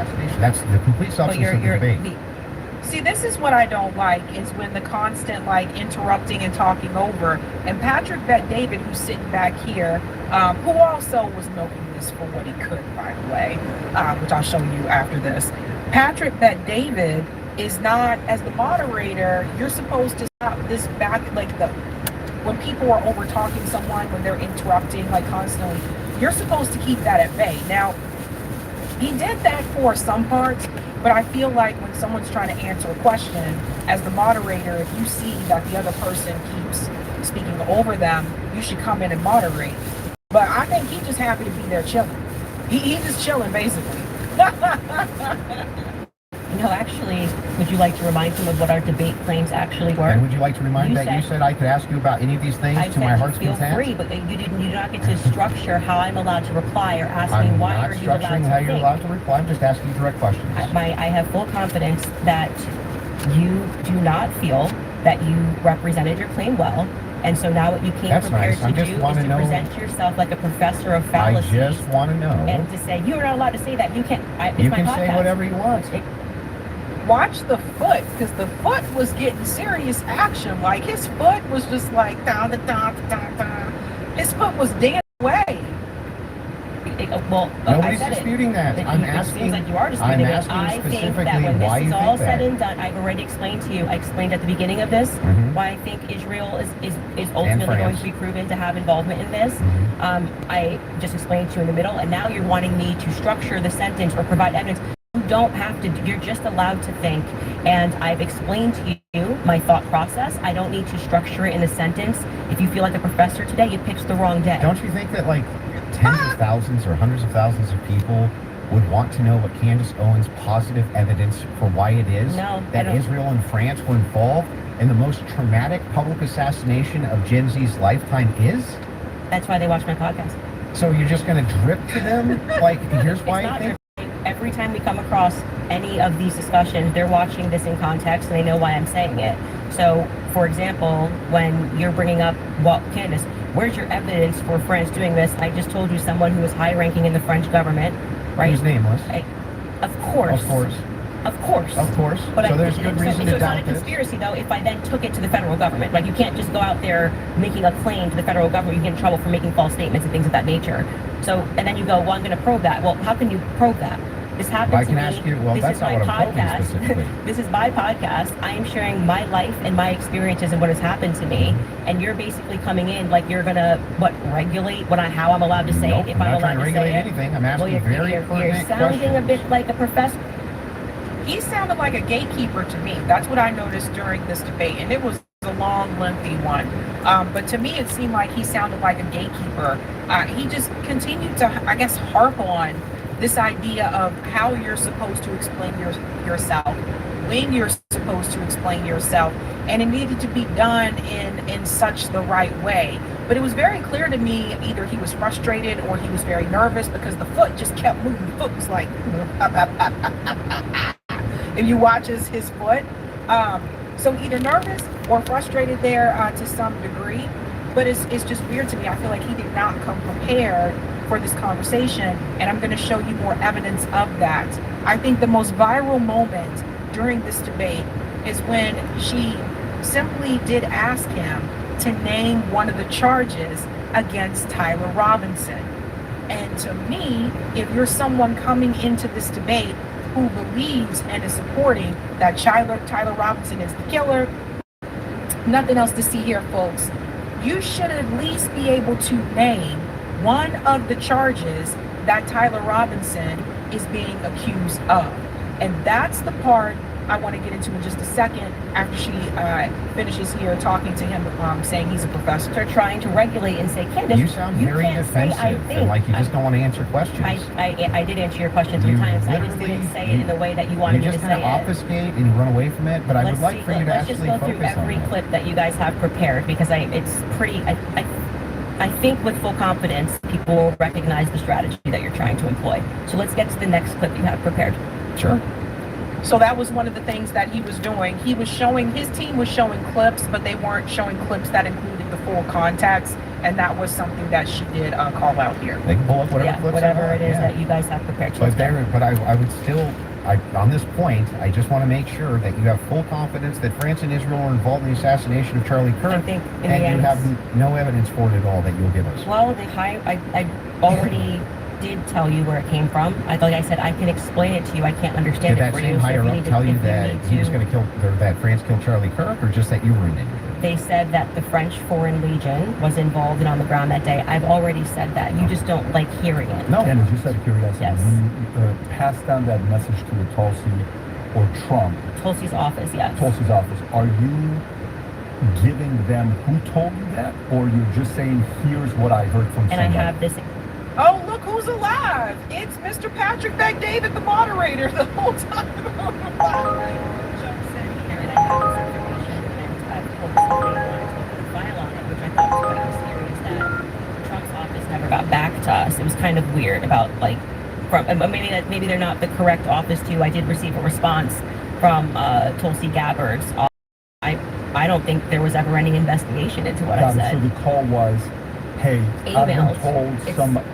assassination. That's the complete substance of the debate. See, this is what I don't like, is when the constant, like, interrupting and talking over. And Patrick Bet-David, who's sitting back here, who also was milking this for what he could, by the way, which I'll show you after this. Patrick Bet-David is not, as the moderator, you're supposed to stop this back, like, when people are over talking someone, when they're interrupting, like, constantly, you're supposed to keep that at bay. Now, he did that for some parts, but I feel like when someone's trying to answer a question, as the moderator, if you see that the other person keeps speaking over them, you should come in and moderate. But I think he's just happy to be there chilling. He's just chilling, basically. Actually, would you like to remind him of what our debate claims actually were? And would you like to remind that you said I could ask you about any of these things to my heart's content? Feel free, but you do not get to structure how I'm allowed to reply or ask me why are you allowed to I'm not structuring how you're allowed to reply. I'm just asking direct questions. I have full confidence that you do not feel that you represented your claim well. And so now what you came prepared to do is to present yourself like a professor of fallacies. I just want to know. And to say, you're not allowed to say that. You can't. You can say whatever you want. Watch the foot, because the foot was getting serious action. Like, his foot was just like, down, down, down, down. His foot was dancing away. Well, nobody's disputing that. I'm asking. It seems like you are disputing it. I think that when this is all said and done, I've already explained to you. I explained at the beginning of this why I think Israel is ultimately going to be proven to have involvement in this. I just explained to you in the middle, and now you're wanting me to structure the sentence or provide evidence. You don't have to. You're just allowed to think, and I've explained to you my thought process. I don't need to structure it in a sentence. If you feel like a professor today, you picked the wrong day. Don't you think that, like, tens of thousands or hundreds of thousands of people would want to know what Candace Owens' positive evidence for why it is that Israel and France were involved in the most traumatic public assassination of Gen Z's lifetime is? That's why they watch my podcast. So you're just going to drip to them? Like, here's why I think... Every time we come across any of these discussions, they're watching this in context and they know why I'm saying it. So, for example, when you're bringing up, well, Candace, where's your evidence for France doing this? I just told you someone who was high-ranking in the French government, right? Who's nameless. Of course. Of course. Of course. Of course. But so there's good reason to doubt this. So it's not a conspiracy, though, if I then took it to the federal government. Like, you can't just go out there making a claim to the federal government. You get in trouble for making false statements and things of that nature. So, and then you go, well, I'm going to probe that. Well, how can you probe that? This happened to me. Ask you, well, that's not what I'm probing specifically. This is my podcast. I am sharing my life and my experiences and what has happened to me. And you're basically coming in like you're going to, regulate how I'm allowed to say it, if I'm allowed to regulate anything. I'm asking you're sounding a bit like a professor. He sounded like a gatekeeper to me. That's what I noticed during this debate. And it was a long, lengthy one. But to me, it seemed like he sounded like a gatekeeper. He just continued to, I guess, harp on this idea of how you're supposed to explain yourself, when you're supposed to explain yourself, and it needed to be done in such the right way. But it was very clear to me either he was frustrated or he was very nervous because the foot just kept moving. The foot was like, if you watch his foot. So either nervous or frustrated there to some degree. But it's just weird to me. I feel like he did not come prepared for this conversation, and I'm going to show you more evidence of that. I think the most viral moment during this debate is when she simply did ask him to name one of the charges against Tyler Robinson. And to me, if you're someone coming into this debate who believes and is supporting that Tyler Robinson is the killer, nothing else to see here, folks. You should at least be able to name one of the charges that Tyler Robinson is being accused of. And that's the part I want to get into in just a second after she finishes here talking to him, saying he's a professor. They're trying to regulate and say, Candace, you sound very defensive and like you just don't want to answer questions. I did answer your question 3 times. I just didn't say it in the way that you wanted me to say it. You just kind of obfuscate and you run away from it, but I would like for you to actually focus on it. Let's just go through every clip that you guys have prepared, because it's pretty... I think with full confidence, people will recognize the strategy that you're trying to employ. So let's get to the next clip you have prepared. Sure. So that was one of the things that he was doing. He was showing, his team was showing clips, but they weren't showing clips that included the full context. and that was something that she did call out here. They can pull up whatever clips whatever they want. it is that you guys have prepared to. But I would still, on this point, I just want to make sure that you have full confidence that France and Israel are involved in the assassination of Charlie Kirk, and you have no evidence for it at all that you'll give us. Well, I already did tell you where it came from. Like I said, I can explain it to you. I can't understand it for you. Did that same higher up tell you that he was going to kill, or that France killed Charlie Kirk, or just that you were in danger? They said that the French Foreign Legion was involved and on the ground that day. I've already said that. You just don't like hearing it. No. And just out of curiosity, yes. When you passed down that message to a Tulsi or Trump. Tulsi's office, yes. Tulsi's office. Are you giving them who told you that? Or you're just saying, here's what I heard from somebody? And I have this. Oh, look who's alive. It's Mr. Patrick Bet-David, the moderator, the whole time. Trump's office never got back to us. It was kind of weird about maybe they're not the correct office too. I did receive a response from Tulsi Gabbard's office. I don't think there was ever any investigation into what I said. So the call was, hey, I've been told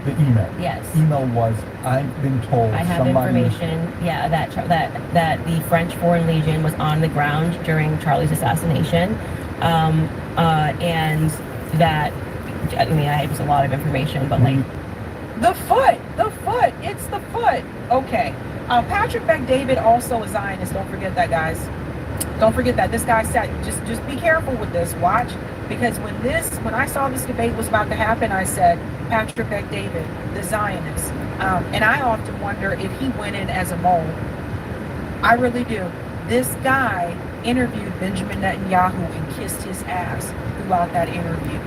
the email. Yes. Email was, I've been told I have information, that the French Foreign Legion was on the ground during Charlie's assassination, and that, I mean, it was a lot of information, but like... The foot, it's the foot. Okay. Patrick Bet-David also a Zionist, don't forget that, guys. Don't forget that. This guy said, just be careful with this, watch. Because when I saw this debate was about to happen, I said, Patrick Bet-David, the Zionist. And I often wonder if he went in as a mole. I really do. This guy interviewed Benjamin Netanyahu and kissed his ass throughout that interview.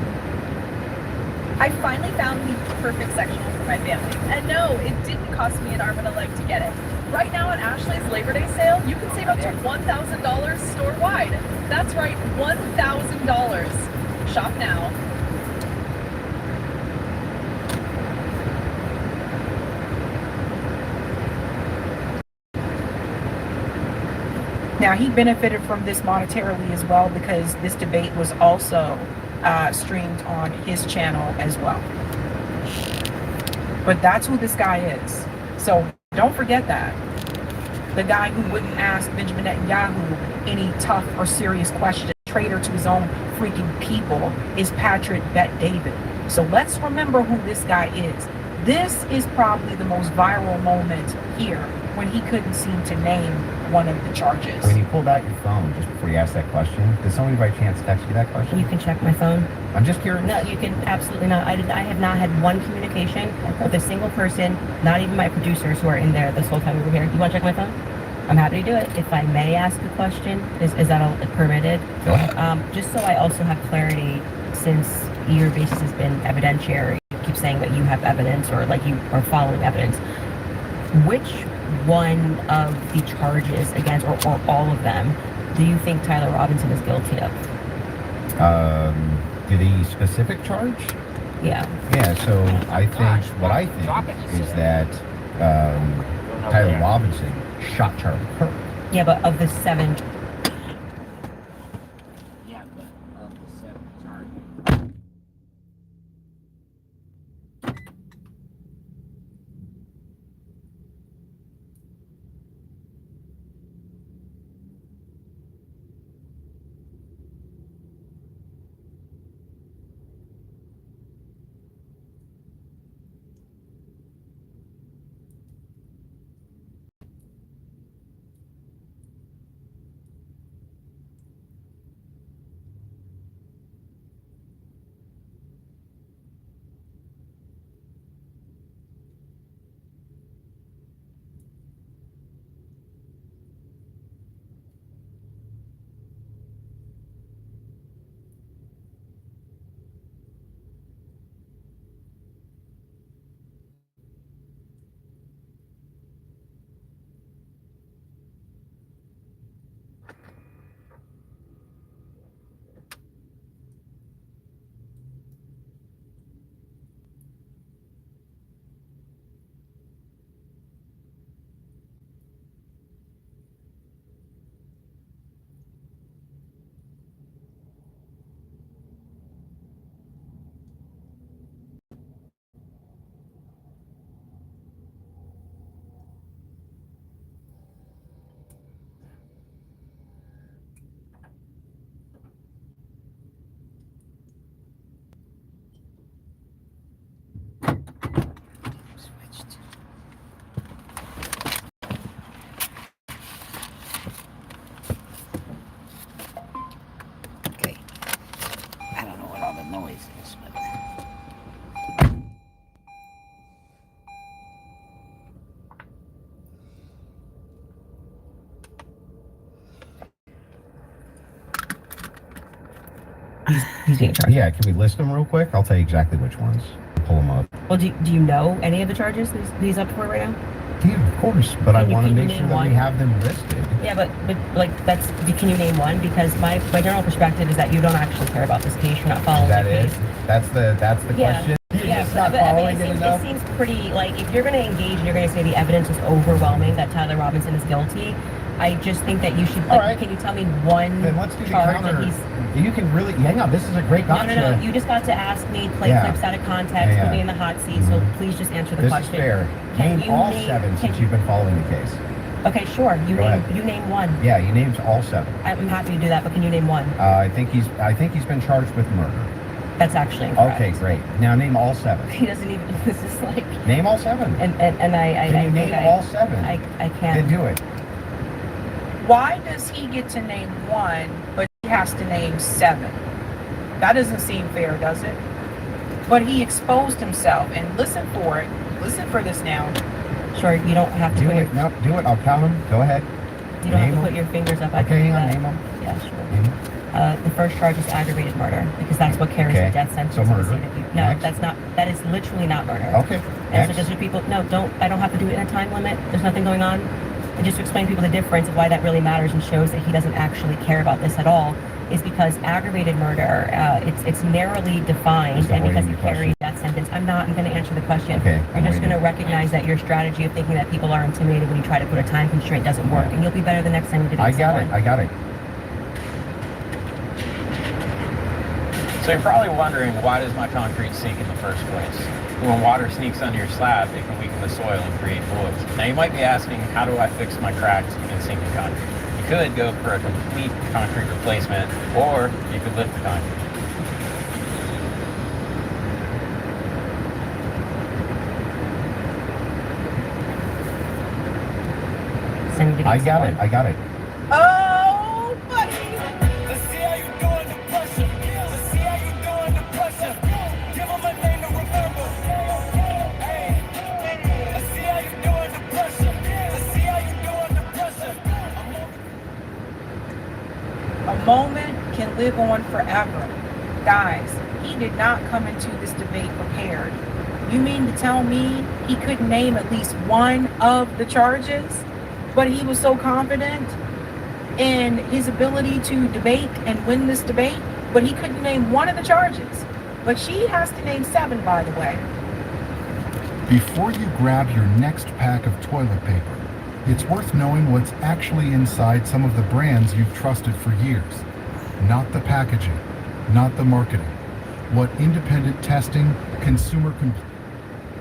I finally found the perfect sectional for my family. And no, it didn't cost me an arm and a leg to get it. Right now at Ashley's Labor Day sale, you can save up to $1,000 store-wide. That's right, $1,000. Shop now. Now, he benefited from this monetarily as well because this debate was also streamed on his channel as well. But that's who this guy is. So don't forget that. The guy who wouldn't ask Benjamin Netanyahu any tough or serious questions, traitor to his own freaking people, is Patrick Bet-David. So let's remember who this guy is. This is probably the most viral moment here when he couldn't seem to name one of the charges. When you pulled out your phone just before you asked that question, did somebody by chance text you that question? You can check my phone. I'm just curious. No, you can absolutely not. I have not had one communication with a single person, not even my producers who are in there this whole time we were here. You want to check my phone? I'm happy to do it. If I may ask a question, is that all permitted? Go ahead. Just so I also have clarity, since your basis has been evidentiary, you keep saying that you have evidence or like you are following evidence. Which one of the charges against, or all of them, do you think Tyler Robinson is guilty of? The specific charge? Yeah. Yeah, so what I think is that Tyler Robinson shot Charlie Kirk. Yeah, but of the 7... Yeah, but of the 7 charges. he's being charged. Yeah, can we list them real quick? I'll tell you exactly which ones. Pull them up. Well, do you know any of the charges that he's up for right now? Yeah, of course. But I want to make sure that one? we have them listed. Yeah, but like can you name one? Because my general perspective is that you don't actually care about this case. You're not following That the is. case. That's the question. You're Yeah, just not but I mean, following it enough. it seems pretty, like, if you're going to engage and you're going to say the evidence is overwhelming that Tyler Robinson is guilty, I just think that you should, like, right. can you tell me one Then let's do the charge counter. that he's... You can really, hang on, this is a great gotcha. No, you just got to ask me, play Yeah. clips out of context, Yeah. put me in the hot seat, so please just answer the This question. is fair. Can Name you all name- 7 can- since you've been following the case. Okay, sure, Go ahead. you name one. Yeah, you named all 7. I'm happy to do that, but can you name one? I think he's been charged with murder. That's actually incorrect. Okay, great. Now name all 7. He doesn't even, this is like... Name all 7. And I Can you name all 7? I Then can't. do it. Why does he get to name 1, but he has to name 7? That doesn't seem fair, does it? But he exposed himself, and listen for it. Listen for this now. Sure, you don't have to Do put your, it. No, do it. I'll count them. Go ahead. you don't have name to them. put your fingers up. I Okay, can do hang on. that. Name them. Yeah, sure. Name 'em. The first charge is aggravated murder because that's what carries Okay, a death sentence. so in the murder. state of Utah. No, Next. that's not. That is literally not murder. Okay. And so Next. just for people, no, don't. I don't have to do it in a time limit. There's nothing going on. And just to explain to people the difference of why that really matters and shows that he doesn't actually care about this at all is because aggravated murder, it's narrowly defined, Just and because avoiding he the carries death sentence. I'm going to answer the question. Okay, You're I'm just going to waiting. recognize that your strategy of thinking that people are intimidated when you try to put a time constraint doesn't work, and you'll be better the next time you debate I got it. someone. I got it. So you're probably wondering, why does my concrete sink in the first place? When water sneaks under your slab, it can weaken the soil and create voids. Now you might be asking, how do I fix my cracked and sinking concrete? You could go for a complete concrete replacement, or you could lift the concrete. Send me to I debate got someone. it. I got it. Oh, buddy. Let's see how you do under pressure. Let's see how you do under pressure. Give them a name to remember. Hey, let's see how you do under pressure. Let's see how you do under pressure. A moment can live on forever. Guys, he did not come into this debate prepared. You mean to tell me he couldn't name at least one of the charges? But he was so confident in his ability to debate and win this debate, but he couldn't name one of the charges. But she has to name 7, by the way. Before you grab your next pack of toilet paper, it's worth knowing what's actually inside some of the brands you've trusted for years. Not the packaging, not the marketing. What independent testing, consumer complaints.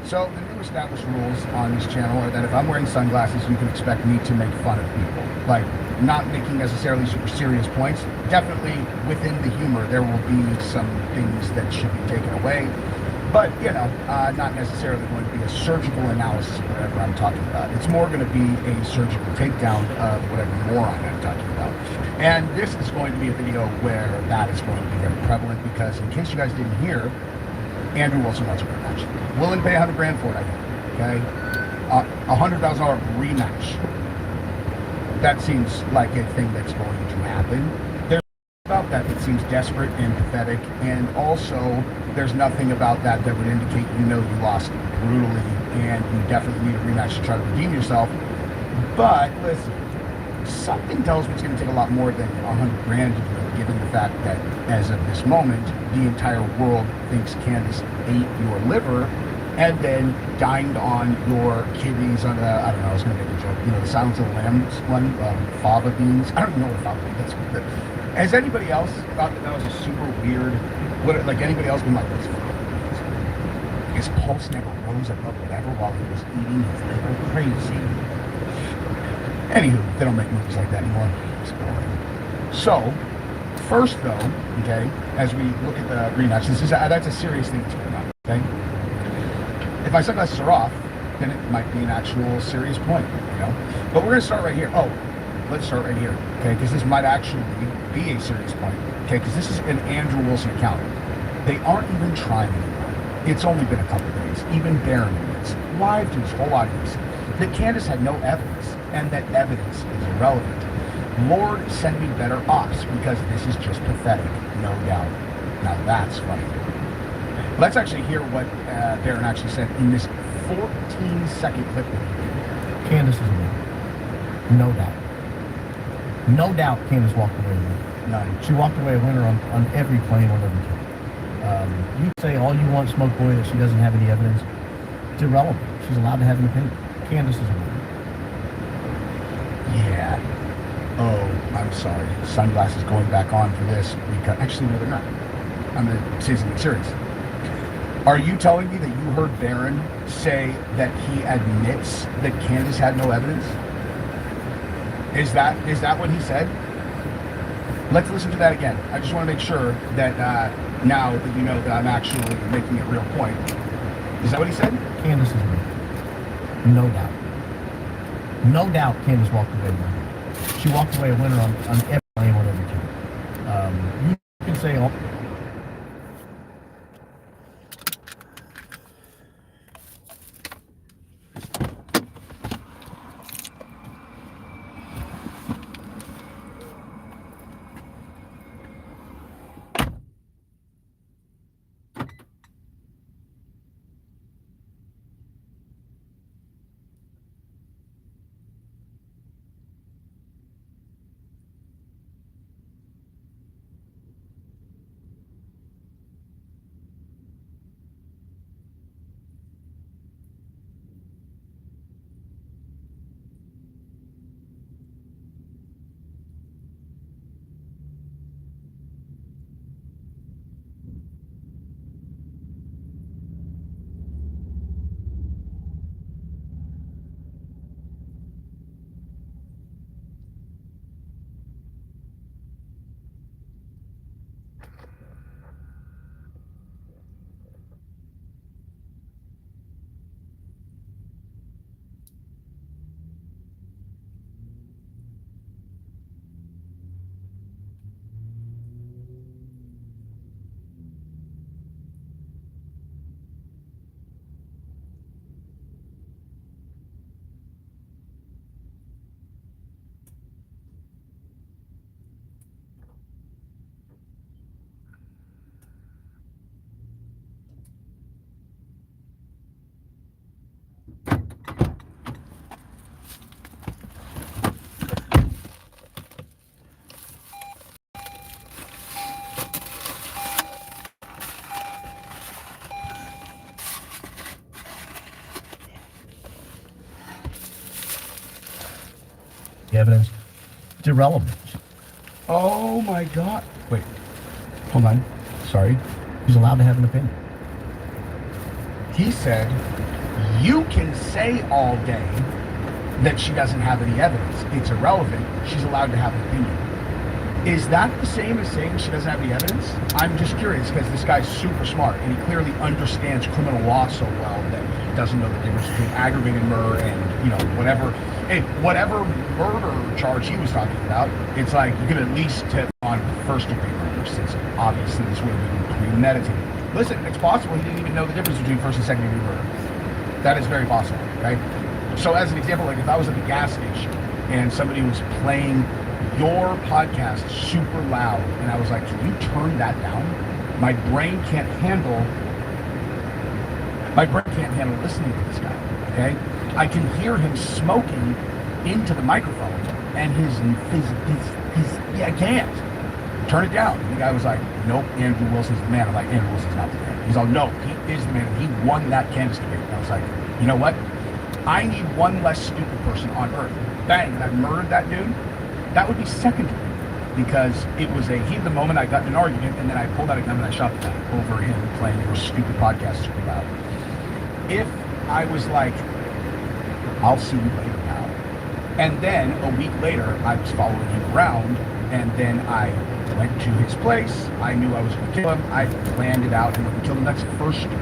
So the new established rules on this channel are that if I'm wearing sunglasses, you can expect me to make fun of people. Like, not making necessarily super serious points. Definitely within the humor, there will be some things that should be taken away. But, you know, not necessarily going to be a surgical analysis of whatever I'm talking about. It's more going to be a surgical takedown of whatever moron I'm talking about. And this is going to be a video where that is going to be very prevalent because, in case you guys didn't hear, Andrew Wilson wants a rematch. Willing to pay $100,000 for it, I think. Okay, $100,000 rematch. That seems like a thing that's going to happen. There's about that seems desperate and pathetic, and also there's nothing about that that would indicate you know you lost brutally, and you definitely need a rematch to try to redeem yourself. But listen, something tells me it's going to take a lot more than $100,000 to do it, given the fact that as of this moment, the entire world thinks Candace ate your liver and then dined on your kidneys on I don't know, I was going to make a joke, you know, the Silence of the Lambs one, fava beans. I don't even know what fava beans, that's has anybody else thought that was a super weird, like anybody else been like, what's fava beans? His pulse never rose above whatever while he was eating his liver. Crazy. Anywho, they don't make movies like that anymore. It's boring. So, first though, okay, as we look at the rematch, that's a serious thing that's going on, okay? If my sunglasses are off, then it might be an actual serious point, you know? But we're going to start right here. Oh, let's start right here, okay? Because this might actually be a serious point, okay? Because this is an Andrew Wilson account. They aren't even trying anymore. It's only been a couple days. Even Barron admits, live to his whole audience, that Candace had no evidence, and that evidence is irrelevant. Lord, send me better ops, because this is just pathetic, no doubt. Now that's funny. Let's actually hear what Darren actually said in this 14-second clip. Candace is a winner. No doubt. No doubt Candace walked away a winner. None. She walked away a winner on every claim, on every claim. You say all you want, Smoke Boy, that she doesn't have any evidence. It's irrelevant. She's allowed to have an opinion. Candace is a winner. Yeah. Oh, I'm sorry. Sunglasses going back on for this because actually no, they're not. I'm gonna say something serious. Are you telling me that you heard Darren say that he admits that Candace had no evidence? Is that what he said? Let's listen to that again. I just want to make sure that now that you know that I'm actually making a real point. Is that what he said? Candace is a winner. No doubt. No doubt Candace walked away a winner. She walked away a winner on every claim, on every claim. You can say all... evidence. It's irrelevant. Oh my God. Wait. Hold on. Sorry. She's allowed to have an opinion. He said, you can say all day that she doesn't have any evidence. It's irrelevant. She's allowed to have an opinion. Is that the same as saying she doesn't have any evidence? I'm just curious because this guy's super smart and he clearly understands criminal law so well that he doesn't know the difference between aggravated murder and, you know, whatever murder charge he was talking about. It's like you can at least tip on first degree murder since obviously this would have been premeditated. Listen, it's possible he didn't even know the difference between first and second degree murder. That is very possible, okay? So as an example, like if I was at the gas station and somebody was playing your podcast super loud and I was like, can you turn that down? My brain can't handle listening to this guy, okay? I can hear him smoking into the microphone and his I can't turn it down. And the guy was like, nope, Andrew Wilson's the man. I'm like, Andrew Wilson's not the man. He's all, no, he is the man. He won that Candace debate. And I was like, you know what? I need one less stupid person on earth. Bang, and I murdered that dude. That would be second degree because it was a heat of the moment. I got in an argument and then I pulled out a gun and I shot the guy over him playing your stupid podcast super loud. If I was like, I'll see you later, pal. And then a week later, I was following him around and then I went to his place. I knew I was going to kill him. I planned it out and went and killed him. That's first degree.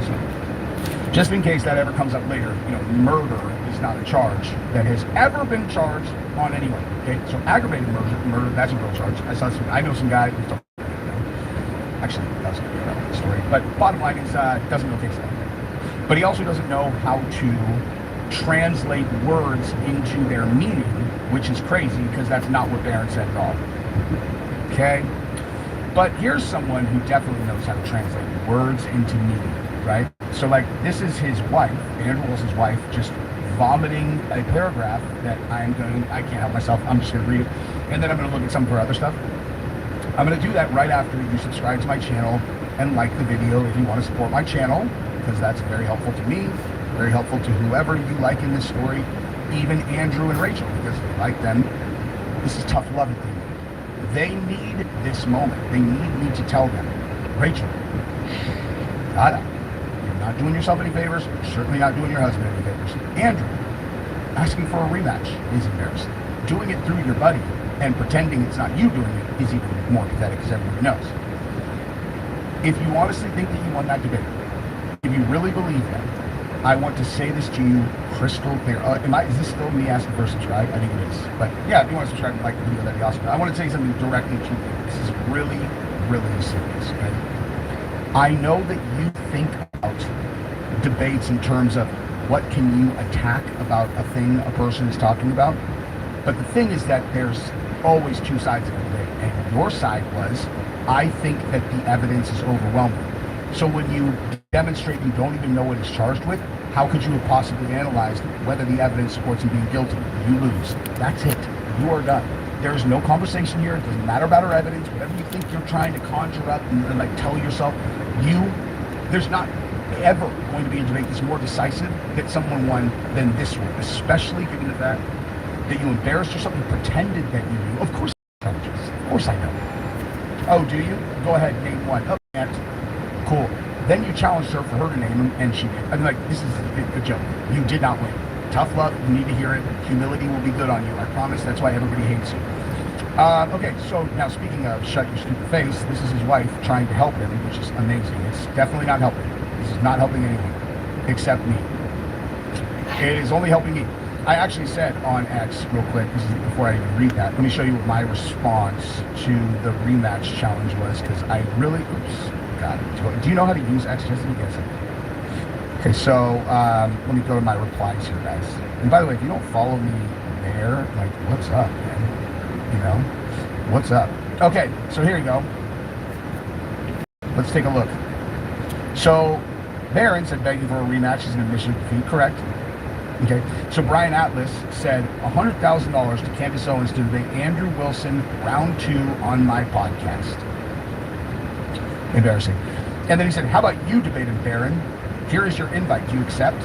So, just in case that ever comes up later, you know, murder is not a charge that has ever been charged on anyone. Okay, so aggravated murder, that's a real charge. I know some guy who's actually doesn't know the story, but bottom line is doesn't know case like that. But he also doesn't know how to translate words into their meaning, which is crazy because that's not what Darren said at all. Okay. But here's someone who definitely knows how to translate words into meaning, right? So like, this is his wife, Andrew Wilson's wife, just vomiting a paragraph that I can't help myself, I'm just gonna read it. And then I'm gonna look at some of her other stuff. I'm gonna do that right after you subscribe to my channel and like the video if you wanna support my channel, because that's very helpful to me, very helpful to whoever you like in this story, even Andrew and Rachel, because if you like them, this is tough love thing. They need this moment. They need me to tell them, Rachel, shut up. You're not doing yourself any favors. You're certainly not doing your husband any favors. Andrew, asking for a rematch is embarrassing. Doing it through your buddy and pretending it's not you doing it is even more pathetic, because everybody knows. If you honestly think that you won that debate, if you really believe that, I want to say this to you crystal clear. Is this still me asking for a subscribe? I think it is. But yeah, if you want to subscribe and like the video, that'd be awesome. I want to say something directly to you. This is really, really serious, okay? I know that you think about debates in terms of what can you attack about a thing a person is talking about. But the thing is that there's always two sides of the debate. And your side was, I think that the evidence is overwhelming. So when you demonstrate you don't even know what he's charged with, how could you have possibly analyzed whether the evidence supports him being guilty? You lose. That's it. You are done. There is no conversation here. It doesn't matter about our evidence. Whatever you think you're trying to conjure up and like tell yourself, there's not ever going to be a debate that's more decisive that someone won than this one, especially given the fact that you embarrassed yourself and pretended that you knew. Of course I know. Of course I know. Oh, do you? Go ahead, name one. Oh, can't. Cool. Then you challenged her for her to name him, and she did. I mean, like, this is a joke. You did not win. Tough love. You need to hear it. Humility will be good on you. I promise. That's why everybody hates you. Okay, so now speaking of shut your stupid face, this is his wife trying to help him, which is amazing. It's definitely not helping. This is not helping anyone except me. It is only helping me. I actually said on X, real quick, this is before I even read that, let me show you what my response to the rematch challenge was, because I really, do you know how to use X, Jesse? Yes. Okay, so let me go to my replies here, guys. And by the way, if you don't follow me there, like, what's up, man? You know, what's up? Okay, so here you go. Let's take a look. So, Barron said begging for a rematch is an admission of defeat. Correct. Okay, so Brian Atlas said $100,000 to Candace Owens to debate Andrew Wilson round 2 on my podcast. Embarrassing. And then he said, how about you debate him, Barron? Here is your invite. Do you accept?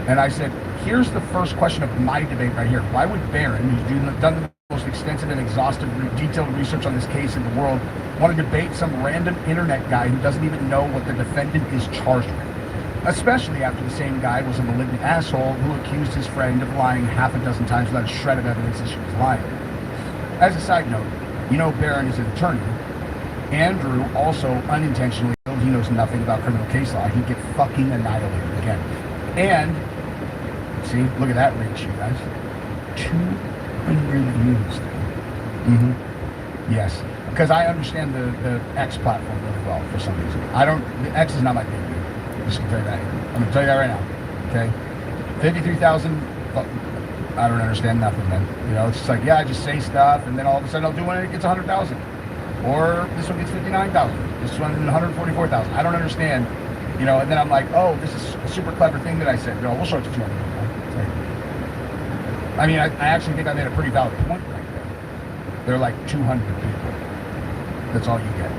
And I said, here's the first question of my debate right here. Why would Barron, who's done the most extensive and exhaustive, detailed research on this case in the world, want to debate some random internet guy who doesn't even know what the defendant is charged with? Especially after the same guy was a malignant asshole who accused his friend of lying half a dozen times without a shred of evidence that she was lying. As a side note, you know Barron is an attorney. Andrew also unintentionally, he knows nothing about criminal case law. He'd get fucking annihilated again. And, see, look at that reach, you guys. 200 views. Yes. Because I understand the X platform really well for some reason. The X is not my big deal. I'm just gonna tell you that. I'm gonna tell you that right now. Okay? 53,000, I don't understand nothing, man. You know, it's just like, yeah, I just say stuff, and then all of a sudden I'll do one and it gets 100,000. Or this one gets 59,000. This one 144,000. I don't understand. You know, and then I'm like, oh, this is a super clever thing that I said. No, we'll show it to 200 people. I mean, I actually think I made a pretty valid point right there. They're like 200 people. That's all you get.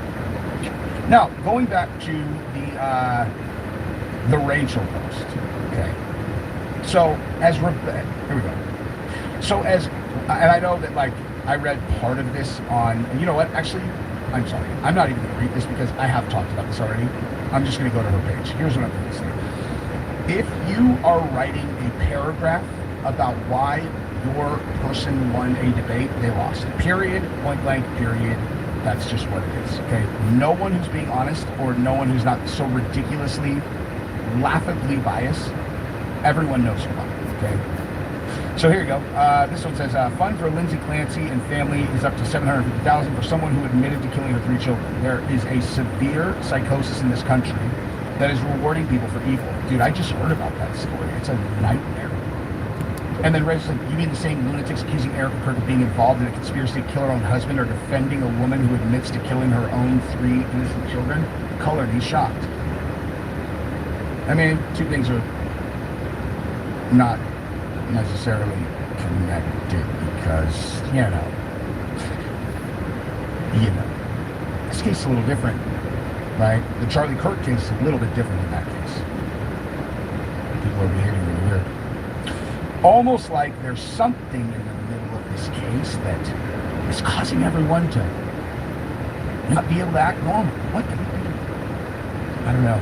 Now, going back to the Rachel post. Okay. So, here we go. So, and I know that, like, I read part of this on, and you know what, actually, I'm sorry. I'm not even going to read this because I have talked about this already. I'm just going to go to her page. Here's what I'm going to say. If you are writing a paragraph about why your person won a debate, they lost. Period, point blank, period. That's just what it is, okay? No one who's being honest or no one who's not so ridiculously, laughably biased, everyone knows who won, okay? So here you go. This one says, fund for Lindsay Clancy and family is up to $750,000 for someone who admitted to killing her 3 children. There is a severe psychosis in this country that is rewarding people for evil. Dude, I just heard about that story. It's a nightmare. And then Rachel's like, you mean the same lunatics accusing Erica Kirk of being involved in a conspiracy to kill her own husband or defending a woman who admits to killing her own 3 innocent children? Color, he's shocked. I mean, two things are not necessarily connected because, you know, this case is a little different, right? The Charlie Kirk case is a little bit different in that case. People are behaving really weird. Almost like there's something in the middle of this case that is causing everyone to not be able to act normal. What can we do? I don't know.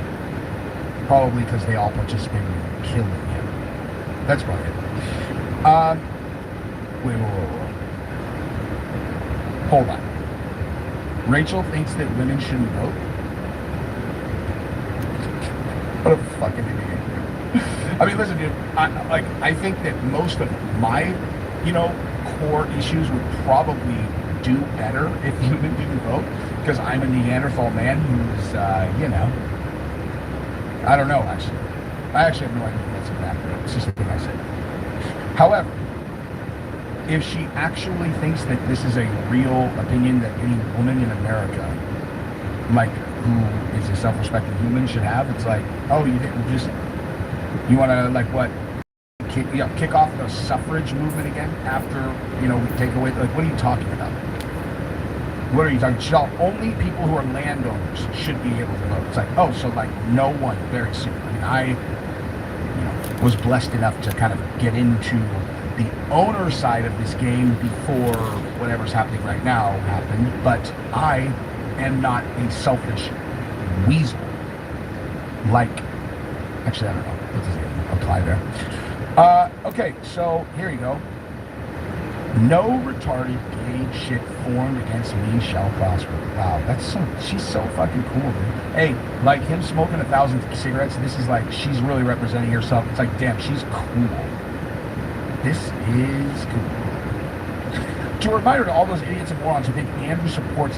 Probably because they all participated in killing him. That's probably it. Wait. Hold on. Rachel thinks that women shouldn't vote? What a fucking idiot. I mean, listen, dude, I think that most of my, core issues would probably do better if women didn't vote, because I'm a Neanderthal man who's, I don't know, actually. I actually have no idea what's accurate. It's just a thing I said. However, if she actually thinks that this is a real opinion that any woman in America, who is a self-respecting human, should have, it's like, oh, you want to, kick off the suffrage movement again after, we take away, what are you talking about? What are you talking about? Only people who are landowners should be able to vote. It's like, oh, so no one very soon. I mean, I was blessed enough to kind of get into the owner side of this game before whatever's happening right now happened, but I am not a selfish weasel. Actually, I don't know. That doesn't even apply there. Okay, so here you go. No retarded gay shit formed against me shall prosper. Wow, she's so fucking cool, dude. Hey, him smoking 1,000 cigarettes, this is she's really representing herself. It's damn, she's cool. This is cool. To a reminder to all those idiots and morons who think Andrew supports...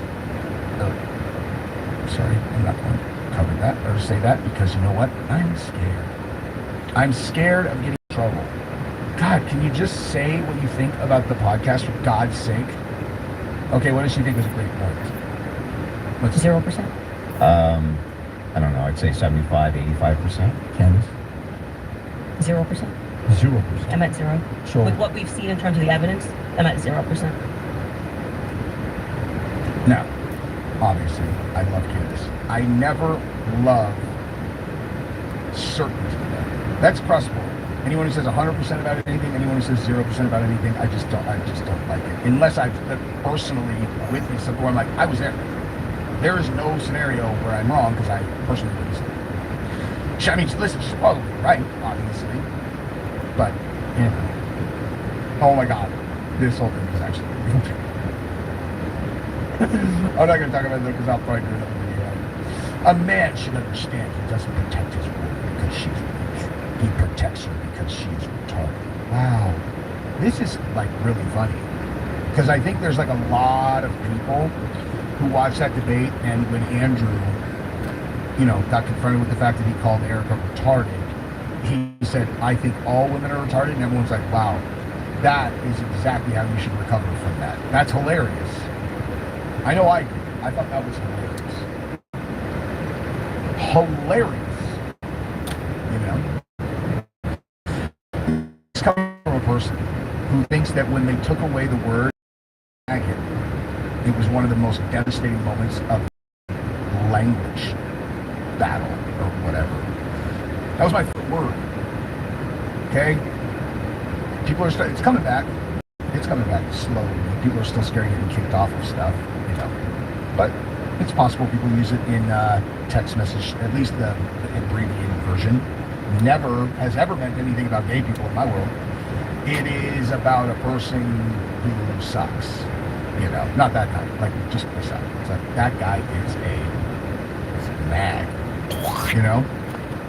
sorry, I'm not going to cover that or say that because you know what? I'm scared. I'm scared of getting in trouble. God, can you just say what you think about the podcast for God's sake? Okay, what does she think was a great point? 0%. I don't know. I'd say 75, 85%. Candace? 0%. 0%. I'm at 0. So, with what we've seen in terms of the evidence, I'm at 0%. Now, obviously, I love Candace. I never love certainty. That's across the board. Anyone who says 100% about anything, anyone who says 0% about anything, I just don't like it. Unless I've personally witnessed something where I'm like, I was there. There is no scenario where I'm wrong because I personally witnessed it. I mean, listen, she's probably right, obviously. But, oh my God, this whole thing is actually I'm not going to talk about that because I'll probably do another video. A man should understand he doesn't protect his woman because she's weak. He protects her because she's retarded. Wow. This is really funny. Because I think there's a lot of people who watch that debate, and when Andrew, got confronted with the fact that he called Erica retarded, he said, I think all women are retarded, and everyone's like, wow, that is exactly how you should recover from that. That's hilarious. I know I agree. I thought that was hilarious. It's coming from a person who thinks that when they took away the word maggot, it was one of the most devastating moments of language battle or whatever. That was my word. Okay? People are it's coming back. It's coming back slowly. People are still scared of getting kicked off of stuff, But it's possible people use it in text message, at least the abbreviated version. Never has ever meant anything about gay people in my world. It is about a person who sucks. Not that guy, just the suck. It's that guy is a mag.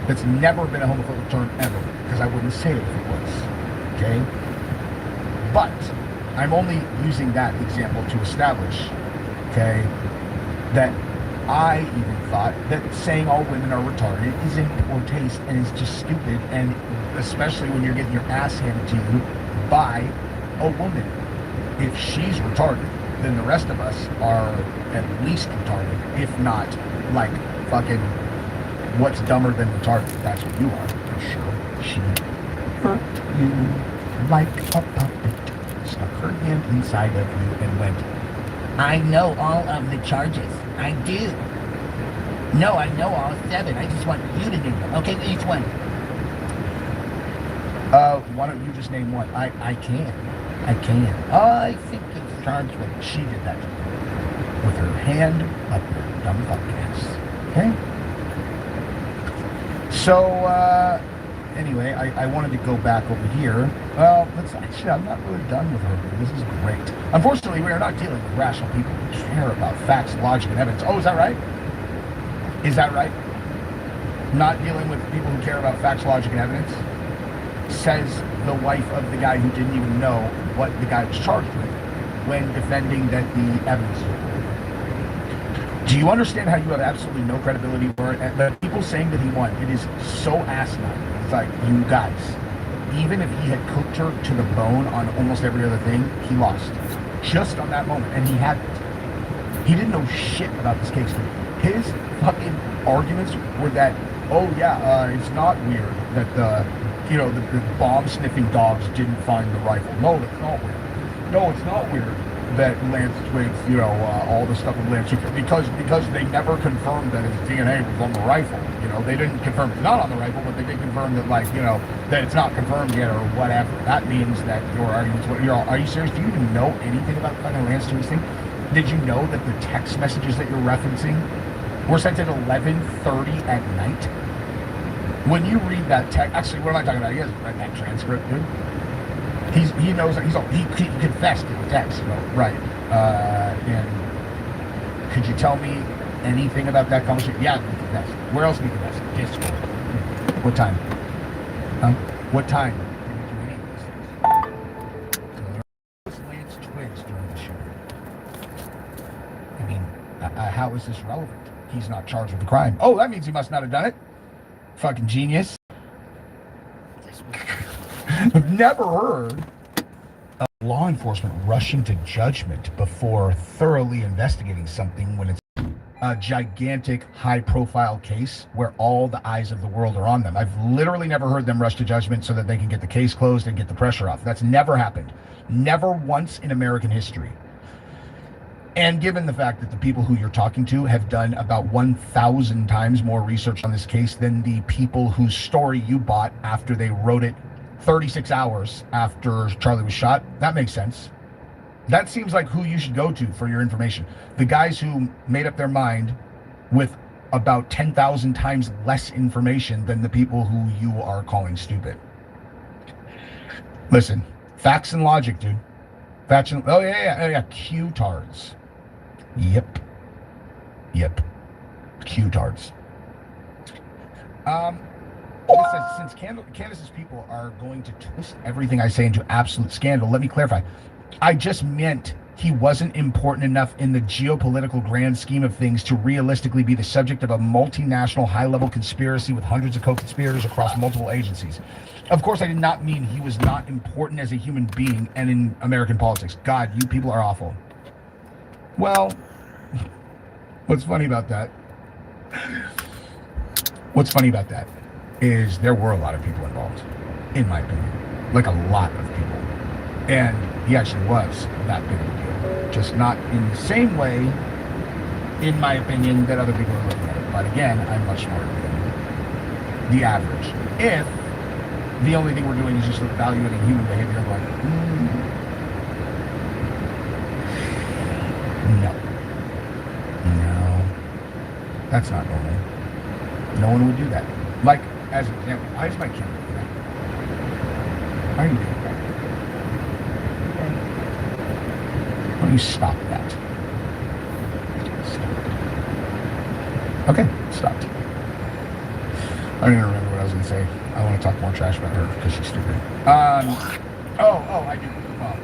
That's never been a homophobic term ever, because I wouldn't say it if it was. Okay? But I'm only using that example to establish, okay, that I even thought that saying all women are retarded is in poor taste and is just stupid, and especially when you're getting your ass handed to you by a woman. If she's retarded, then the rest of us are at least retarded, if not like fucking what's dumber than retarded. That's what you are, for sure. She hurt you like a puppet, stuck her hand inside of you and went, I know all of the charges. I do. No, I know all 7. I just want you to name them. Okay, each one. Why don't you just name one? I can. I think it's charged with. She did that with her hand up her dumb fucking ass. Okay? So, anyway, I wanted to go back over here. Well, I'm not really done with her. This is great. Unfortunately, we are not dealing with rational people who care about facts, logic, and evidence. Oh, is that right? Is that right? Not dealing with people who care about facts, logic, and evidence? Says the wife of the guy who didn't even know what the guy was charged with when defending that the evidence. Do you understand how you have absolutely no credibility for it? The people saying that he won, it is so asinine. It's like, you guys, even if he had cooked her to the bone on almost every other thing, he lost. Just on that moment. And he hadn't. He didn't know shit about this case. His fucking arguments were that, oh yeah, it's not weird that the bomb-sniffing dogs didn't find the rifle. No, that's not weird. No, it's not weird that Lance Twiggs, all the stuff with Lance Twiggs, because they never confirmed that his DNA was on the rifle. They didn't confirm it's not on the rifle, but they did confirm that, that it's not confirmed yet or whatever. That means that your arguments, are you serious? Do you even know anything about the fucking Lance Twiggs thing? Did you know that the text messages that you're referencing were sent at 11:30 at night? When you read that text, actually, what am I talking about? He hasn't read that transcript, dude. He knows that he confessed in the text, right? And could you tell me anything about that conversation? Yeah, he confessed. Where else did he confess? Discord. What time? Huh? What time did he do any of these things? Was Lance Twiggs during the shooting? I mean, how is this relevant? He's not charged with the crime. Oh, that means he must not have done it. Fucking genius. I've never heard of law enforcement rushing to judgment before thoroughly investigating something when it's a gigantic, high-profile case where all the eyes of the world are on them. I've literally never heard them rush to judgment so that they can get the case closed and get the pressure off. That's never happened. Never once in American history. And given the fact that the people who you're talking to have done about 1,000 times more research on this case than the people whose story you bought after they wrote it 36 hours after Charlie was shot, that makes sense. That seems like who you should go to for your information. The guys who made up their mind with about 10,000 times less information than the people who you are calling stupid. Listen, facts and logic, dude. Facts and, oh yeah, Q-tards. Yep. Q-tards. Since Candace's people are going to twist everything I say into absolute scandal, let me clarify. I just meant he wasn't important enough in the geopolitical grand scheme of things to realistically be the subject of a multinational high-level conspiracy with hundreds of co-conspirators across multiple agencies. Of course, I did not mean he was not important as a human being and in American politics. God, you people are awful. Well, what's funny about that is there were a lot of people involved, in my opinion. Like a lot of people. And he actually was that big of a deal. Just not in the same way, in my opinion, that other people are looking at it. But again, I'm much smarter than the average. If the only thing we're doing is just evaluating human behavior and going, no, that's not normal. No one would do that. Like, as an example, why is my camera doing that? Why are you doing that? Why don't you stop that? Okay, stopped. I don't even remember what I was going to say. I want to talk more trash about her because she's stupid. I do. Well,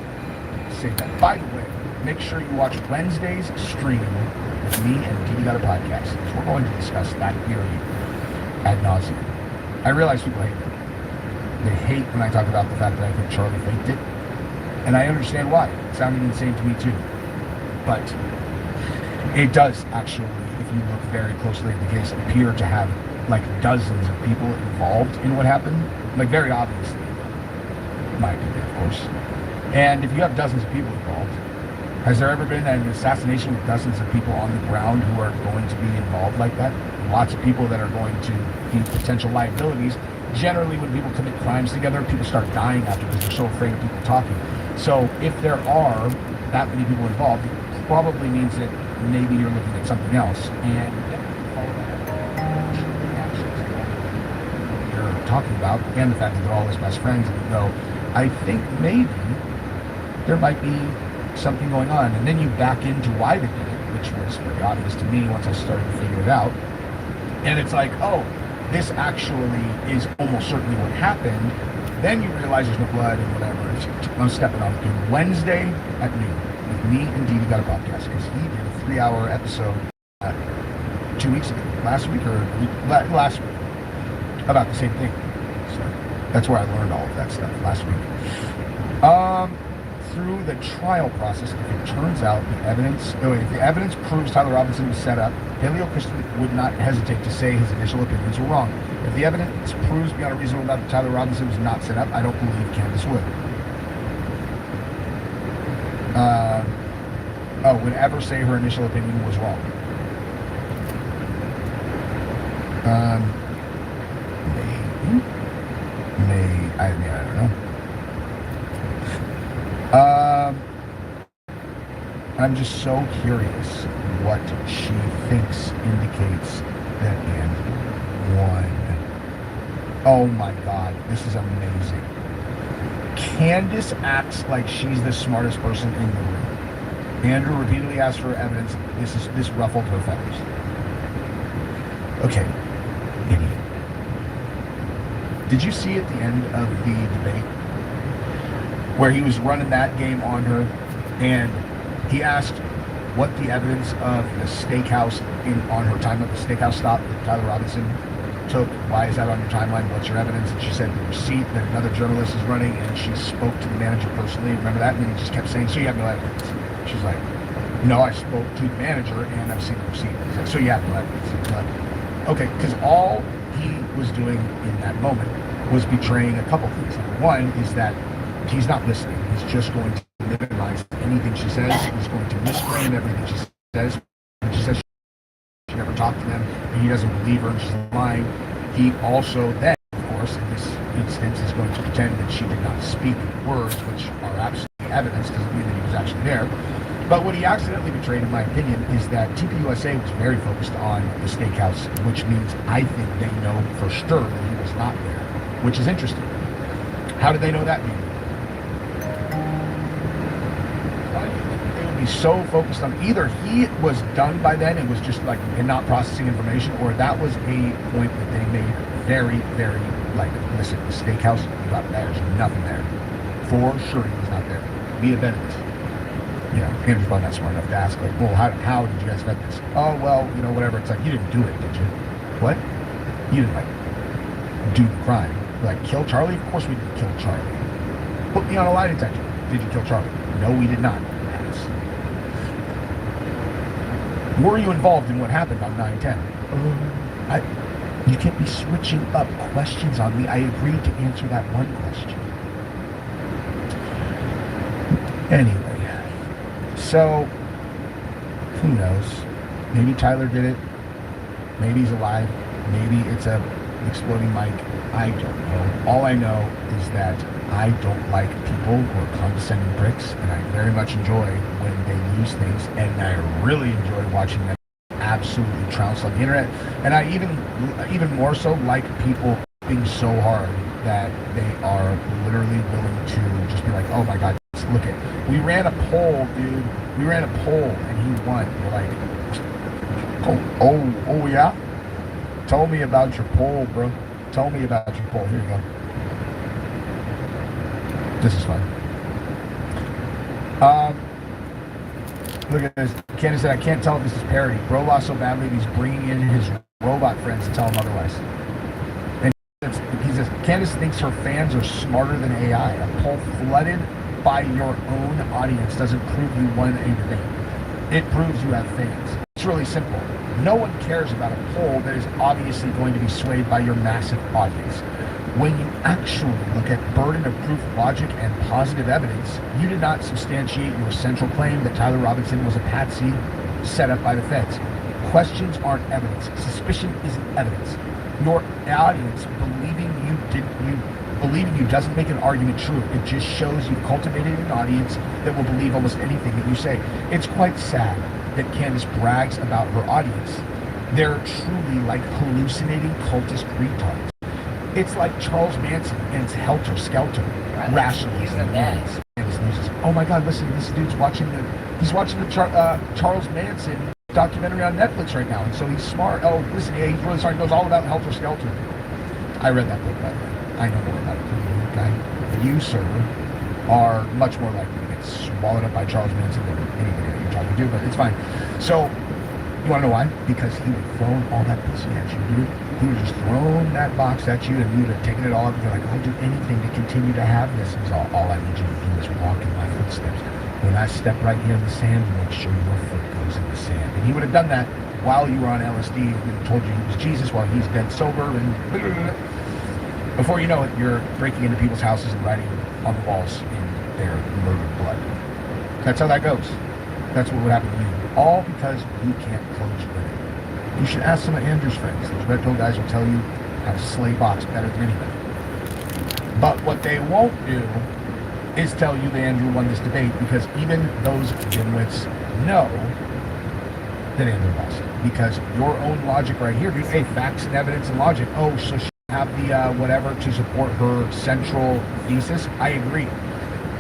say that. By the way, make sure you watch Wednesday's stream with me and DD Got a Podcast. Because we're going to discuss that theory ad nauseum. I realize people hate it. They hate when I talk about the fact that I think Charlie faked it. And I understand why. It sounded insane to me too. But it does actually, if you look very closely at the case, appear to have like dozens of people involved in what happened. Like very obviously, in my opinion, of course. And if you have dozens of people involved, has there ever been an assassination with dozens of people on the ground who are going to be involved like that? Lots of people that are going to be potential liabilities. Generally, when people commit crimes together, people start dying after because they're so afraid of people talking. So if there are that many people involved, it probably means that maybe you're looking at something else. And you're talking about, and the fact that they're all his best friends, and go, I think maybe there might be something going on. And then you back into why they did it, which was very obvious to me once I started to figure it out. And it's like, oh, this actually is almost certainly what happened. Then you realize there's no blood and whatever. I'm stepping on it, dude. Wednesday at noon, with me and Dee Got a Podcast, because he did a 3-hour episode 2 weeks ago, last week, about the same thing. So that's where I learned all of that stuff last week. Through the trial process, if it turns out if the evidence proves Tyler Robinson was set up, Helio Christian would not hesitate to say his initial opinions were wrong. If the evidence proves beyond a reasonable doubt that Tyler Robinson was not set up, I don't believe Candace would. Would ever say her initial opinion was wrong. I don't know. I'm just so curious what she thinks indicates that Anne won. Oh my God, this is amazing. Candace acts like she's the smartest person in the room. Andrew repeatedly asked for evidence. This ruffled her feathers. Okay, idiot. Did you see at the end of the debate where he was running that game on her, and he asked what the evidence of the steakhouse on her time at the steakhouse stop that Tyler Robinson took? Why is that on your timeline? What's your evidence? And she said the receipt that another journalist is running, and she spoke to the manager personally. Remember that? And then he just kept saying, so you have no evidence. She's like, no, I spoke to the manager and I've seen the receipt. He's like, so you have no evidence. Like, okay, because all he was doing in that moment was betraying a couple things. Number one is that he's not listening. He's just going to minimize anything she says. He's going to misframe everything she says. When she says she never talked to them, and he doesn't believe her and she's lying. He also then, of course, in this instance, is going to pretend that she did not speak words, which are absolutely evidence, doesn't mean that he was actually there. But what he accidentally betrayed, in my opinion, is that TPUSA was very focused on the steakhouse, which means I think they know for sure that he was not there, which is interesting. How did they know that? They would be so focused on either he was done by then and was just like and not processing information, or that was a point that they made very, very like, listen, the steakhouse, you got there's nothing there. For sure he was not there. Be a benefit. You know, Andrew's probably not smart enough to ask, like, well, how did you guys vet this? Oh, well, you know, whatever. It's like, you didn't do it, did you? What? You didn't, like, do the crime. Like, kill Charlie? Of course we didn't kill Charlie. Put me on a lie detector. Did you kill Charlie? No, we did not. Yes. Were you involved in what happened on 9/10? You can't be switching up questions on me. I agreed to answer that one question. Anyway. So, who knows? Maybe Tyler did it. Maybe he's alive. Maybe it's a exploding mic. I don't know. All I know is that I don't like people who are condescending pricks, and I very much enjoy when they use things, and I really enjoy watching them absolutely trounce on the internet. And I even more so like people being so hard that they are literally willing to just be like, oh my God, look at, we ran a poll, dude. We ran a poll and he won. We're like, oh yeah? Tell me about your poll, bro. Tell me about your poll. Here you go. This is fun. Look at this. Candace said, I can't tell if this is parody. Bro lost so badly he's bringing in his robot friends to tell him otherwise. And He says, Candace thinks her fans are smarter than AI. A poll flooded by your own audience doesn't prove you won a debate. It proves you have fans. It's really simple. No one cares about a poll that is obviously going to be swayed by your massive audience. When you actually look at burden of proof logic and positive evidence, you did not substantiate your central claim that Tyler Robinson was a patsy set up by the feds. Questions aren't evidence. Suspicion isn't evidence. Your audience believing you doesn't make an argument true. It just shows you've cultivated an audience that will believe almost anything that you say. It's quite sad that Candace brags about her audience. They're truly like hallucinating cultist retards. It's like Charles Manson and it's Helter Skelter. Rationalism. Candace loses. Oh my God! Listen, this dude's watching the Charles Manson documentary on Netflix right now, and so he's smart. Oh, listen, yeah, he's really smart. He knows all about Helter Skelter. I read that book, by the way. I know more about it than you, guy. You, sir, are much more likely to get swallowed up by Charles Manson than anybody that you're talking to, but it's fine. So, you want to know why? Because he would have thrown all that pussy at you, dude. He would have just thrown that box at you, and you would have taken it all up and be like, I'll do anything to continue to have this. And all I need you to do is walk in my footsteps. When I step right here in the sand, make sure your foot goes in the sand. And he would have done that while you were on LSD and told you he was Jesus while he's dead sober. And before you know it, you're breaking into people's houses and writing on the walls in their murdered blood. That's how that goes. That's what would happen to you. All because you can't close your limit. You should ask some of Andrew's friends. Those red pill guys will tell you how to slay bots better than anybody. But what they won't do is tell you that Andrew won this debate, because even those dimwits know that Andrew lost. Because your own logic right here, hey, facts and evidence and logic. Oh, so she have the whatever to support her central thesis. I agree.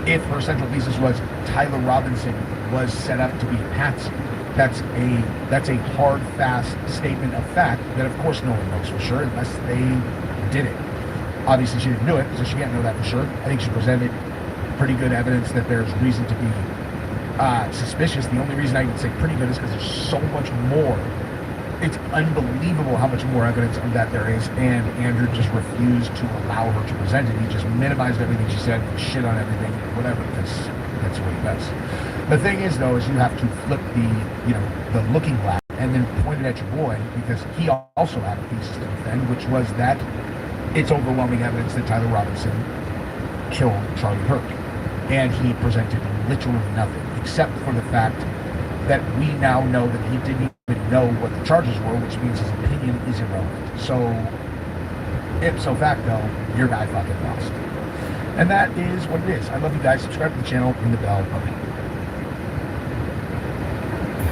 If her central thesis was Tyler Robinson was set up to be Patsy, that's a hard, fast statement of fact that of course no one knows for sure unless they did it. Obviously she didn't do it, so she can't know that for sure. I think she presented pretty good evidence that there's reason to be suspicious. The only reason I can say pretty good is because there's so much more. It's unbelievable how much more evidence of that there is, and Andrew just refused to allow her to present it. He just minimized everything she said, shit on everything, whatever, because that's what he does. The thing is, though, is you have to flip the looking glass and then point it at your boy, because he also had a thesis to defend, which was that it's overwhelming evidence that Tyler Robinson killed Charlie Kirk. And he presented literally nothing, except for the fact that we now know that he didn't even know what the charges were, which means his opinion is irrelevant. So, ipso facto, your guy fucking lost. And that is what it is. I love you guys. Subscribe to the channel, ring the bell. Okay.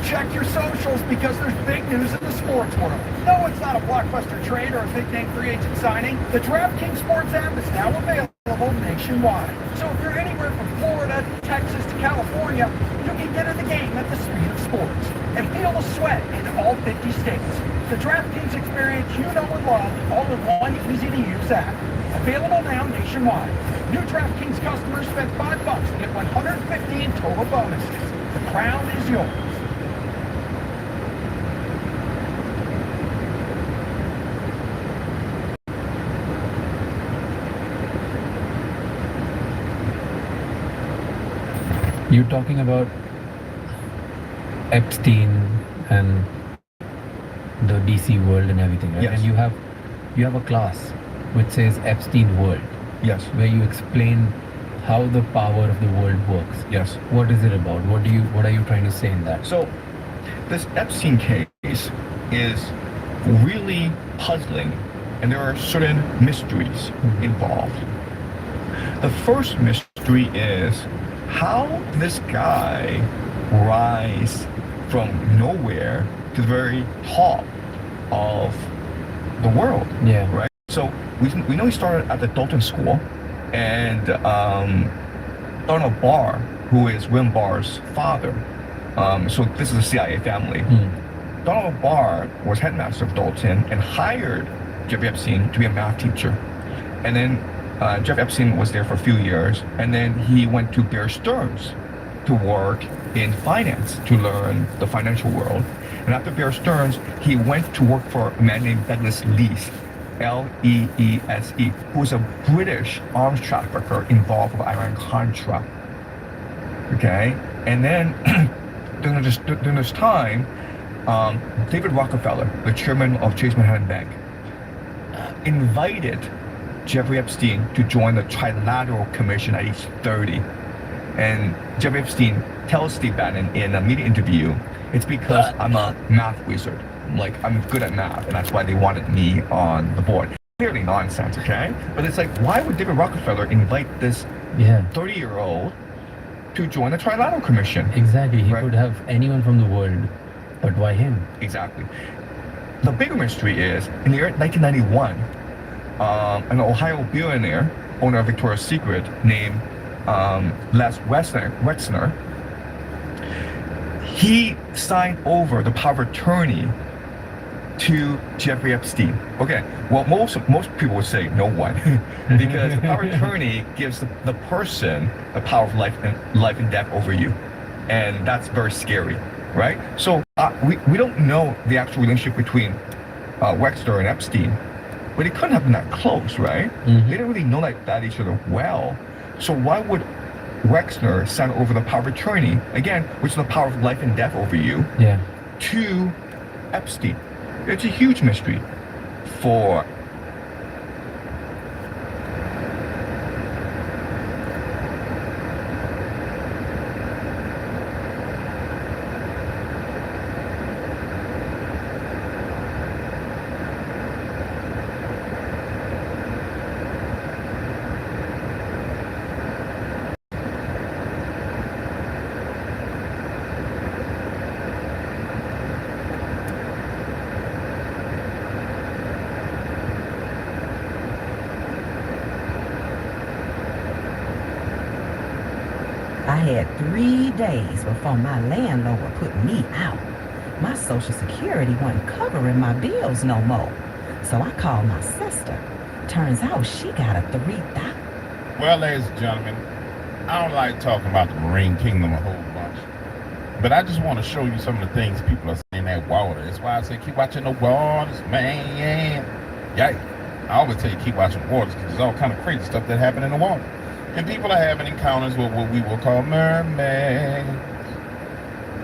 Check your socials, because there's big news in the sports world. No, it's not a blockbuster trade or a big name free agent signing. The DraftKings Sports app is now available nationwide. So if you're anywhere from Florida, Texas to California, you can get in the game at the speed of sports and feel the sweat in all 50 states. The DraftKings experience you know and love, all in one easy-to-use app. Available now nationwide. New DraftKings customers spend $5 to get $150 in total bonuses. The crown is yours. You're talking about Epstein and the DC world and everything, right? Yes. And you have a class which says Epstein World. Yes. Where you explain how the power of the world works. Yes. What is it about? What are you trying to say in that? So, this Epstein case is really puzzling, and there are certain mysteries involved. The first mystery is, how did this guy rise from nowhere to the very top of the world? Yeah. Right? So we know he started at the Dalton School, and Donald Barr, who is William Barr's father, so this is a CIA family. Donald Barr was headmaster of Dalton and hired Jeffrey Epstein to be a math teacher. And then Jeff Epstein was there for a few years, and then he went to Bear Stearns to work in finance to learn the financial world. And after Bear Stearns, he went to work for a man named Douglas Leith. Leese, who's a British arms trafficker involved with Iran-Contra. Okay, and then during this time, David Rockefeller, the chairman of Chase Manhattan Bank, invited Jeffrey Epstein to join the Trilateral Commission at age 30. And Jeffrey Epstein tells Steve Bannon in a media interview, it's because I'm a math wizard. Like, I'm good at math, and that's why they wanted me on the board. Clearly nonsense, okay? But it's like, why would David Rockefeller invite this 30-year-old to join the Trilateral Commission? Exactly. He could have anyone from the world, but why him? Exactly. The bigger mystery is, in the year 1991, an Ohio billionaire, owner of Victoria's Secret, named Les Wexner, he signed over the power of attorney to Jeffrey Epstein. Okay, well, most people would say no one, because the power of attorney gives the person the power of life and death over you, and that's very scary, right? So we don't know the actual relationship between Wexner and Epstein, but it couldn't have been that close, right? They didn't really know that each other well. So why would Wexner sign over the power of attorney, again, which is the power of life and death over you, to Epstein? It's a huge mystery for I had 3 days before my landlord put me out. My Social Security wasn't covering my bills no more. So I called my sister. Turns out she got a 3,000. Well, ladies and gentlemen, I don't like talking about the Marine Kingdom a whole bunch. But I just want to show you some of the things people are saying that water. That's why I say keep watching the waters, man. Yeah, I always tell you keep watching waters because there's all kind of crazy stuff that happen in the water. And people are having encounters with what we will call mermaids.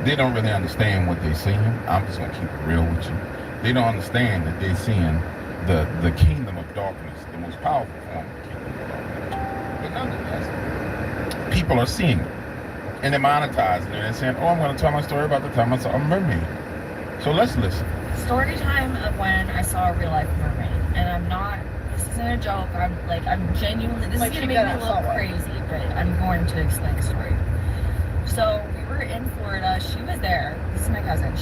They don't really understand what they're seeing. I'm just going to keep it real with you. They don't understand that they're seeing the kingdom of darkness, the most powerful form of the kingdom of darkness. But nonetheless, people are seeing it. And they're monetizing it and saying, oh, I'm going to tell my story about the time I saw a mermaid. So let's listen. Story time of when I saw a real life mermaid. And I'm not, this isn't a joke, I'm genuinely, this is going to make me a little crazy, but I'm going to explain the story. So we were in Florida, she was there, this is my cousin,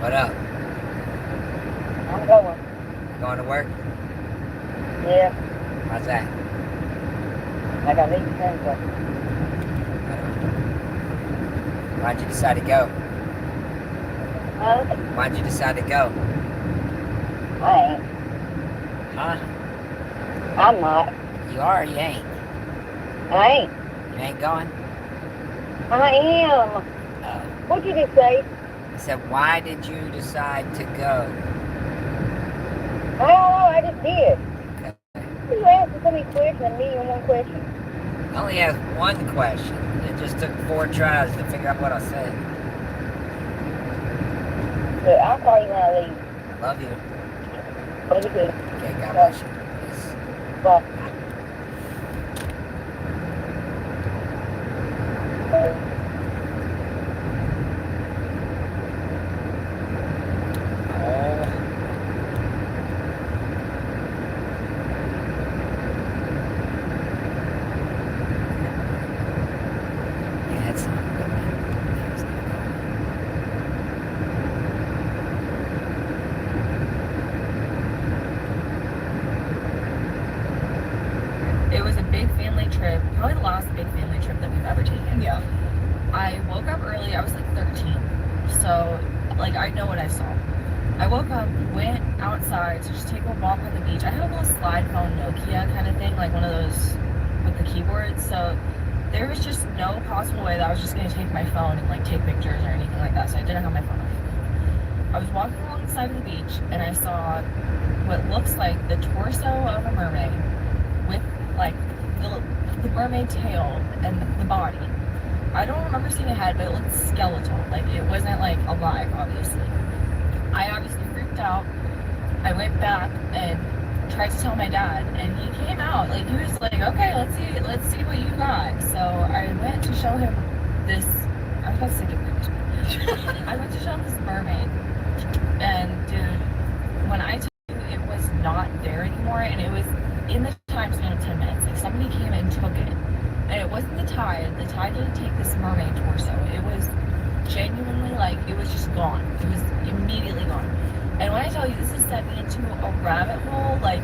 What up? I'm going. Going to work? Yeah. How's that? I got 8 cents up. Why'd you decide to go? Huh? Why'd you decide to go? I ain't. Huh? I'm not. You are or you ain't? I ain't. You ain't going? I am. Oh. What'd you just say? I said, why did you decide to go? I don't know, I just did. Okay. You asking so many questions and me in one question. I only asked one question. It just took 4 tries to figure out what I said. But I'll call you when I leave. Love you. Love you too. Okay, God bless you. Peace. Bye. It was a big family trip, probably the last big family trip that we've ever taken. Yeah. I woke up early, I was like 13, so like I know what I saw. I woke up, went outside to just take a walk on the beach. I had a little slide phone Nokia kind of thing, like one of those with the keyboard. So there was just no possible way that I was just gonna take my phone and like take pictures or anything like that. So I didn't have my phone on me. I was walking along the side of the beach and I saw what looks like the torso of a mermaid with like the mermaid tail and the body. I don't remember seeing a head, but it looked skeletal. Like it wasn't like alive, obviously. I obviously freaked out. I went back and tried to tell my dad, and he came out. Like he was like, "Okay, let's see what you got." So I went to show him this. I was about to say I went to show him this mermaid, and dude, when I tell you it was not there anymore, and it was in the time span of 10 minutes. Like somebody came and took it, and it wasn't the tide. The tide didn't take this mermaid torso. It was genuinely like it was just gone. It was immediately gone. And when I tell you this has sent me into a rabbit hole, like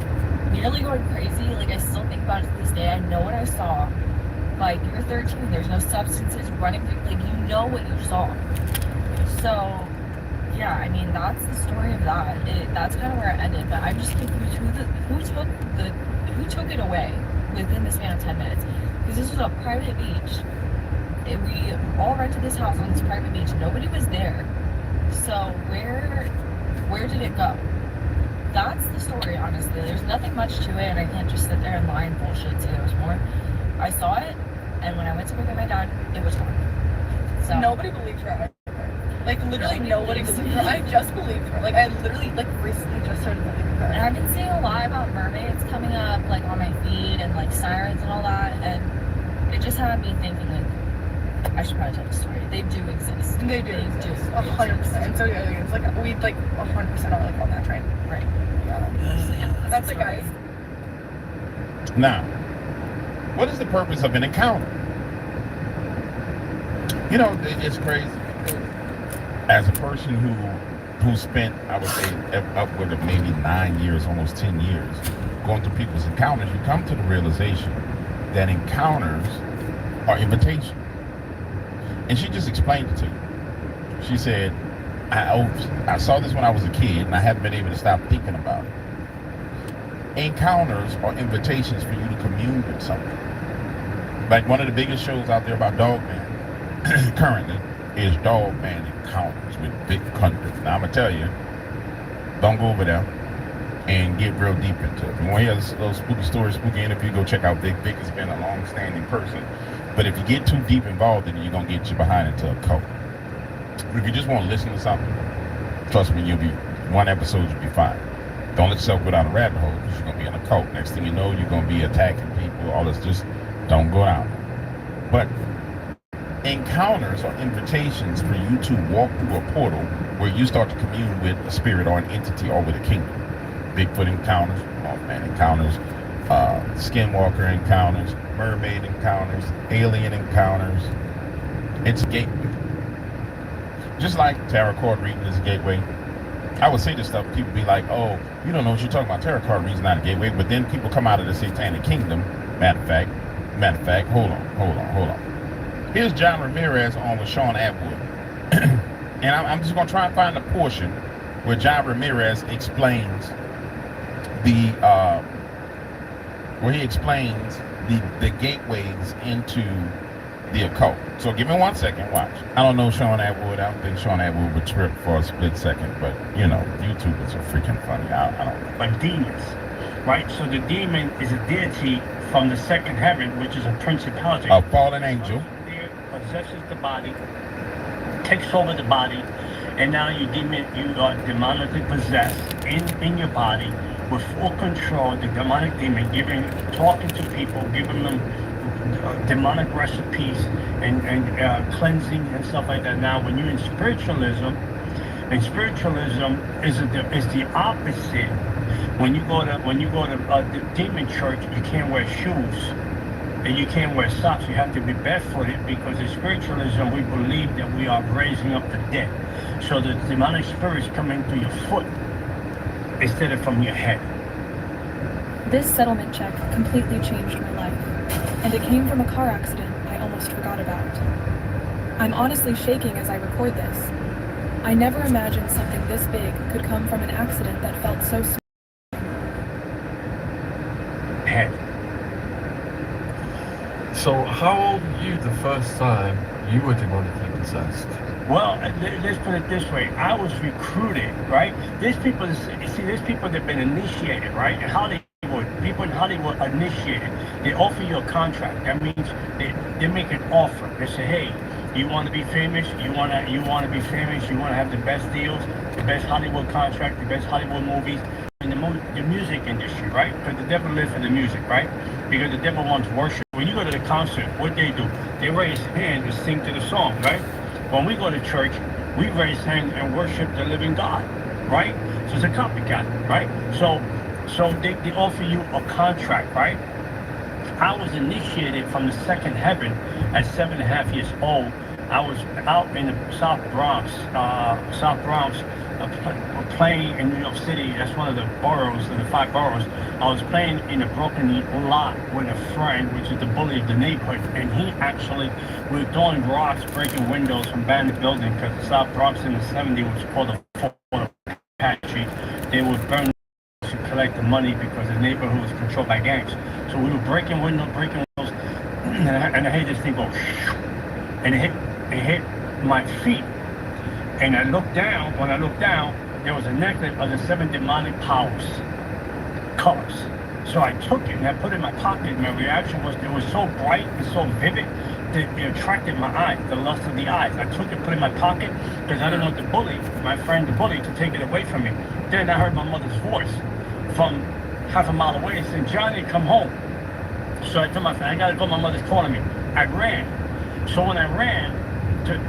nearly going crazy, like I still think about it to this day. I know what I saw. Like you're 13, there's no substances running through, like you know what you saw. So yeah, I mean that's the story of that. That's kind of where it ended. But I'm just confused who took it away within the span of 10 minutes. Because this was a private beach. We all rented this house on this private beach. Nobody was there. So where did it go? That's the story, honestly. There's nothing much to it, and I can't just sit there and lie and bullshit say there was more. I saw it, and when I went to go get my dad, it was gone. So nobody believed her. Like literally nobody believed her. I just believed her. Like I literally like recently just started believing her. And I've been seeing a lot about mermaids coming up like on my feed and like sirens and all that, and it just had me thinking like I should probably tell the story. They do exist. They do exist. 100%. So yeah, it's like we like 100% are like on that train. Right. Yeah. That's the guy. Now, what is the purpose of an encounter? You know, it's crazy. As a person who spent, I would say, upward of maybe 9 years, almost 10 years, going through people's encounters, you come to the realization that encounters are invitations. And she just explained it to you. She said, I saw this when I was a kid, and I haven't been able to stop thinking about it. Encounters are invitations for you to commune with something. Like one of the biggest shows out there about Dogman currently is Dogman Encounters with Vic Cunders. Now, I'm going to tell you, don't go over there and get real deep into it. If you want to hear those spooky stories, spooky interview, go check out Vic. Vic has been a long-standing person. But if you get too deep involved in it, you're going to get you behind into a cult. But if you just want to listen to something, trust me, one episode, you'll be fine. Don't let yourself go down a rabbit hole because you're going to be in a cult. Next thing you know, you're going to be attacking people, all this. Just don't go down. But encounters are invitations for you to walk through a portal where you start to commune with a spirit or an entity or with a kingdom. Bigfoot encounters, Mothman encounters, skinwalker encounters, mermaid encounters, alien encounters. It's a gateway. Just like tarot card reading is a gateway. I would say this stuff, people be like, oh, you don't know what you're talking about. Tarot card reading is not a gateway. But then people come out of the satanic kingdom. Matter of fact, hold on. Here's John Ramirez on with Sean Atwood. And I'm just going to try and find a portion where John Ramirez explains the gateways into the occult. So give me 1 second, watch. I don't know Sean Atwood. I don't think Sean Atwood would trip for a split second, but you know, YouTubers are freaking funny. I don't know. Like demons, right? So the demon is a deity from the second heaven, which is a principality. A fallen angel. It possesses the body, takes over the body, and now you are demonically possessed in your body with full control. The demonic demon talking to people, giving them demonic recipes and cleansing and stuff like that. Now, when you're in spiritualism is the opposite. When you go to the demon church, you can't wear shoes and you can't wear socks. You have to be barefooted because in spiritualism we believe that we are raising up the dead. So the demonic spirits come in through your foot instead of from your head. This settlement check completely changed my life, and it came from a car accident I almost forgot about. I'm honestly shaking as I record this. I never imagined something this big could come from an accident that felt so small. So how old were you the first time you were demonically possessed? Well, let's put it this way. I was recruited, right? There's people that have been initiated, right? In Hollywood, people in Hollywood initiated. They offer you a contract. That means they make an offer. They say, hey, you want to be famous? You want to be famous? You want to have the best deals, the best Hollywood contract, the best Hollywood movies, in the music industry, right? Because the devil lives for the music, right? Because the devil wants worship. When you go to the concert, what they do? They raise hands and sing to the song, right? When we go to church, we raise hands and worship the living God, right? So it's a copycat, right? So they offer you a contract, right? I was initiated from the second heaven at 7.5 years old. I was out in the South Bronx, playing in New York City. That's one of the boroughs, of the 5 boroughs. I was playing in a broken lot with a friend, which is the bully of the neighborhood, and he actually was throwing rocks, breaking windows from abandoned buildings, because the South Bronx in the 70s was called a Fort Apache. They would burn to collect the money because the neighborhood was controlled by gangs. So we were breaking windows, and I heard this thing go, and it hit my feet. And I looked down. When I looked down, there was a necklace of the 7 demonic powers, colors. So I took it and I put it in my pocket. My reaction was, it was so bright and so vivid that it attracted my eye, the lust of the eyes. I took it, put it in my pocket, because I didn't want the bully, my friend the bully, to take it away from me. Then I heard my mother's voice from half a mile away saying, Johnny, come home. So I told my friend, I gotta go, my mother's calling me. I ran. So when I ran,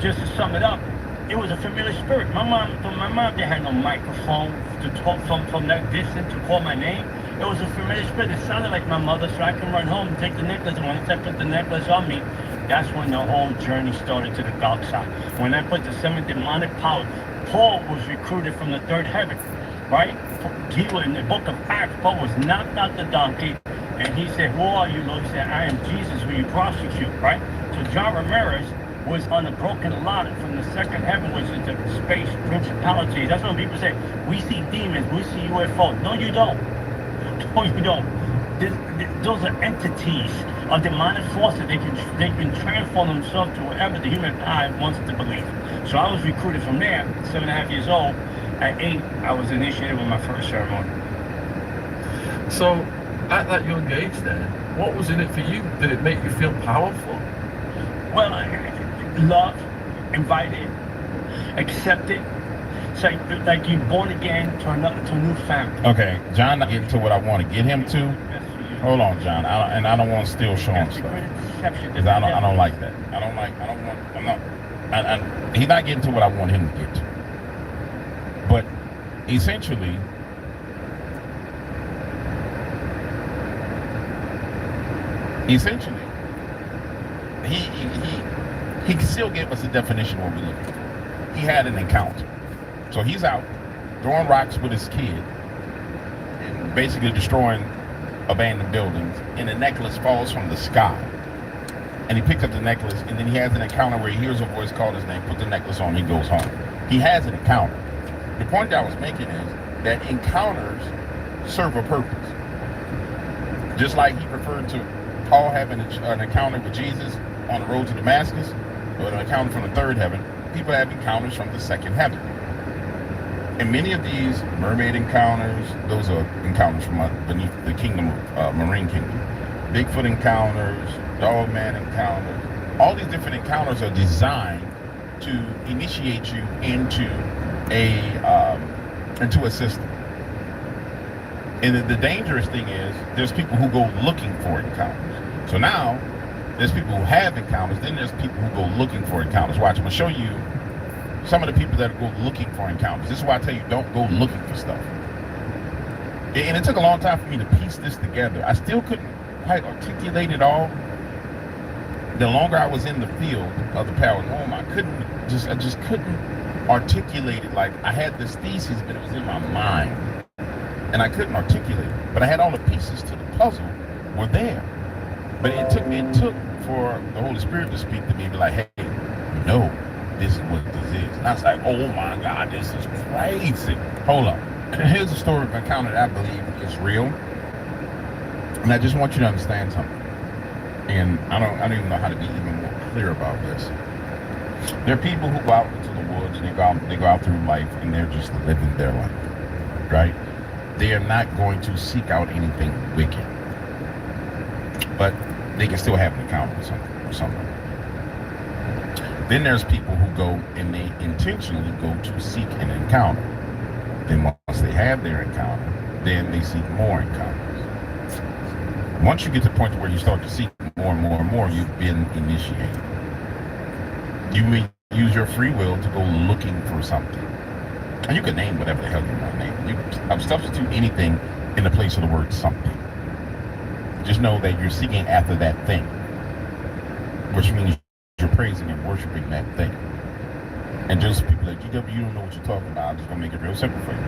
just to sum it up, it was a familiar spirit. My mom, they had no microphone to talk from that distance to call my name. It was a familiar spirit. It sounded like my mother, so I can run home and take the necklace. And once I put the necklace on me, that's when the whole journey started to the dark side. When I put the 7 demonic powers, Paul was recruited from the 3rd heaven, right? He was in the book of Acts. Paul was knocked out the donkey, and he said, who are you, Lord? He said, I am Jesus, who you prosecute, right? So John Ramirez was on a broken lot from the 2nd heaven, which is the space principality. That's when people say, we see demons, we see UFOs. No, you don't. No, you don't. Those are entities, are demonic forces. They can transform themselves to whatever the human eye wants to believe. So I was recruited from there, 7.5 years old. At 8, I was initiated with my first ceremony. So, at that young age then, what was in it for you? Did it make you feel powerful? Well, love, invited, accepted. It's like you're born again to a new family. Okay, John, not getting to what I want to get him to. Hold on, John. I don't want to steal Sean's stuff. Because I don't like that. He's not getting to what I want him to get to. But essentially, he can still give us a definition of what we're looking for. He had an encounter. So he's out throwing rocks with his kid and basically destroying abandoned buildings, and a necklace falls from the sky. And he picks up the necklace, and then he has an encounter where he hears a voice call his name, put the necklace on, he goes home. He has an encounter. The point that I was making is that encounters serve a purpose. Just like he referred to Paul having an encounter with Jesus on the road to Damascus, or an encounter from the 3rd heaven, people have encounters from the 2nd heaven. And many of these mermaid encounters, those are encounters from beneath the kingdom of Marine Kingdom. Bigfoot encounters, Dogman encounters, all these different encounters are designed to initiate you into a system. And the dangerous thing is there's people who go looking for encounters. So now there's people who have encounters, then there's people who go looking for encounters. Watch, I'm gonna show you some of the people that go looking for encounters. This is why I tell you, don't go looking for stuff. And it took a long time for me to piece this together. I still couldn't quite articulate it all. The longer I was in the field of the paranormal, I just couldn't articulate it. Like, I had this thesis, but it was in my mind, and I couldn't articulate it. But I had all the pieces to the puzzle were there. But it took for the Holy Spirit to speak to me and be like, hey, no, this is what this is. And I was like, oh my God, this is crazy. Hold up. Here's a story of an encounter that I believe is real. And I just want you to understand something. And I don't even know how to be even more clear about this. There are people who go out into the woods and they go out through life and they're just living their life, right? They are not going to seek out anything wicked, but they can still have an encounter with someone. Then there's people who go and they intentionally go to seek an encounter. Then once they have their encounter, then they seek more encounters. Once you get to the point where you start to seek more and more and more, you've been initiated. You may use your free will to go looking for something. And you can name whatever the hell you want to name. You can substitute anything in the place of the word something. Just know that you're seeking after that thing, which means you're praising and worshiping that thing. And just people like GW, you don't know what you're talking about. I'm just going to make it real simple for you.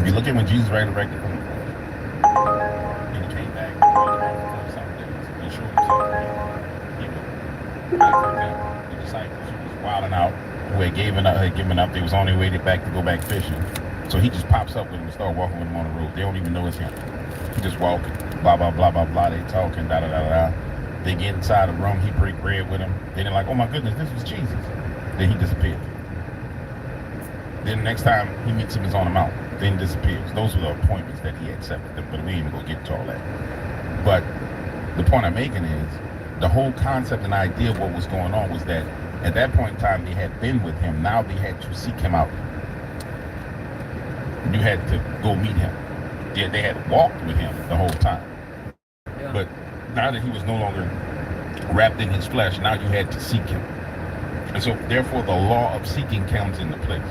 If you look at when Jesus resurrected from the cross, and he came back, and showed himself to people. Like, for example, the disciples who was wilding out, who had given up, they was on their way back to go back fishing. So he just pops up with them and start walking with them on the road. They don't even know it's him. He just walking, blah, blah, blah, blah, blah. They talking, da, da, da, da. They get inside the room, he break bread with them. Then they're like, oh my goodness, this was Jesus. Then he disappeared. Then the next time he meets him is on the mountain. Then disappears. Those were the appointments that he accepted them, but we ain't even gonna get to all that. But the point I'm making is the whole concept and idea of what was going on was that at that point in time they had been with him. Now they had to seek him out. You had to go meet him. They had walked with him the whole time. Yeah. But now that he was no longer wrapped in his flesh, now you had to seek him. And so therefore the law of seeking comes into place.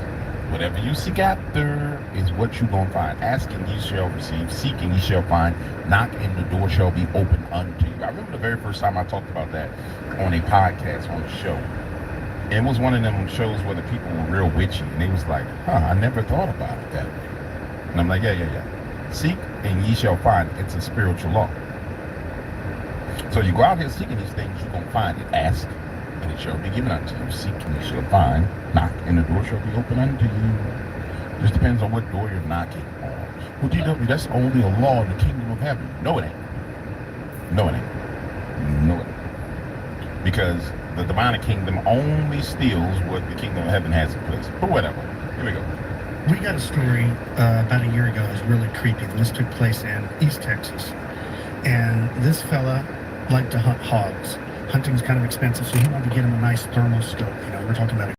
Whatever you seek after is what you're going to find. Asking, you shall receive. Seeking, you shall find. Knock, and the door shall be open unto you. I remember the very first time I talked about that on a podcast, on a show. And it was one of them shows where the people were real witchy. And they was like, I never thought about it that way. And I'm like, yeah. Seek, and ye shall find. It's a spiritual law. So you go out here seeking these things, you're going to find it. Ask, and it shall be given unto you. Seek, and you shall find. Knock, and the door shall be open unto you. Just depends on what door you're knocking on. Well, GW, that's only a law in the kingdom of heaven. No, it ain't. No, it ain't. Because the demonic kingdom only steals what the kingdom of heaven has in place. But whatever. Here we go. We got a story about a year ago. It was really creepy. This took place in East Texas. And this fella liked to hunt hogs. Hunting's kind of expensive, so he wanted to get him a nice thermal scope. You know, we're talking about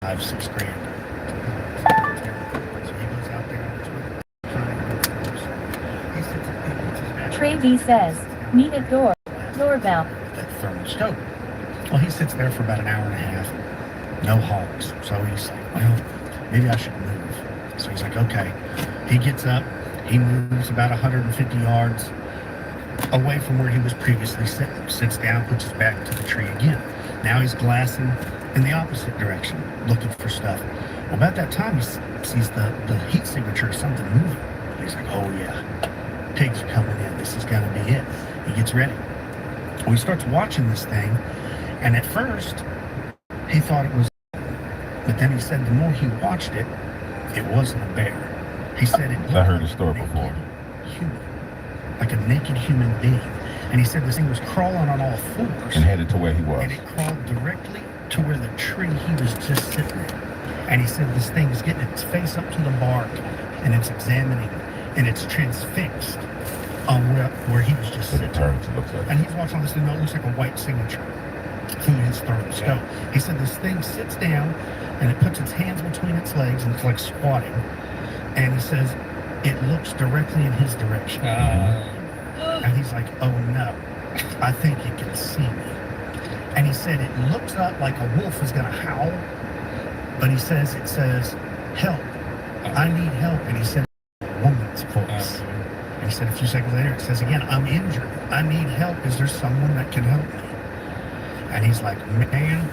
$5-6 grand. So he goes out there and Trey V says, meet at doorbell. That thermal scope. Well, he sits there for about an hour and a half. No hogs. So he's like, well, maybe I should move. So he's like, okay. He gets up. He moves about 150 yards away from where he was previously sitting. Sits down, puts his back to the tree again. Now he's glassing in the opposite direction, looking for stuff. Well, about that time, he sees the heat signature of something moving. He's like, oh yeah, pigs are coming in. This is going to be it. He gets ready. Well, he starts watching this thing, and at first, he thought it was, but then he said the more he watched it, it wasn't a bear. He said it. I heard the story before. Human, like a naked human being. And he said this thing was crawling on all fours. And headed to where he was. And it crawled directly to where the tree he was just sitting in. And he said this thing is getting its face up to the bark, and it's examining, and it's transfixed on where he was just sitting. And he's watching this thing that looks like a white signature through his thermal scope. He said this thing sits down, and it puts its hands between its legs, and it's like squatting. And he says it looks directly in his direction. And he's like, oh no, I think it can see me. And he said it looks up like a wolf is going to howl, but he says, it says, help, I need help. And he said, a woman's voice. And he said a few seconds later, it says again, I'm injured, I need help, is there someone that can help me? And he's like, man,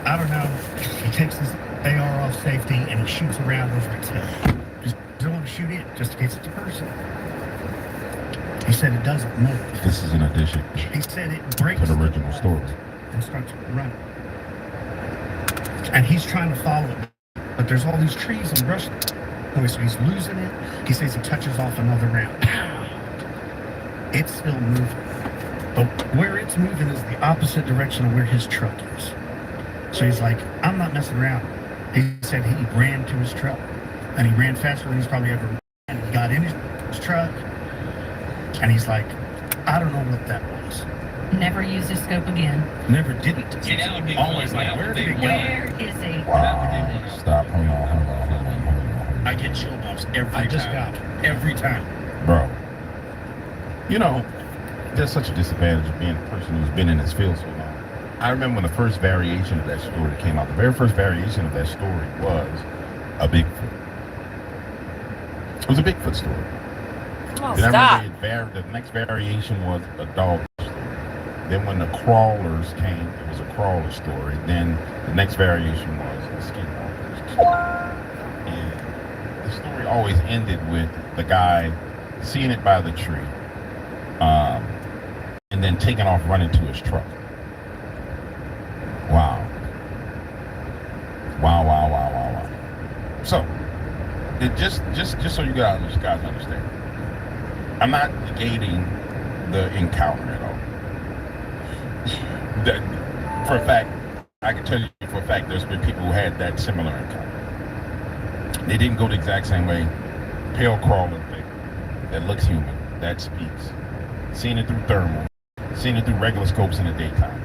I don't know. He takes his AR off safety and he shoots around over its head. Just don't want to shoot in, just in case it's a person. He said it doesn't move. This is an addition. He said it breaks to the original story and starts running. And he's trying to follow it, but there's all these trees and brush. So he's losing it. He says he touches off another round. It's still moving. But where it's moving is the opposite direction of where his truck is. So he's like, I'm not messing around. He said he ran to his truck. And he ran faster than he's probably ever ran. And he got in his truck. And he's like, I don't know what that was. Never used a scope again. Never did it. See, that would be always cool. like, where did it go? Where is he? Wow. Stop. Hold on. I get chill bumps every time. Every time. Bro. You know, there's such a disadvantage of being a person who's been in this field so long. I remember when the first variation of that story came out. The very first variation of that story was a Bigfoot. It was a Bigfoot story. Oh, Then stop. I remember the next variation was a dog story. Then when the crawlers came, it was a crawler story. Then the next variation was a skinwalker story. And the story always ended with the guy seeing it by the tree, and then taking off running to his truck. Wow. So, it just so you guys understand, I'm not negating the encounter at all. For a fact, I can tell you for a fact there's been people who had that similar encounter. They didn't go the exact same way. Pale crawling thing that looks human, that speaks. Seeing it through thermal, seeing it through regular scopes in the daytime.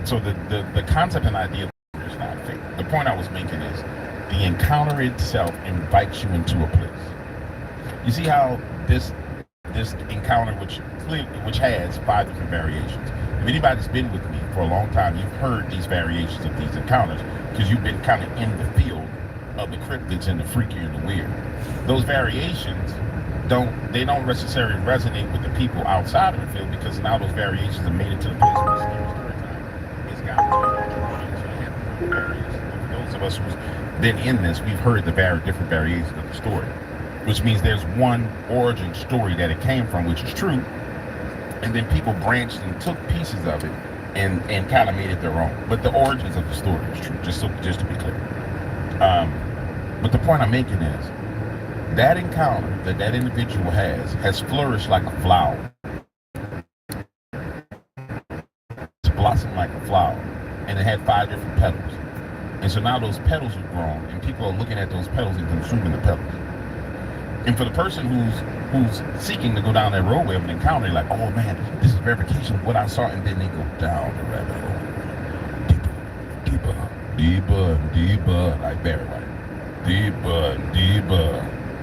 So the concept and idea is not fake. The point I was making is the encounter itself invites you into a place. You see how this encounter, which has 5 different variations. If anybody's been with me for a long time, you've heard these variations of these encounters because you've been kind of in the field of the cryptids and the freaky and the weird. Those variations don't necessarily resonate with the people outside of the field because now those variations have made it to the place where the scary story time has gotten to variations. For those of us who's been in this, we've heard the different variations of the story, which means there's one origin story that it came from, which is true, and then people branched and took pieces of it and kind of made it their own. But the origins of the story is true, just to be clear. But the point I'm making is that encounter that individual has flourished like a flower. It's blossomed like a flower, and it had 5 different petals. And so now those petals are grown, and people are looking at those petals and consuming the petals. And for the person who's seeking to go down that roadway of an encounter, they're like, oh man, this is verification of what I saw, and then they go down the rabbit hole. Deeper, like Barry White. Deeper.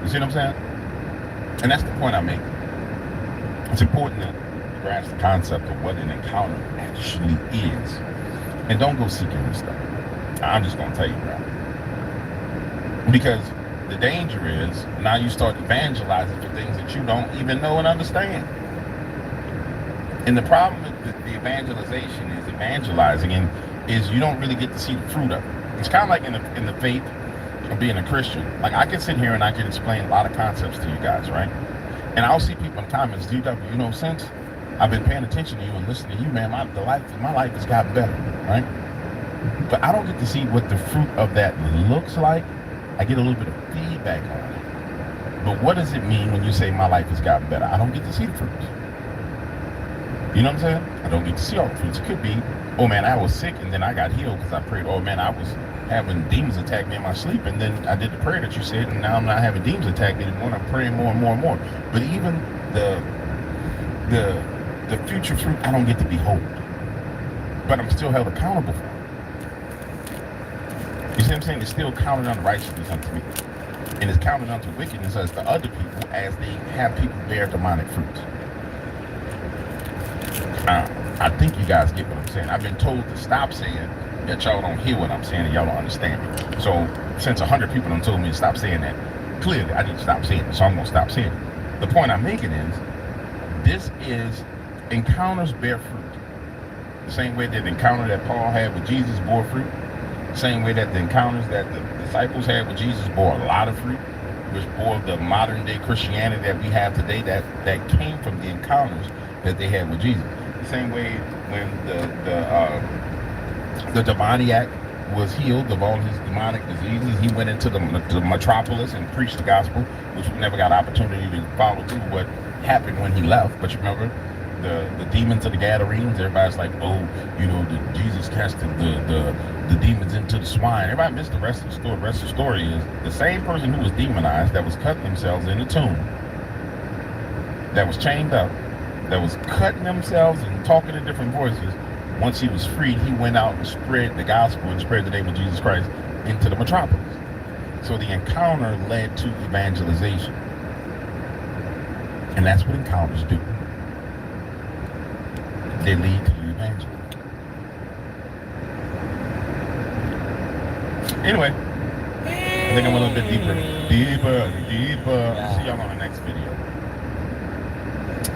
You see what I'm saying? And that's the point I make. It's important to grasp the concept of what an encounter actually is. And don't go seeking this stuff. I'm just going to tell you, bro. Because the danger is now you start evangelizing for things that you don't even know and understand. And the problem with the evangelization is evangelizing is you don't really get to see the fruit of it. It's kind of like in the faith of being a Christian. Like I can sit here and I can explain a lot of concepts to you guys, right? And I'll see people in the comments, DW, you know, since I've been paying attention to you and listening to you, man, my life has gotten better, right? But I don't get to see what the fruit of that looks like. I get a little bit of feedback on it. But what does it mean when you say my life has gotten better? I don't get to see the fruits. You know what I'm saying? I don't get to see all the fruits. It could be, oh man, I was sick and then I got healed because I prayed. Oh man, I was having demons attack me in my sleep and then I did the prayer that you said and now I'm not having demons attack me anymore and I'm praying more and more and more. But even the future fruit, I don't get to behold. But I'm still held accountable for it. You see what I'm saying? It's still counted unto righteousness unto me. And it's counted unto wickedness as to other people as they have people bear demonic fruits. I think you guys get what I'm saying. I've been told to stop saying that y'all don't hear what I'm saying and y'all don't understand me. So since 100 people have told me to stop saying that, clearly I need to stop saying it. So I'm going to stop saying it. The point I'm making is, this is encounters bear fruit. The same way that the encounter that Paul had with Jesus bore fruit. Same way that the encounters that the disciples had with Jesus bore a lot of fruit, which bore the modern day Christianity that we have today that came from the encounters that they had with Jesus. The same way when the demoniac was healed of all his demonic diseases, he went into the metropolis and preached the gospel, which we never got opportunity to follow through what happened when he left. But you remember, the demons of the Gadarenes. Everybody's like, oh, you know, Jesus casted the demons into the swine. Everybody missed the rest of the story. The rest of the story is the same person who was demonized, that was cutting themselves in the tomb, that was chained up, that was cutting themselves and talking in different voices. Once he was freed, he went out and spread the gospel and spread the name of Jesus Christ into the metropolis. So the encounter led to evangelization. And that's what encounters do. They lead to the evangel. Anyway, I think I'm a little bit deeper. See y'all on the next video.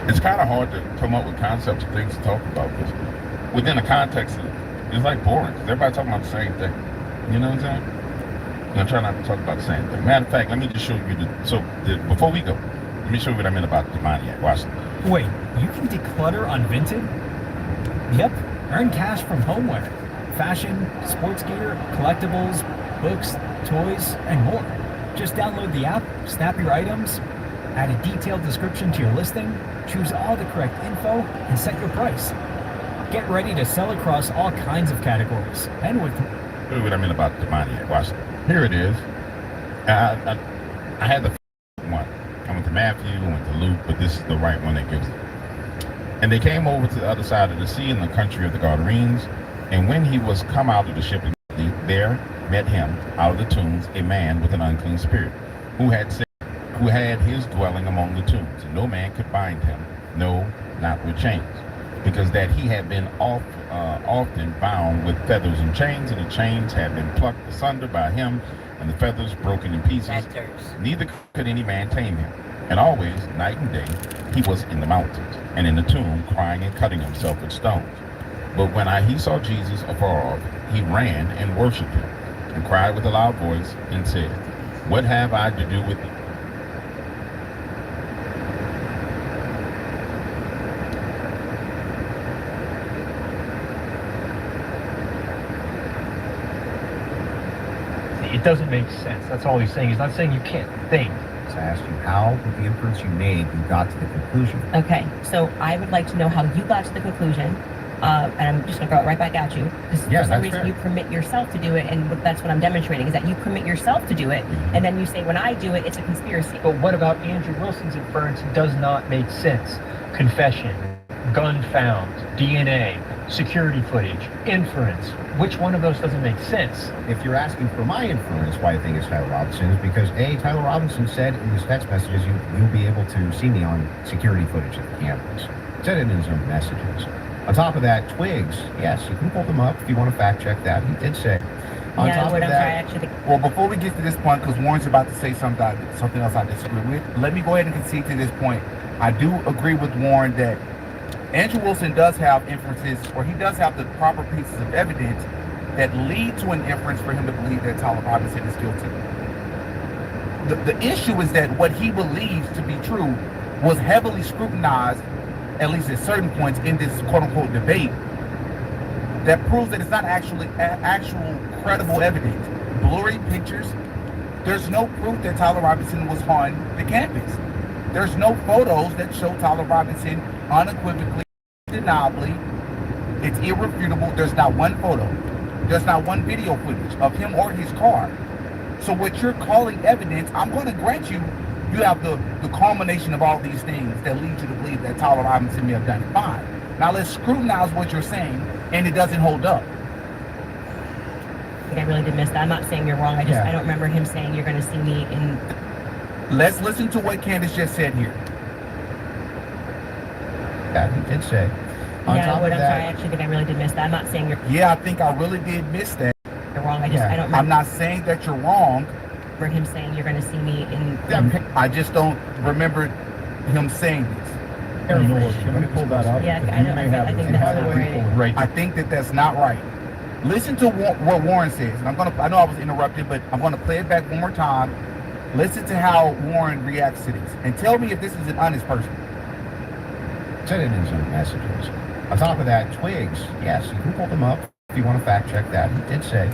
It's kind of hard to come up with concepts and things to talk about, because within the context, it's like boring, because everybody talking about the same thing. You know what I'm saying? I'm gonna try not to talk about the same thing. Matter of fact, let me just show you before we go, let me show you what I meant about the demoniac. Watch this. Wait, you can declutter on Vinted? Yep, earn cash from homeware, fashion, sports gear, collectibles, books, toys, and more. Just download the app, snap your items, add a detailed description to your listing, choose all the correct info, and set your price. Get ready to sell across all kinds of categories, and with... Show you what I meant about the demoniac. Watch it. Here it is. I had the one. I went to Matthew, I went to Luke, but this is the right one that gives it. And they came over to the other side of the sea in the country of the Gadarenes, and when he was come out of the ship, there met him out of the tombs a man with an unclean spirit, who had his dwelling among the tombs, and no man could bind him, no, not with chains, because that he had been often bound with feathers and chains, and the chains had been plucked asunder by him, and the feathers broken in pieces. Neither could any man tame him. And always, night and day, he was in the mountains, and in the tomb, crying and cutting himself with stones. But when he saw Jesus afar off, he ran and worshipped him, and cried with a loud voice, and said, What have I to do with thee? It doesn't make sense. That's all he's saying. He's not saying you can't think. I asked you how, with the inference you made, you got to the conclusion. Okay, so I would like to know how you got to the conclusion, and I'm just going to throw it right back at you. Because for some reason you permit yourself to do it, and that's what I'm demonstrating, is that you permit yourself to do it, and then you say, when I do it, it's a conspiracy. But what about Andrew Wilson's inference does not make sense? Confession, gun found, DNA, security footage, inference. Which one of those doesn't make sense? If you're asking for my inference why I think it's Tyler Robinson, is because Tyler Robinson said in his text messages, you'll be able to see me on security footage of the cameras. Said it in his own messages. On top of that, twigs, yes, you can pull them up if you want to fact check that. He did say. On top of that, well, before we get to this point, because Warren's about to say something else I disagree with, let me go ahead and concede to this point. I do agree with Warren that Andrew Wilson does have inferences, or he does have the proper pieces of evidence that lead to an inference for him to believe that Tyler Robinson is guilty. The issue is that what he believes to be true was heavily scrutinized, at least at certain points in this quote-unquote debate, that proves that it's not actually actual credible evidence. Blurry pictures. There's no proof that Tyler Robinson was on the campus. There's no photos that show Tyler Robinson unequivocally, undeniably. It's irrefutable. There's not one photo. There's not one video footage of him or his car. So what you're calling evidence, I'm going to grant you, you have the culmination of all these things that lead you to believe that Tyler Robinson may have done it. Fine. Now let's scrutinize what you're saying, and it doesn't hold up. I think I really did miss that. I'm not saying you're wrong. I don't remember him saying you're going to see me in... Let's listen to what Candace just said here. Yeah, he did say. I'm sorry, I actually think I really did miss that. I'm not saying you're... Yeah, I think I really did miss that. You're wrong. I don't remember. I'm not saying that you're wrong. For him saying you're going to see me in... I just don't remember him saying this. Can we pull that up? Yeah, I think that's not right. I think that's not right. Listen to what Warren says. And I know I was interrupted, but I'm going to play it back one more time. Listen to how Warren reacts to this. And tell me if this is an honest person. Said it in his own messages. On top of that, twigs, yes, you can pull them up if you want to fact check that. He did say.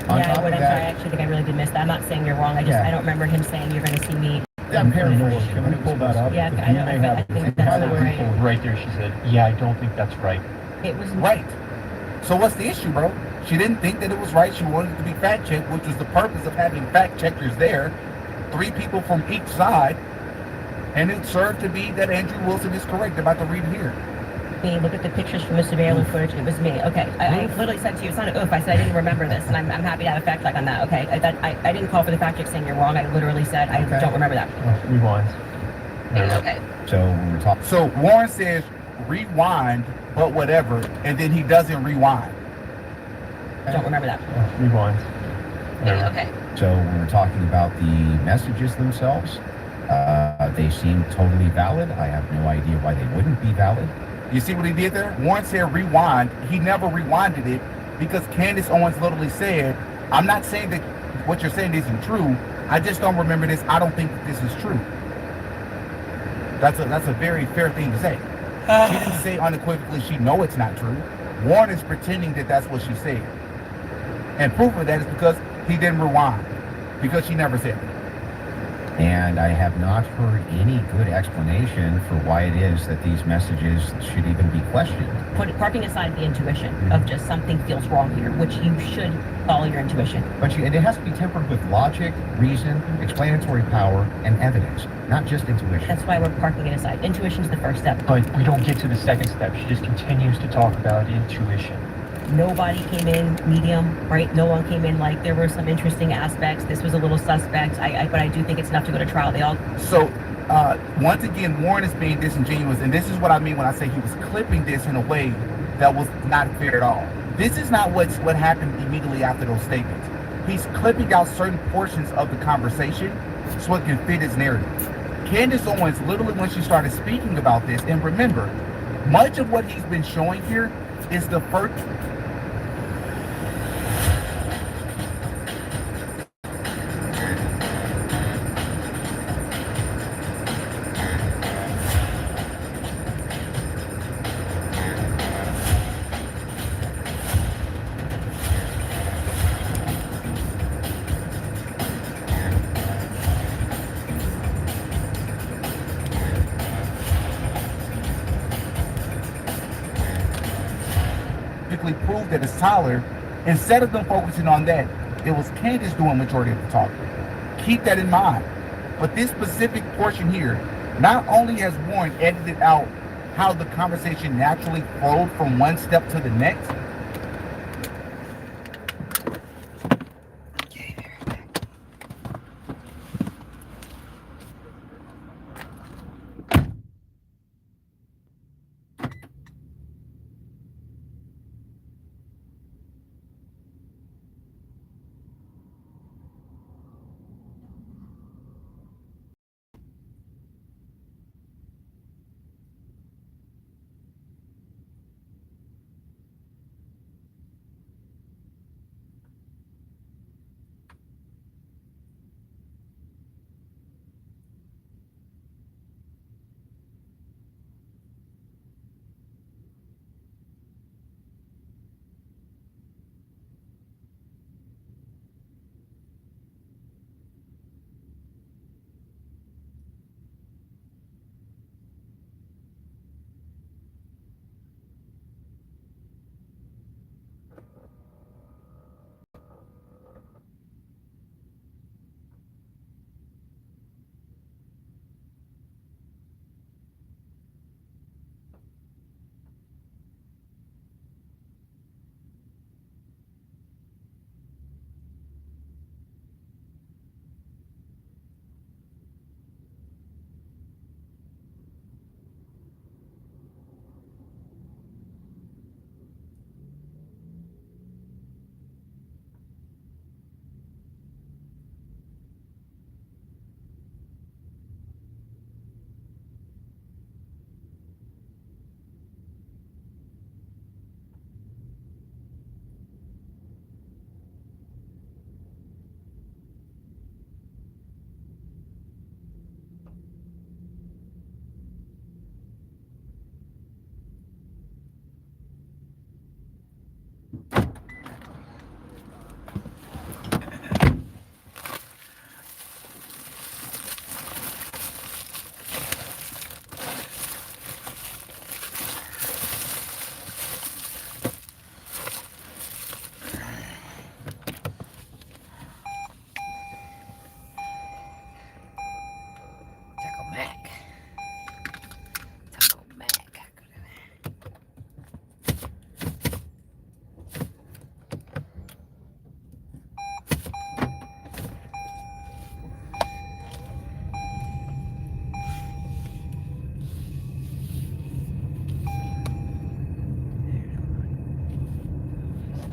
I'm sorry, I actually think I really did miss that. I'm not saying you're wrong. I don't remember him saying you're going to see me. I'm paraphrasing. Can we pull that up? Yeah, Because I we don't- may I have- think By that's the not way, right. right there, she said, "Yeah, I don't think that's right." It was Right. So what's the issue, bro? She didn't think that it was right. She wanted it to be fact checked, which was the purpose of having fact checkers there. 3 people from each side. And it served to be that Andrew Wilson is correct. About to read it here. me. Look at the pictures from the surveillance footage. It was me. Okay. I literally said to you, it's not an oof. I said I didn't remember this, and I'm happy to have a fact check on that. Okay. I didn't call for the fact check saying you're wrong. I literally said I don't remember that. Rewind. Okay. So we were talking. So Warren says rewind, but whatever, and then he doesn't rewind. Don't remember that. Rewind. Okay. So we were talking about the messages themselves. They seem totally valid. I have no idea why they wouldn't be valid. You see what he did there? Warren said rewind. He never rewinded it because Candace Owens literally said, I'm not saying that what you're saying isn't true. I just don't remember this. I don't think that this is true. That's a very fair thing to say. She didn't say unequivocally she know it's not true. Warren is pretending that that's what she said. And proof of that is because he didn't rewind. Because she never said it. And I have not heard any good explanation for why it is that these messages should even be questioned. Parking aside the intuition of just something feels wrong here, which you should follow your intuition. But and it has to be tempered with logic, reason, explanatory power, and evidence, not just intuition. That's why we're parking it aside. Intuition is the first step. But we don't get to the second step. She just continues to talk about intuition. Nobody came in medium, right? No one came in like there were some interesting aspects. This was a little suspect. But I do think it's enough to go to trial. They all. So once again, Warren is being disingenuous, and this is what I mean when I say he was clipping this in a way that was not fair at all. This is not what happened immediately after those statements. He's clipping out certain portions of the conversation so it can fit his narrative. Candace Owens, literally when she started speaking about this, and remember, much of what he's been showing here is the first. Proved that it's Tyler. Instead of them focusing on that, it was Candace doing majority of the talking. Keep that in mind. But this specific portion here, not only has Warren edited out how the conversation naturally flowed from one step to the next,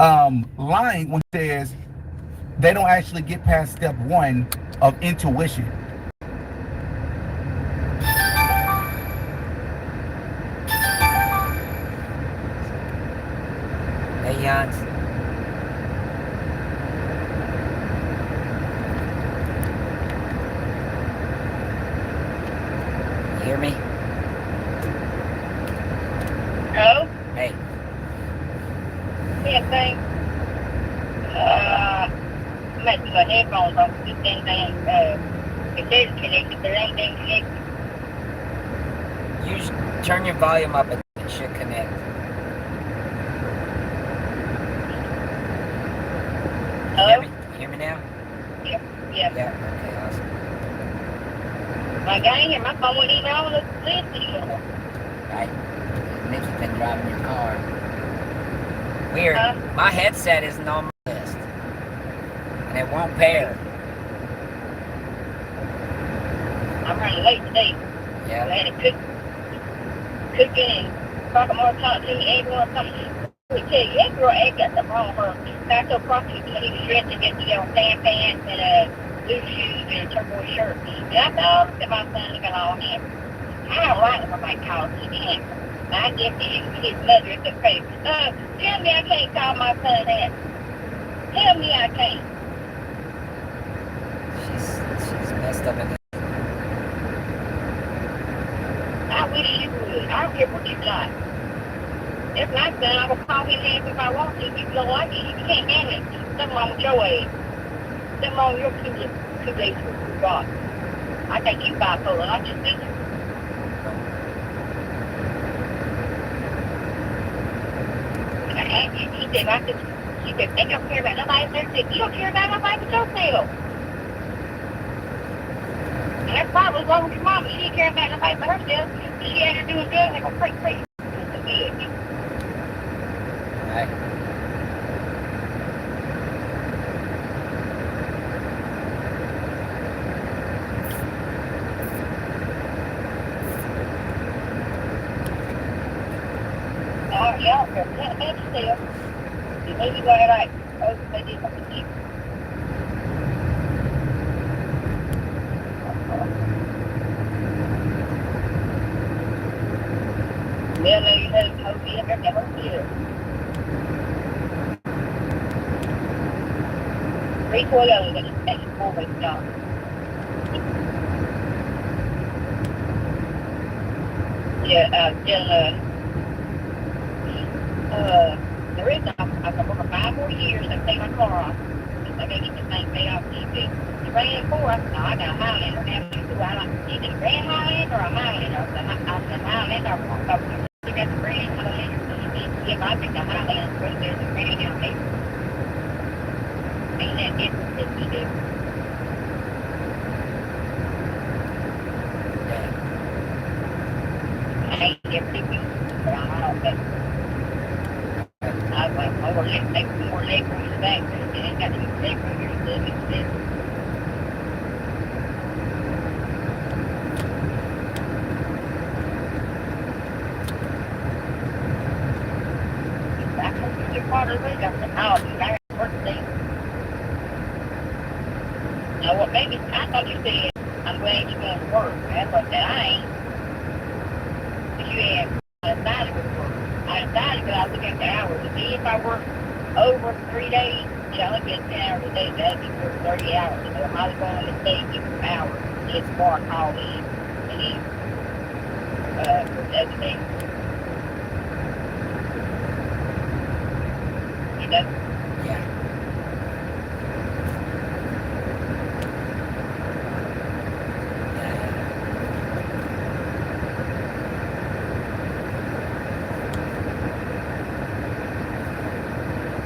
lying when he says they don't actually get past step one of intuition. Hey, Jans. You hear me? Hello? Hey. Yeah, thanks. I'm at my headphones on. This thing, it says connected, but it ain't been connected. You turn your volume up and it should connect. Hello? You hear me now? Yeah. Yeah, okay, awesome. My guy here, my phone wouldn't even on the list anymore. Right? Nikki's been driving your car. Weird. My headset isn't on my list. And it won't pair. I'm running late today. Yeah. I had to cook and talking more talk to me. Everyone comes to tell you, that girl ain't got something wrong with her. Back to a prostitute, he was dressed in just, tan pants and blue shoes and a turquoise shirt. And I thought, look at my son, look at all him. I don't like when somebody calls him handsome. I guess his mother is the face. Tell me I can't call my son that. Tell me I can't. She's messed up in the... I wish you would. I don't care what you like. If not, then I will call him handsome if I want to. You don't like it, you can't handle it. Something wrong with your age. Something wrong with your Kool-Aid rock. I think you bipolar, not just me. He said, they don't care about nobody else. You don't care about nobody but yourself. And that's probably what's wrong with your mama. She didn't care about nobody but herself. She had her doing good, like a crazy. Right. Yeah, that's still. Maybe go ahead, like, they did something cheap. Well, no, you know, hopefully, I never feel. 3 4 that you take 4 weeks down. Yeah, the reason I've been working 5 more years and take my car off. I gotta get this thing paid off. It's ran for us. No, I got a Highlander now. I like either a Grand Highlander or a Highlander. I said Highlander. I got the Grand Highlander. If I pick the Highlander, there's a Grand down there. Ain't that different than you do? I ain't different, but I'm all better. I'm like, more leg room in the back. It ain't got any leg room here. It's this. I told you part of the week. I said, oh, you got to work today. Now, what maybe, I thought you said, I'm glad you're going to work. That's what I said, I ain't. But you had decided to work. I decided because I was looking at the hours. To see if I work over 3 days, I look at 10 hours a day, that'd be for 30 hours. So I was going to stay 6 hours. It's far call in. And then, for the other day. You know? Yeah.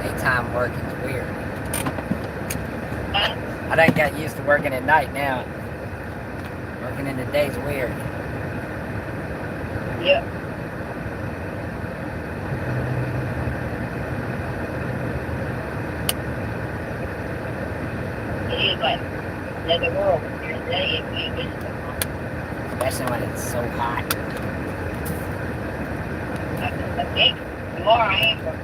Daytime working's weird. I done got used to working at night now. Working in the day's weird. Yep. It is like another world. There's a day and week. Especially when it's so hot. Okay. Tomorrow I am working.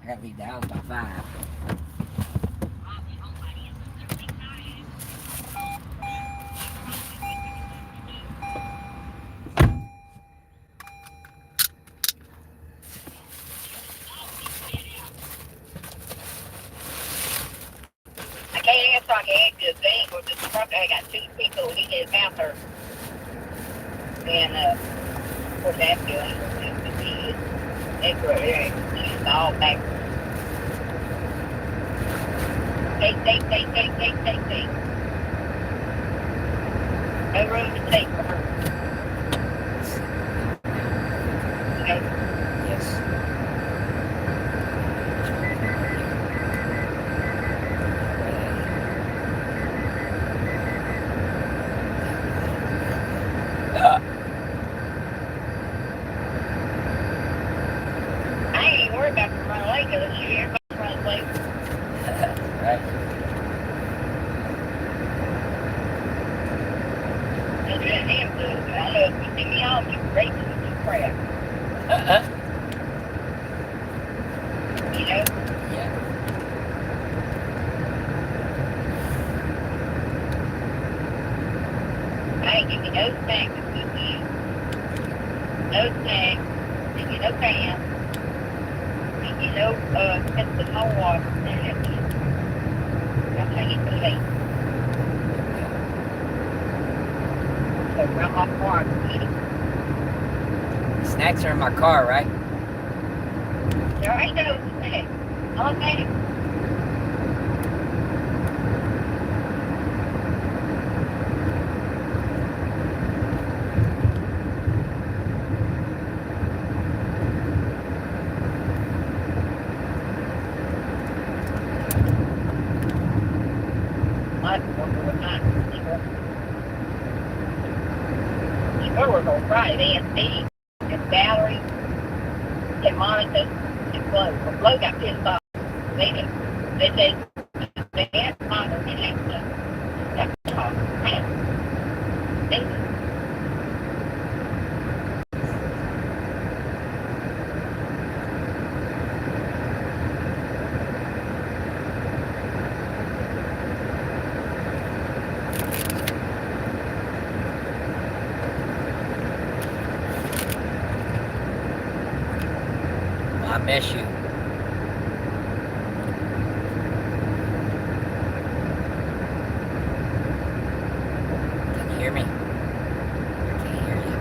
I gotta be down by 5. I can't answer like I had to thing or just truck. I got 2 people in his house there. And of course that's good. It's good. She's all back. Take. No room to take for her. Okay. Yes. I ain't even worried about them running late because everybody's running late. Right. Just let him do it. I know if you see me off, you racing with your crap. You know? Yeah. I ain't give you no snacks this weekend. No snacks. Give you no cans. Give you no, just some more water. That's how you do it. So run my car and eat it. Snacks are in my car, right? There ain't no snacks. Okay. Sure, on Friday, ASD, and Valerie, and Monica, and Flo. Well, Flo got pissed off. They said, they asked Monica, and that's all. I miss you. Can you hear me? I can't hear you.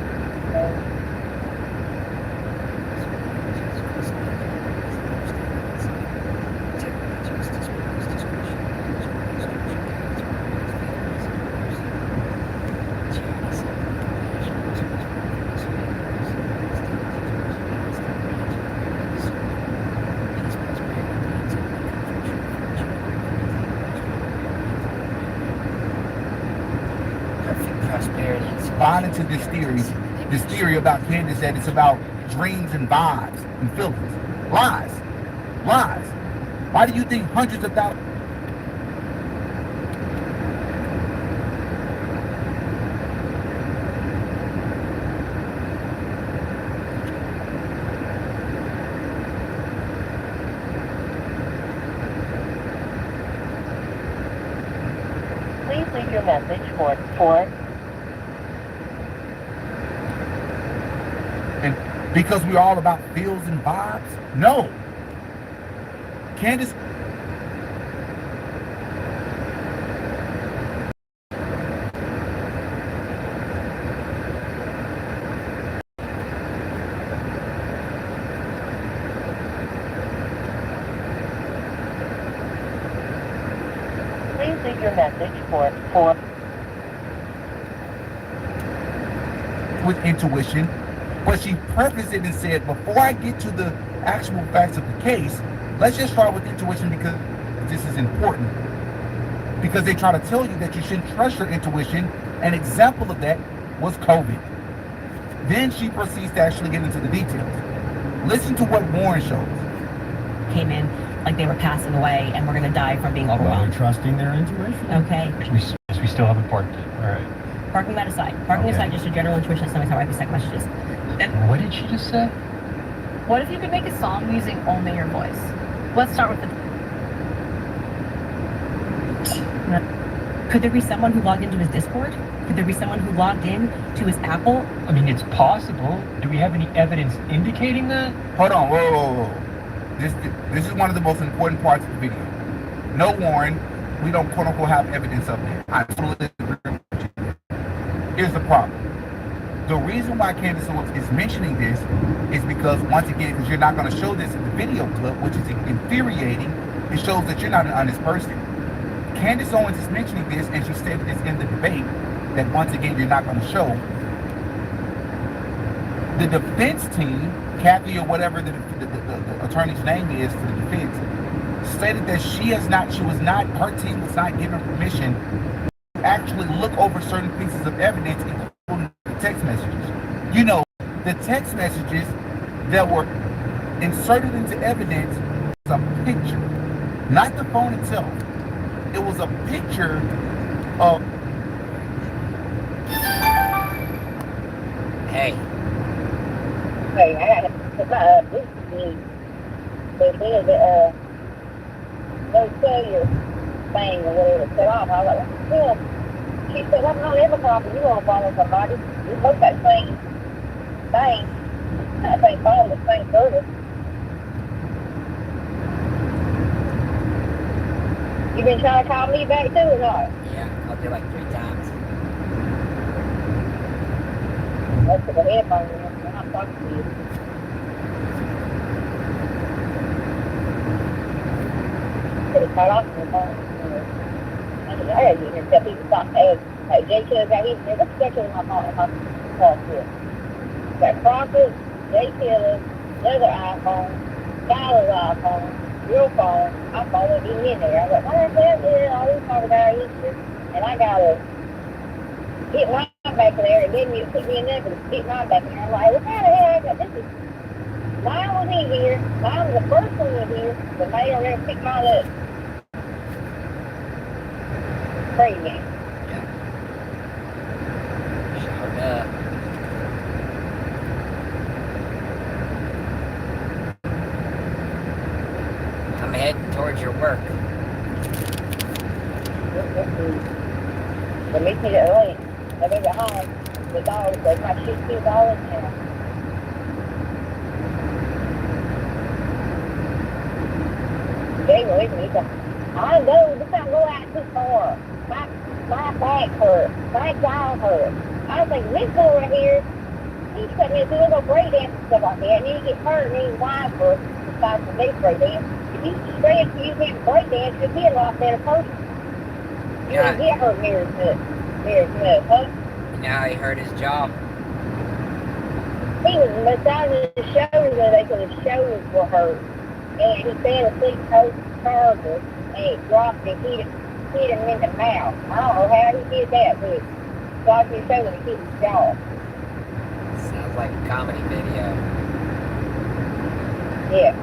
Buying into this theory about Candace that it's about dreams and vibes and feelings. Lies. Why do you think hundreds of thousands? Please leave your message for 4. And because we're all about feels and vibes? No. Candace. Please leave your message for 4. With intuition, but she prefaced it and said, before I get to the actual facts of the case, let's just start with intuition because this is important. Because they try to tell you that you shouldn't trust your intuition. An example of that was COVID. Then she proceeds to actually get into the details. Listen to what Warren shows. Came in like they were passing away and we're going to die from being overwhelmed. They're trusting their intuition. Okay. We still haven't parked it. All right. Parking that aside. Parking aside, just a general intuition. Sometimes how I write these text messages. What did she just say? What if you could make a song using only your voice? Let's start with the. Could there be someone who logged into his Discord? Could there be someone who logged in to his Apple? I mean, it's possible. Do we have any evidence indicating that? Hold on, whoa. This is one of the most important parts of the video. No, Warren, we don't quote unquote have evidence of it. I totally agree with you. Here's the problem. The reason why Candace Owens is mentioning this is because, once again, because you're not going to show this in the video clip, which is infuriating, it shows that you're not an honest person. Candace Owens is mentioning this, and she stated this in the debate, that once again, you're not going to show. The defense team, Kathy or whatever the attorney's name is for the defense, stated that her team was not given permission to actually look over certain pieces of evidence, including the text messages. You know, the text messages that were inserted into evidence was a picture, not the phone itself. It was a picture of. Hey, I got to put my Bluetooth there's no cellular thing or whatever set off. I was like, what the hell? She said, I'm not ever talking. You want to follow somebody. We both got the same thing. That same phone, the same service. You been trying to call me back too or not? yeah, I'll do like 3 times. Let's put the headphones in. I'm not talking to you. Put it cut off the phone. I gotta get here until people stop saying, hey, Jay Chubb got his. What's the schedule in my phone? If I talk to it. Got Crockett, Jay Chubb, another iPhone, Skyler's iPhone, your phone. I followed him in there. I was like, what the hell is all these talking about Easter? And I gotta get mine back in there and then you put me in there and get mine back in there. I'm like, what the hell? This is mine was in here. Mine was the first one in here. The mail never picked mine up. Crazy. Yeah. Showed up. I'm heading towards your work. They meet me at late. When they get home, the dog, they my shit $2 now. Jay was with me. He said, I know, this time go out too far. My back hurts. My jaw hurts. I was thinking, this boy right here, he's putting me through a little break dance and stuff like that. And then you get hurt and he's wide for besides the big break dance. If you stretch, you can't break dance, you'll be a lot better person. You Yeah. don't get hurt near as much, huh? You know how he hurt his jaw? He was massaging his shoulders so his shoulders were hurt. And he fell asleep terrible and it dropped and hit him in the mouth. I don't know how he did that, but dropped his shoulder and hit his jaw. Sounds like a comedy video. Yeah.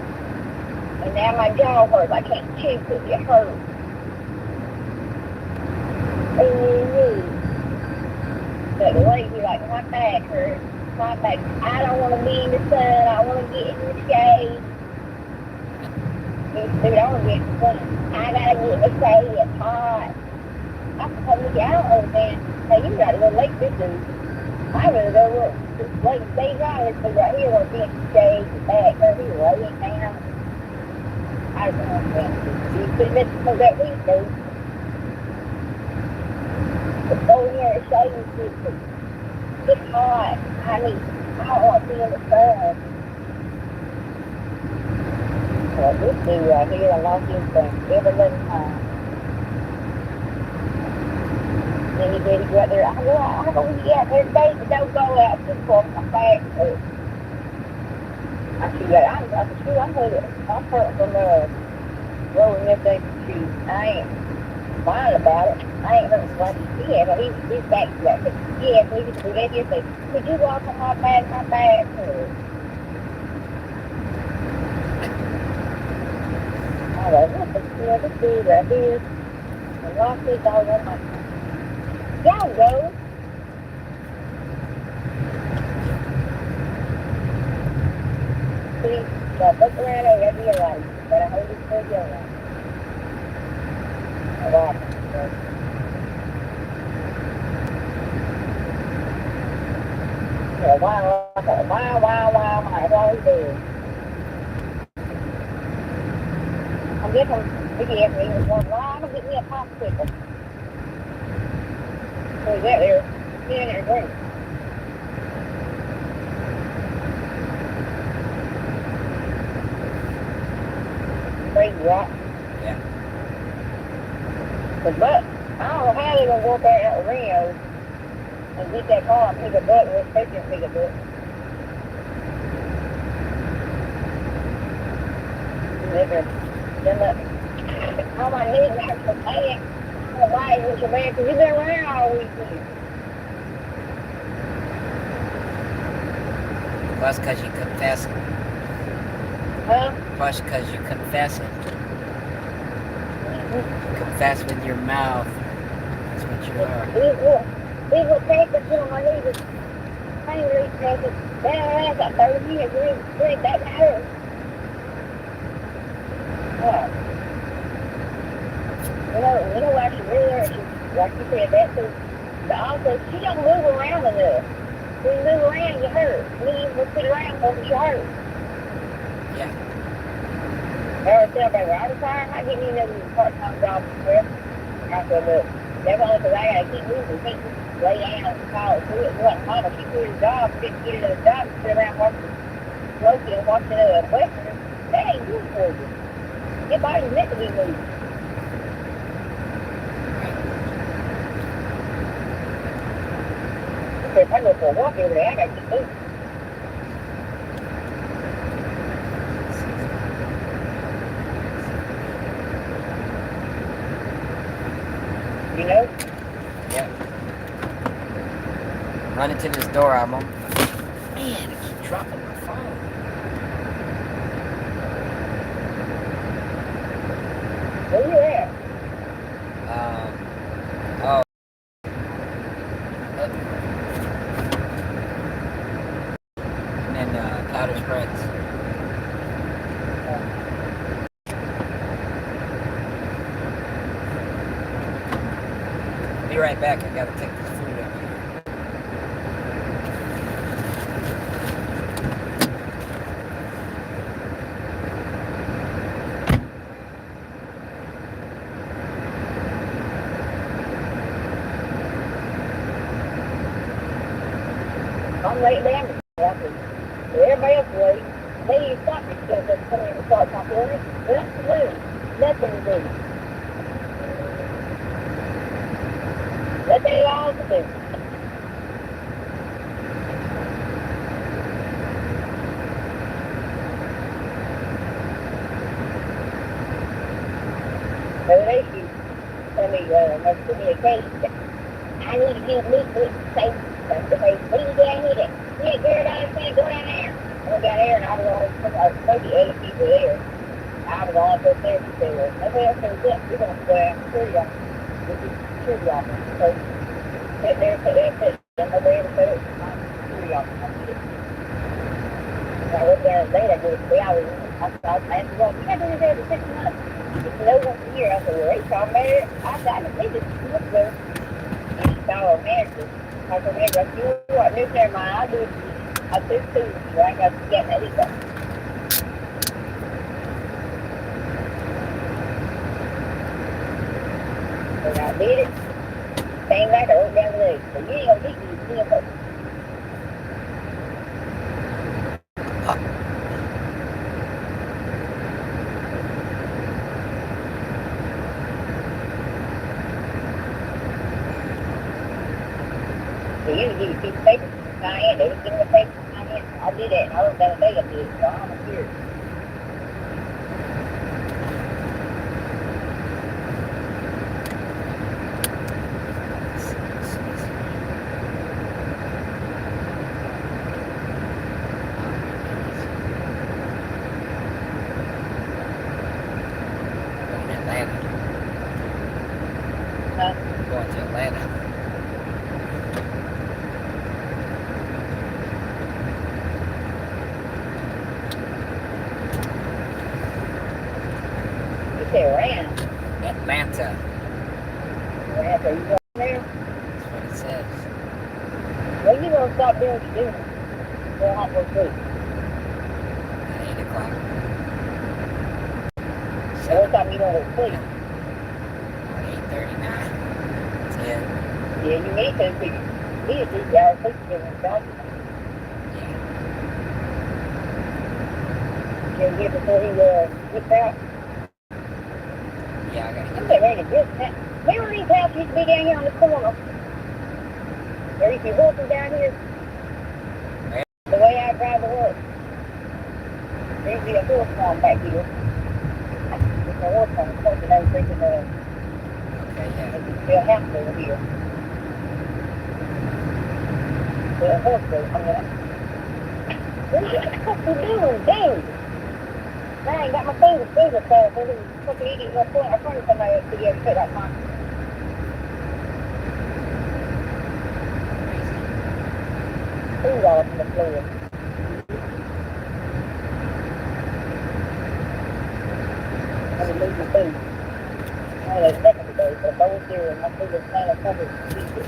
And now my jaw hurts. I can't chew because it hurts. But the way you like, my back hurts. My back. I don't want to be in the sun. I want to get in the shade. Dude, I want to get in the sun. I gotta get in the shade. It's hot. I don't understand. Hey, you gotta go lake this dude. I gotta go look. This lake stays out. This dude right here wants to get in the shade. The back hurts. He's laying down. I don't understand. You put this for that week, dude. But go in there and shade and see. It's hot. I don't want to be in the sun. Well, this dude right here, I lost his thing every little time. Then he did go out there. I go eat out there today, but don't go out just for my back hurts. I said, I'm hurt from rolling this day for shoes. I ain't lying about it. I ain't hurt like he had, but he's back to that. He asked me to do that. He said, could you walk on my back? My back hurts. I was like, what the hell, this dude right here, and lost his dog on my, y'all go. See, So look around over, that'd be a light. But I hold it for you. Wow, that's all he did. I'm getting Vicky after he was going, why don't get me a popsicle? So he's out there, get in there and drink. Crazy rock. Yeah. But I don't know how they're gonna go up there at Rio and get that car and pick a butt with taking and pick a butt. Oh my head hurts so bad. Oh my it hurts so bad because you've been around all weekend. Plus, because you confess it. Huh? Plus, because you confess it. Confess with your mouth. That's what you are. These will take us on my knees. Finally, take us. Then I got 30 years. Drink that hurt. You know why she really hurts? Like you said, that too. But also, she don't move around enough. When you move around, you hurt. When you sit around, you hurt. Yeah. I always tell people, I retire, I get me another part-time job somewhere. I said, look, that's only because I got to keep moving. Can't just lay down and call it quit. What, mama, she quit her job, didn't get another job, and sit around watching Loki and watching Western. That ain't good for you. Your body's meant to be moving. If I go for a walk every day, I got to keep moving. You know? Yeah. Running to this door, I'm on. Man, I keep dropping my phone. Where you at? Oh. And Powder Spreads. Be right back. I gotta take this food up here. I'm laying down to everybody else late. They use soccer skills that come in and start talking to me. Nothing to do. Nothing to do. Nothing at all to do. So they should tell me, give me a case. I need to give me the same. Okay, what are you doing here? Yeah, girl, down there, go down there. And we got there, and I was maybe 80 people there. I was on up there, she said, well, nobody else can get, we're going to go out and security officer. This is security officer. So, sit there, and nobody ever said it was my security officer. And I went there and later, I did 3 hours. I asked well, you have been there for 6 months. It's no once a year. I said, well, they talking about it. I can see this. Look there. And she saw a manager. I said, man, but you know what, never mind, I'll do it. I'll do it too, so I got to get that either. So I did it, came back, I wrote down the leg. So you ain't gonna get me, you know. They usually give you a piece of paper to sign in. They didn't give me a paper to sign in. I did that, and I wrote down the day I did it, so I'm here. Going to Atlanta. say Atlanta. Atlanta. Atlanta, you going there? That's what it says. When you gonna stop doing what you're doing? Go home for sleep. At 8 o'clock. So what time you gonna go to sleep? 8:39. 10. Yeah, you need to be. You need to be out of sleep to get inside. Can you get before he gets out? Yeah, I gotta I'm getting ready to get that. Remember these houses used to be down here on the corner? There used to be horses down here. The way I drive to work. There used to be a horse farm back here. There's a horse farm. Of course, I was thinking there's a house over here. There's a horse there. I mean, what the fuck you doing, dude? I ain't got my fingers so I didn't fucking idiot no point. I turned somebody else to be able to pick up mine. Food all up in the floor. I didn't lose my food. I had a second today, but I was here and my food was playing a couple of pieces.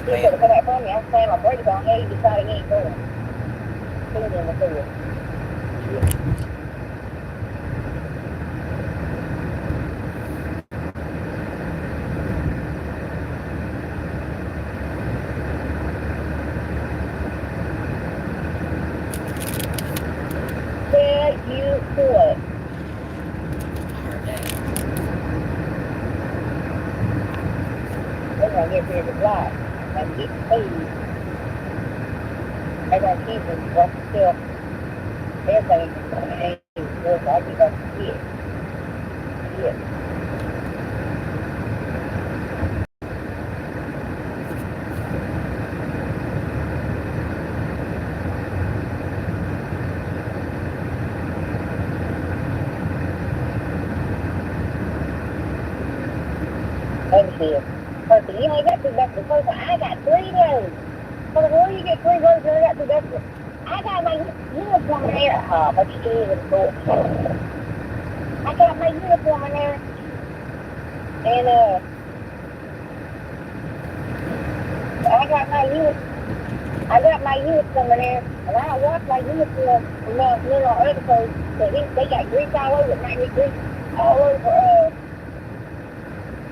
He could have come out from me. I was playing my brakes on here. He decided he ain't going. Food in the floor. You what? They're gonna get rid of the block and get food. They're gonna keep it just still. Everything's gonna aim towards I get up to get. Yeah. Here. Person, you only got 2 buckets. Person, I got 3 loads. Person, where you get 3 loads and I got 2 buckets? I got my uniform in there. Oh, but you can't even go. I got my uniform in there. And, I got my uniform in there. And I washed my uniform from other clothes. So they got grease all over it. Might be grease all over,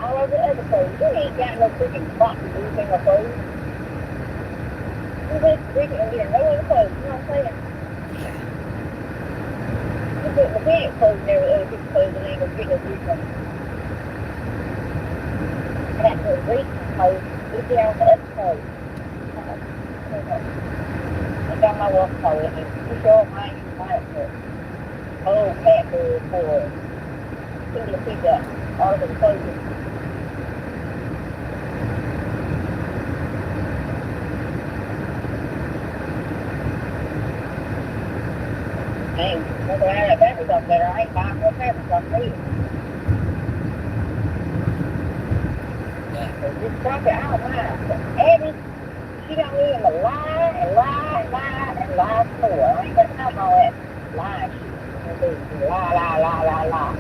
all over the other clothes. You ain't got no freaking box of grease in your clothes. You just freaking and get no other clothes. You know what I'm saying? You put mechanic clothes in there with other people's clothes and ain't gonna get no grease on them. I got to put grease in my clothes. You get on the other clothes. I got my wash clothes in here. You show up my old cat food for single pizza. All of the clothes. Hey, whether I have fabric up there, I ain't buying more fabric up there. So this profit, I don't mind. But Abby, she got me in the lie and lie and lie and lie store. I ain't got time for all that lie shit. Lie, lie, lie, lie, lie.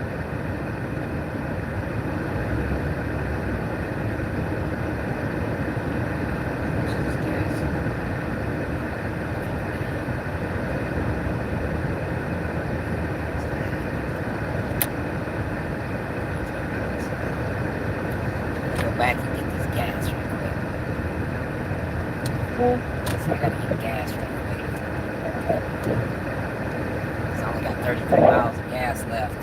Back and get this gas real quick. So I gotta get gas real quick. It's only got 33 miles of gas left.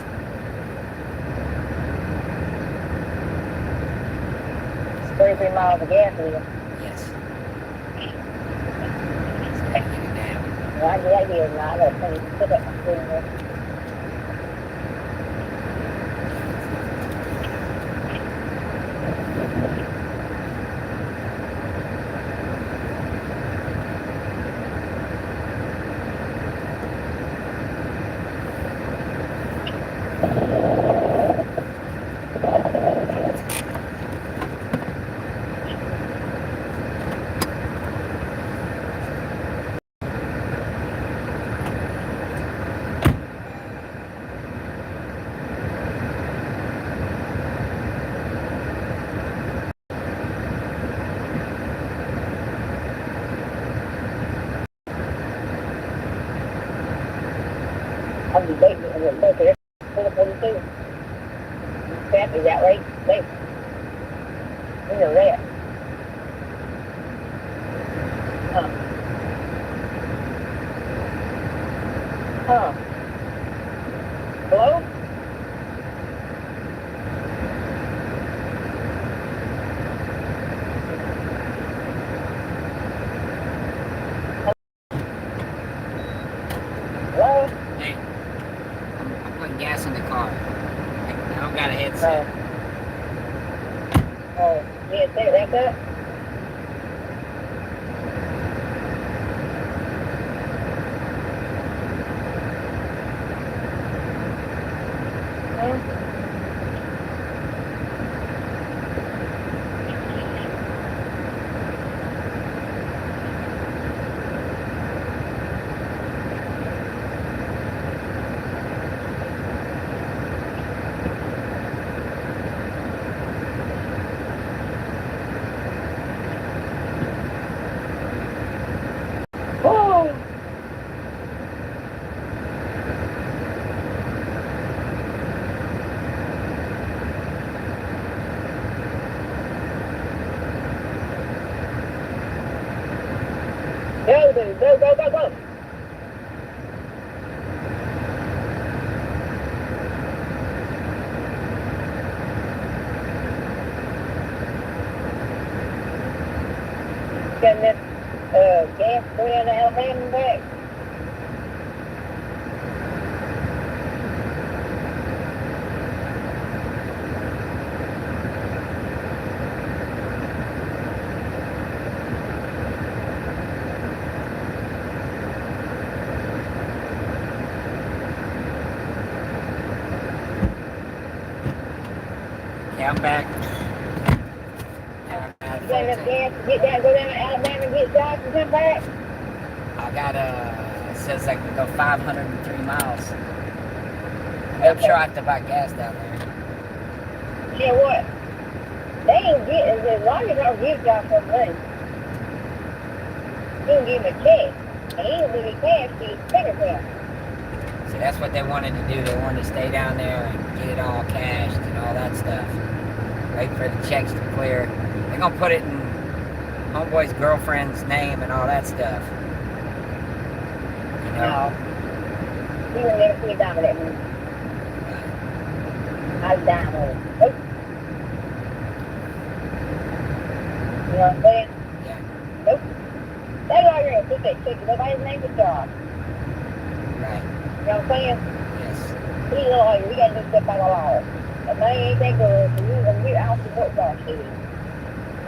It's 33 miles of gas here. Yes. So I gotta get it down. Well, I get here now. I gotta put up my food in there. would go to this 442. Exactly that way. There. We know that. Hello? Hello? Hey, I'm putting gas in the car. I don't got a headset. Yeah, that's it. Go, dude. Go, go, go, go. Getting this gas going down to Alabama and back. Yeah, I'm back. You got enough gas to get down, go down to Alabama and get jobs and come back? I got it says I can go 503 miles. I'm sure I have to buy gas down there. You know what? They ain't getting, as long as I don't give y'all some money, you can give them a check. And he ain't give me cash to his credit card. See, that's what they wanted to do. They wanted to stay down there and get it all cashed and all that stuff. Wait for the checks to clear. They're gonna put it in homeboy's girlfriend's name and all that stuff. You know? No. You will never see a dime of that money. Not a dime of it. Nope. You know what I'm saying? Yeah. Nope. They go out here and put that check in nobody's name but God. Right. You know what I'm saying? Yes. He's a lawyer. We got to do stuff by the law. And they ain't that good. So I don't support God shit.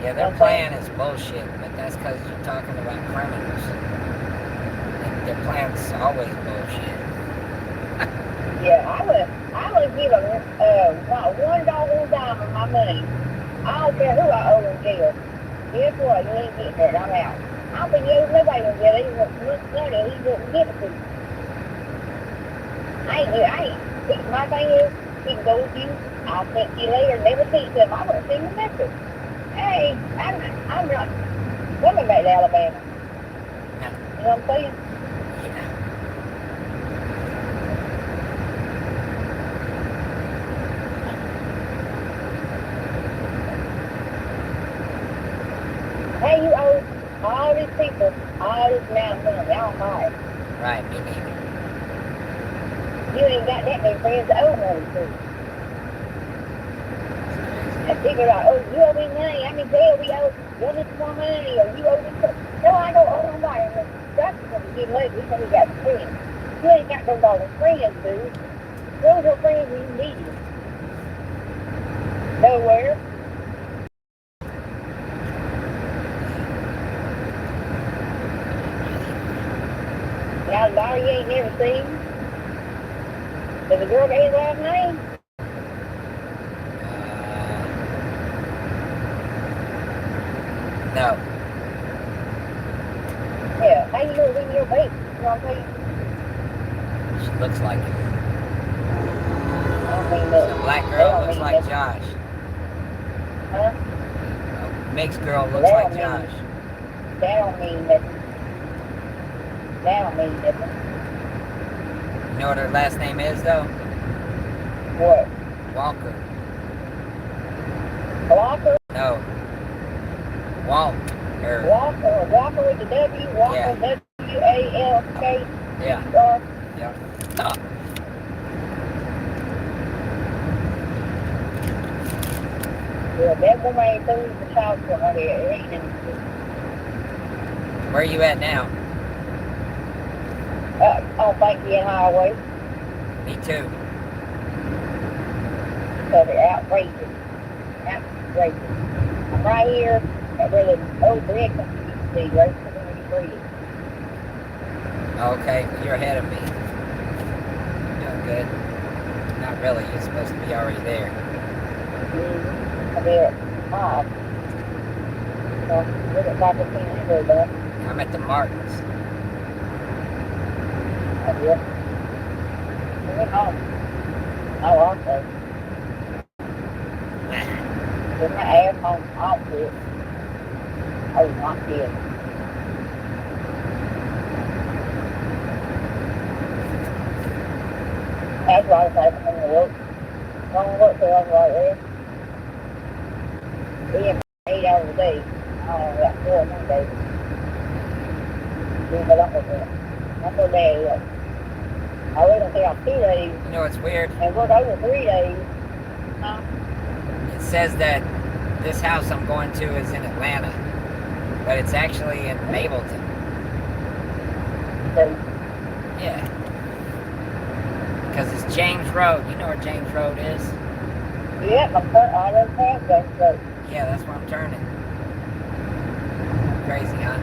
Yeah, their plan is bullshit, but that's because you're talking about criminals. Their plan's always bullshit. Yeah, I would give them not $1 dime of my money. I don't care who I owe in jail. Guess what? You ain't getting that. I'm out. I don't think you owe nobody in jail. He wants money. He wouldn't give it to you. I ain't. My thing is, he can go with you. I'll talk to you later. Never see him. I wouldn't send him a message. Hey, I'm not coming back to Alabama. You know what I'm saying? Hey, you owe all these people all this amount of money. I don't mind. Right, me neither. You ain't got that many friends to owe money to. And people are like, oh, you owe me money. I'm in jail. We owe you this more money. Or you owe me money. No, I don't owe nobody. That's going to get money. We only got friends. You ain't got no dollar friends, dude. Those are friends you need. Nowhere. Now, a dollar you ain't never seen. Does the girl got his last name? No. Yeah, how you know it's in your baby? You know what I'm saying? She looks like it. I don't mean that. The black girl looks like Josh. Huh? Mixed girl looks like Josh. That don't mean nothing. That don't mean nothing. You know what her last name is, though? What? Walker. Walker? No. Walker. Walker with the W. Walker, W-A-L-K. Yeah. Yeah. Yeah, that woman ain't through the child support out here. It ain't in. Where are you at now? On Banky and Highway. Me too. So they're outrageous. Outrageous. I'm right here at where the old bridge used to be, right to the bridge. Okay, you're ahead of me. Doing good. Not really. You're supposed to be already there. I'm here at 5. So, look at 5:15 though. I'm at the Martins. Oh, yeah. I went home. Oh, okay. With my ass home outfit. Oh, not good. That's why I was like, I'm going to work. I'm going to work till I'm right there. Being 8 hours a day. I only got 4 one day. Doing what I'm going to do. I'm going to I really don't take off 2 days. You know what's weird? And work over 3 days. Huh? It says that this house I'm going to is in Atlanta, but it's actually in Mableton. Yeah. Because it's James Road. You know where James Road is? Yeah, I don't pass James Road. Yeah, that's where I'm turning. Crazy, huh?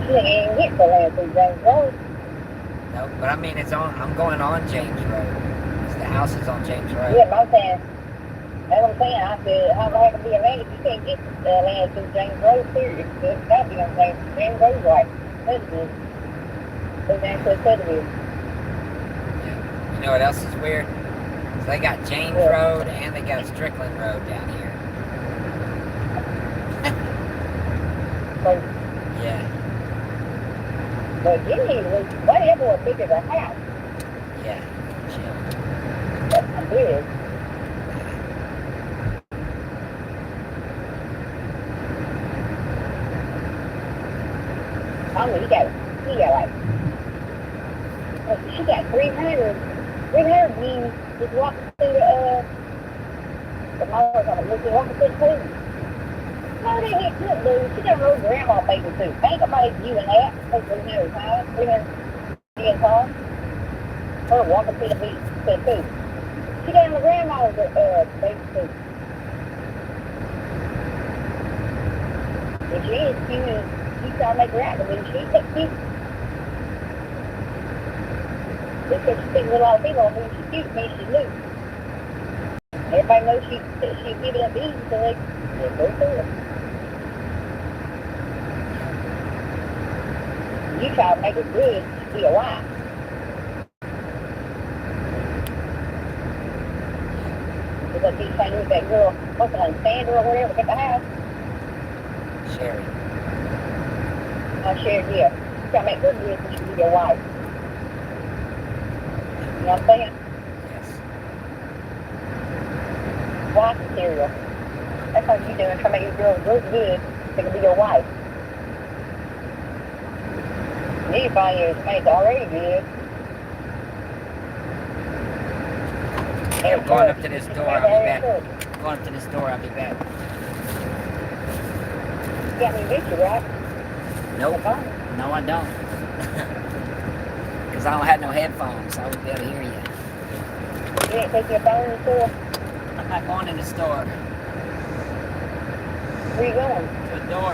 You ain't even hit the land through James Road. No, but I mean, I'm going on James Road. The house is on James Road. Yeah, but I'm saying, that's what I'm saying. I said, how the heck can be a land if you can't get the land through James Road, period? It's got to be on James Road, right? Subdivision. It's actually subdivision. You know what else is weird? So they got James Road and they got Strickland Road down here. Yeah. But you need to look, whatever big as a house. Yeah. Chill. That's big. I mean, he got like, she got 300 means just walking through the mall, just walking through the food. No, they hit good, dude. She got a little grandma baby too. Ain't nobody viewing that. Take 300 pounds, 300 years old. Her walking through the beach, to the food. She got my grandma's baby too. If she is cute, she trying to make her out to be. She's cute. They said she thinks a lot of people on when she's cute, means she's loose. Everybody knows she's giving up easy, so they go through it. You try to make it good to be a wife. Because he's trying to do that girl, what's her name, Sandra or whatever, at the house. Sherry. Sherry, yeah. You try to make her good so she can be your wife. You know what I'm saying? Yes. Wife material. That's what you're doing, trying to make your girl look good so she can be your wife. You need to find your mate's already good. Hey, I'm going up to this door, I'll be back. Going up to this door, I'll be back. You got me with you, right? Nope. No, I don't. Because I don't have no headphones, so I won't be able to hear you. You ain't taking your phone in the store? I'm not going in the store. Where you going? To the door.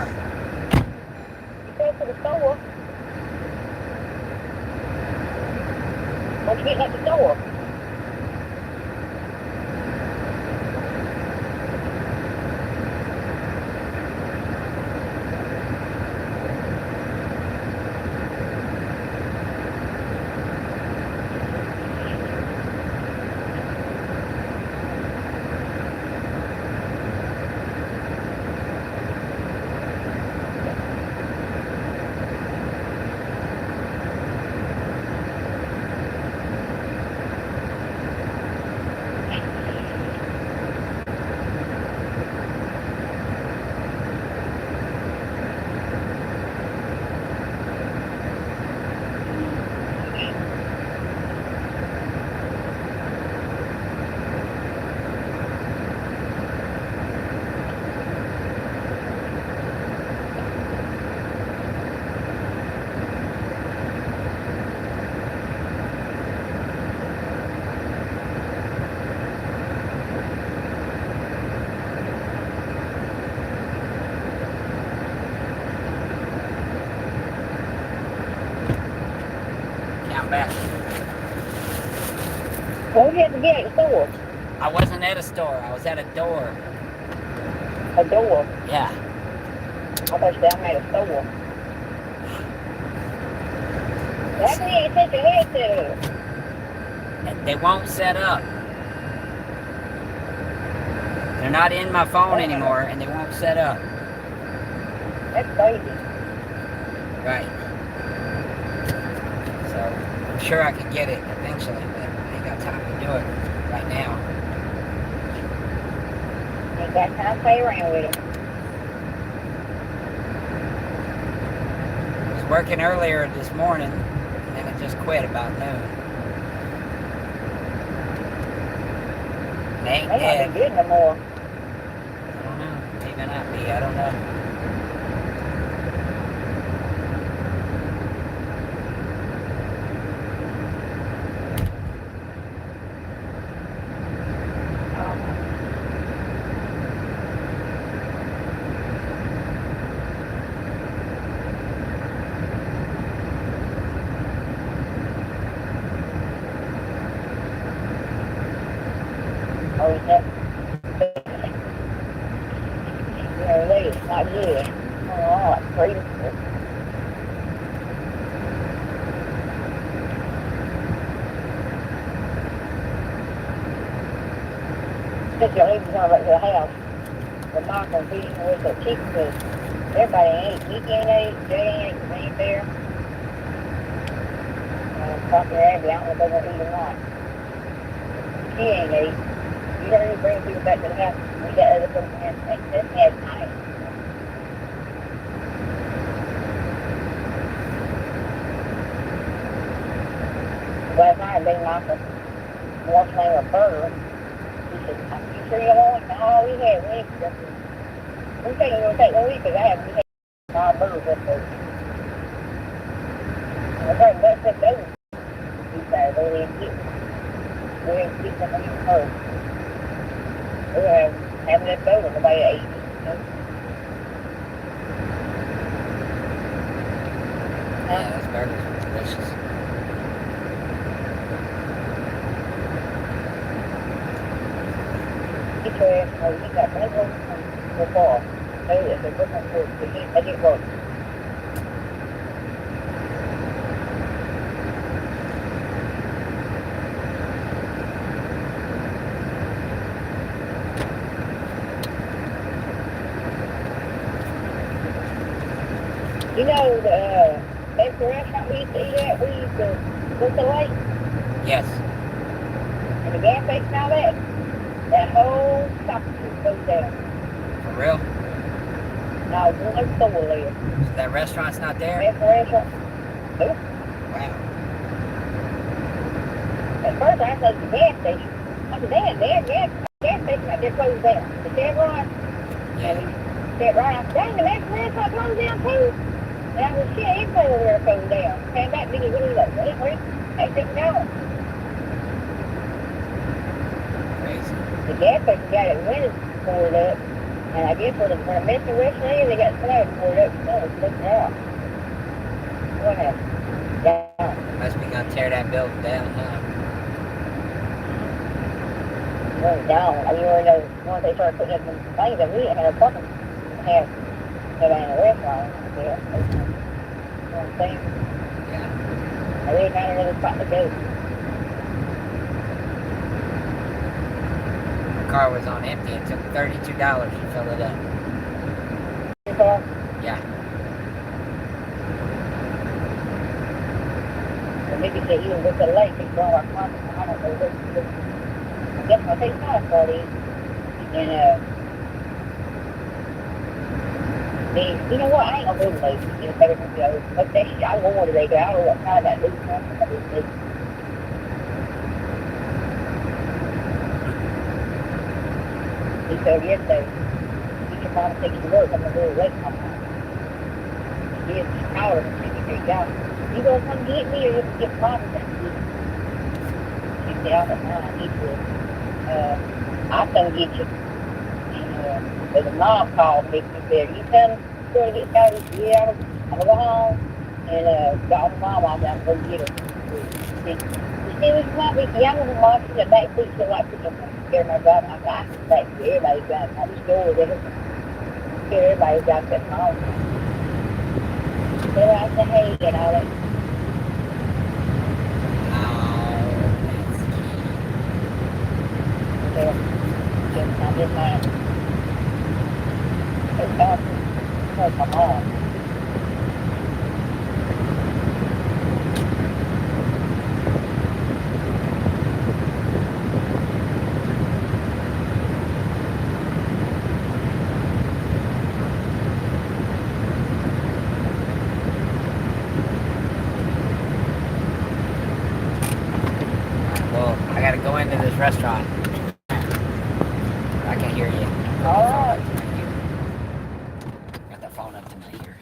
You go to the store. What you getting at the store? back. What did you have to get at the store? I wasn't at a store. I was at a door. A door? Yeah. I thought you said I'm at a store. Why can't you take your headset up? And they won't set up. They're not in my phone anymore, and they won't set up. That's crazy. Right. So, I'm sure I could get it eventually, but I ain't got time to do it right now. Ain't got time to play around with it. I was working earlier this morning, and then I just quit about noon. They ain't They dead. not be good no more. I don't know. Maybe not be. I don't know. Oh, is that? Yeah, it's not good. Oh, it's crazy. Especially when we come back to the house. The mom and beating with the chicken because everybody ain't. He can't eat, Jay ain't, because he ain't there. Dr. Abby, I don't know if they're going to eat or not. She ain't ate. You don't even bring people back to the house. We got other people in and had night. Last night I been off a what's the name of a burger. He said, you sure you don't want it? No, we had one just we think it's going to take 1 week because I haven't had all burgers up there. And I tried to bust up those. He said, we didn't get them even first. We were having left over, nobody ate. Yeah, those burgers were delicious. He said, oh, you got no room before. So it's a different food. They didn't work. You know the fancy restaurant we used to eat at? We used to go to the lake. Yes. And the gas station and all that. That whole shopping goes down. For real? Now one store there. So that restaurant's not there? Fancy restaurant. Nope. Wow. At first I thought it was the gas station. I said, damn, gas station out there closed down. The Chevron. Yeah. Chevron. I said, dang, the next restaurant closed down too. And I was shit, everybody over there closed down. Came back, niggas really like, wait, they didn't know. Crazy. The gas station got it windows poured up, and I guess where the Mr. restaurant is, they got flags poured up, and it's looking out. What happened? Yeah. Must be gonna tear that building down, huh? Went down. I mean, once they started putting up some things that we didn't have parking, have in a restaurant. Yeah. You know what I'm saying? Yeah. I really found another spot to go. The car was on empty. It took $32 to fill it up. Your car? Yeah. Or maybe they even go to the lake and draw our car. I don't know what. I guess I'll take my party. And, you know what? I ain't gonna go to the lake. You know, better than the other. But that shit, I don't know what they do. I don't know what kind of that lake is. He said yesterday, you can mom take you to work. I'm gonna go to the lake sometime. He is power and she got you gonna come get me or you can get mom to come get me? She said, I don't know, I need to. I'll come get you. And the mom called me and said, you come to get started? Yeah, I'm gonna go home and got my mom off there and go get her. see what you want? Y'all want to march in the back seat so I can get my God, my God, back here. Everybody's got, I just go with it. Everybody's got that home. They like the hay and all that. I'm just like, it's awesome. Oh, come on. Well, I gotta go into this restaurant. I can hear you. All right. Got the phone up to my ear.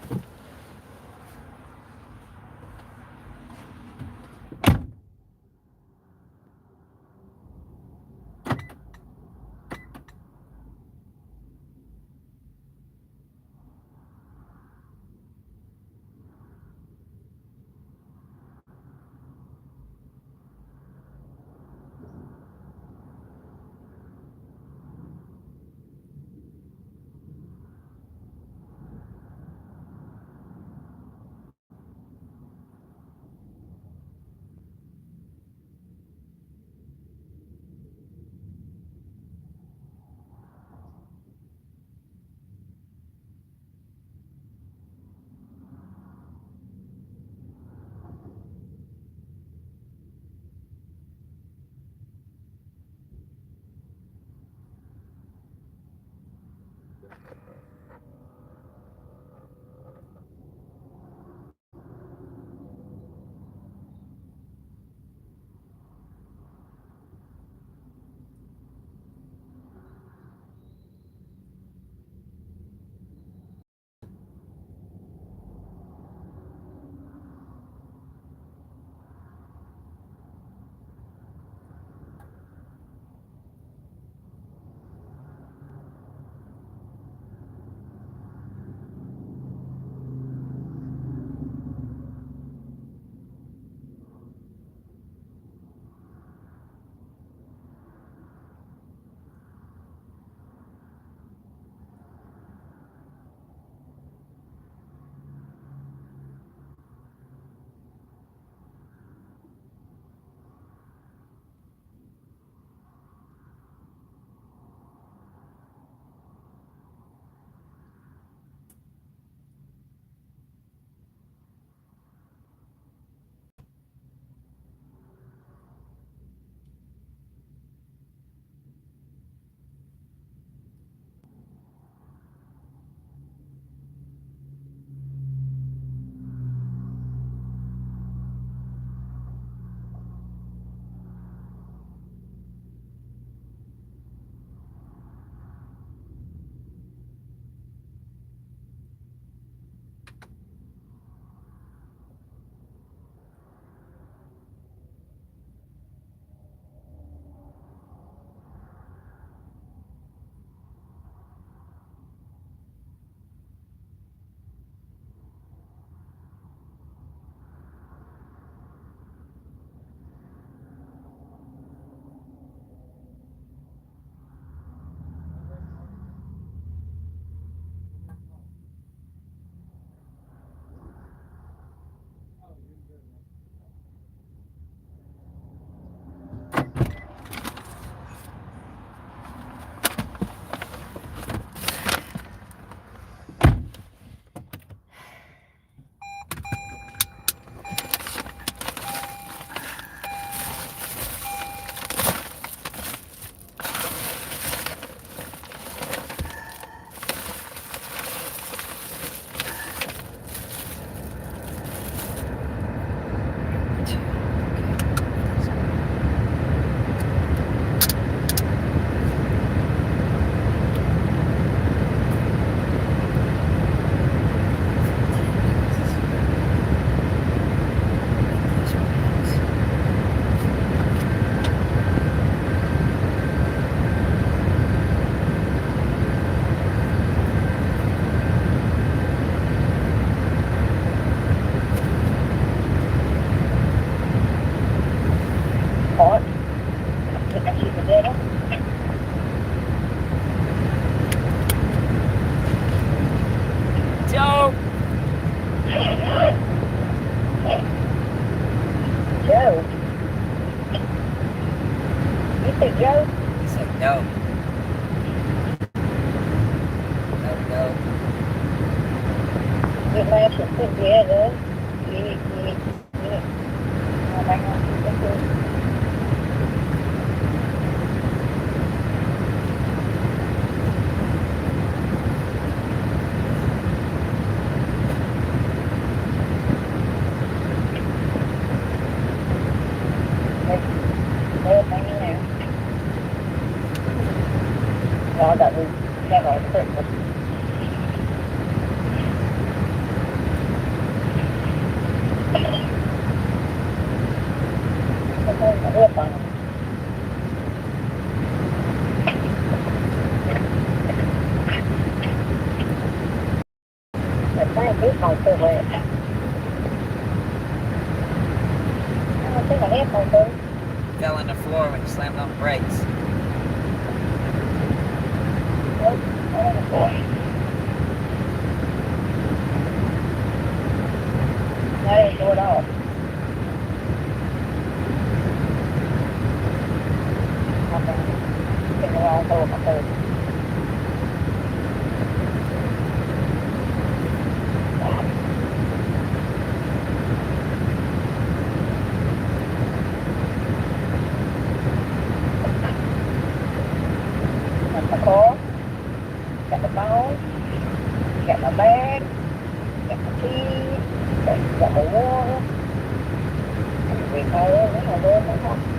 it Joe? He said no. No. Good last one put together. Yeah. I'm back on the I got this have on Christmas. This might feel wet. I think my headphones fell. Fell on the floor when you slammed on the brakes. That didn't do it all. Okay. Getting the wrong hole in my face. Got my car, got the phone, got my bag, got my keys, got my water. We call it, I don't know my house.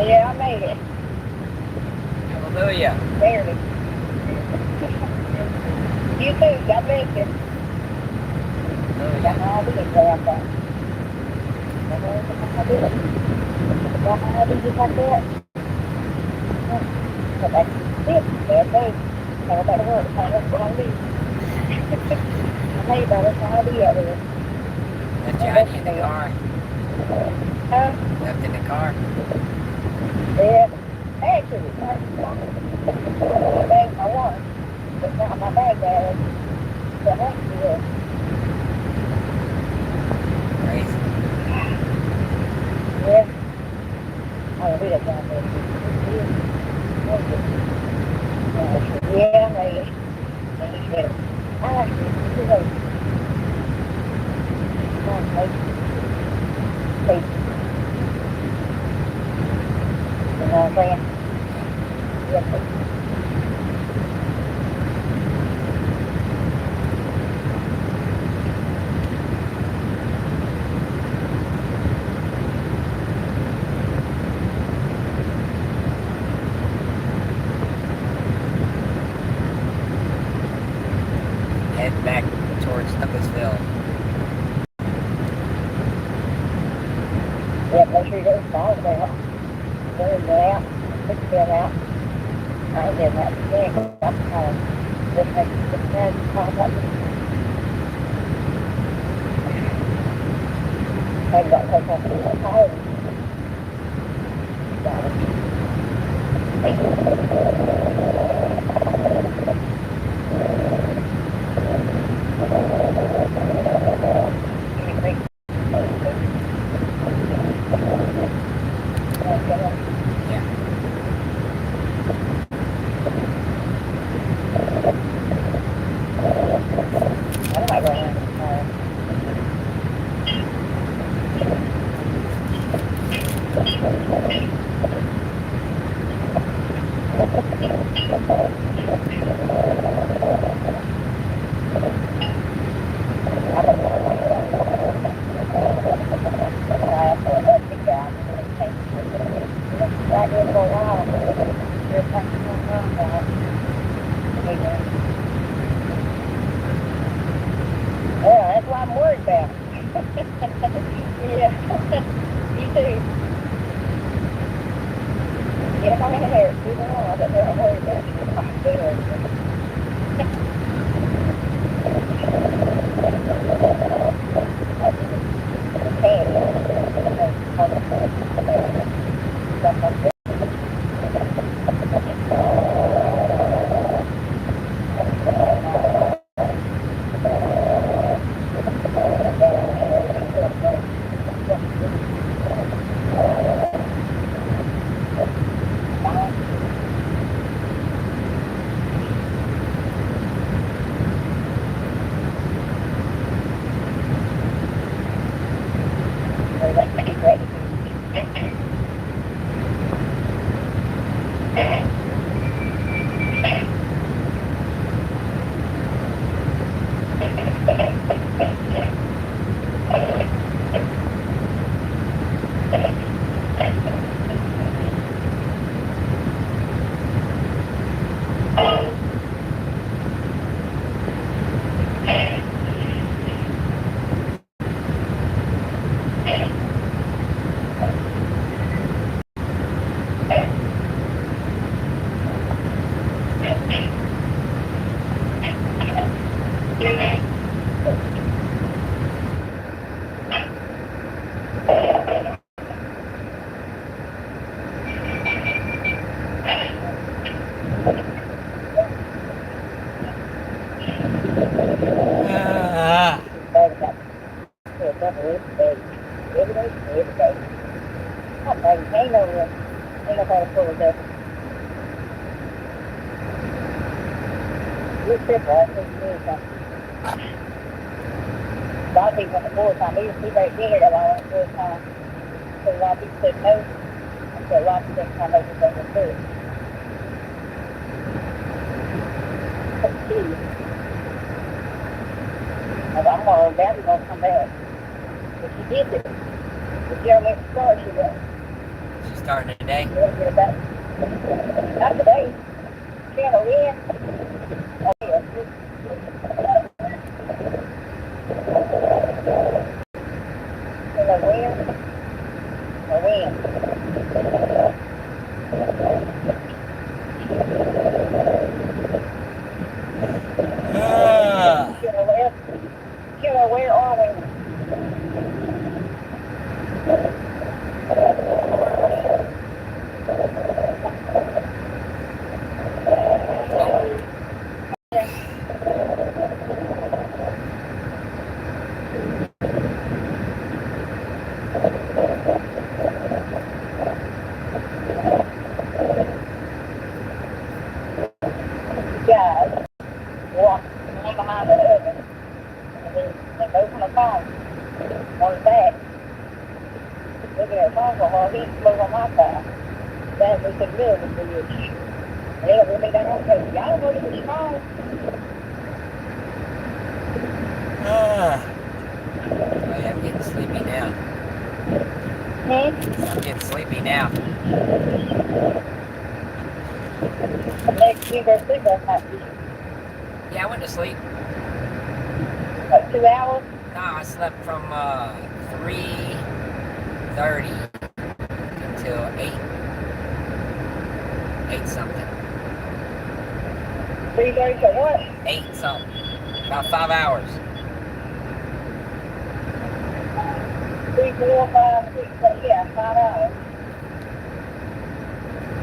Yeah, I made it. Hallelujah. Barely. You too, God bless you. Got my ID exam done. Got my ID just like that. But that's it. Bad day. Gotta go to work. Find out what I need. I made that. That's my ID out there. Left your ID in the car. Huh? Left in the car. Yeah. Actually, my bag, my wallet. But not my bag there. The heck is Crazy. yeah. Oh, we don't have it. Yeah, maybe. I actually, you know, you know what I'm saying? Yes, sir. Head back towards Douglasville. Yeah, make sure you get the song out. Get it out. Put it out. I did that thing. This makes the sense. I got to take the home. Yeah, that's what I'm worried about. Yeah, you too. Yeah, my hair, you know, but I'm worried about you. I'm good. She's starting today. Not today. Channel in. Oh, yeah. Where are we? Guys, walk one behind the other, and then open the phone on his back. Look at that phone call, he flew on my back. That we could live with the rich. Yeah, we'll be down on the coast. Y'all know this is phone. I'm getting sleepy now. I'm getting sleepy now. Next, you go to sleep last night. Yeah, I went to sleep. Like 2 hours? No, I slept from 3:30 until 8 something. 3:30 to what? 8 something. About 5 hours. 3, 4, 5, 6, 7, yeah, 5 hours.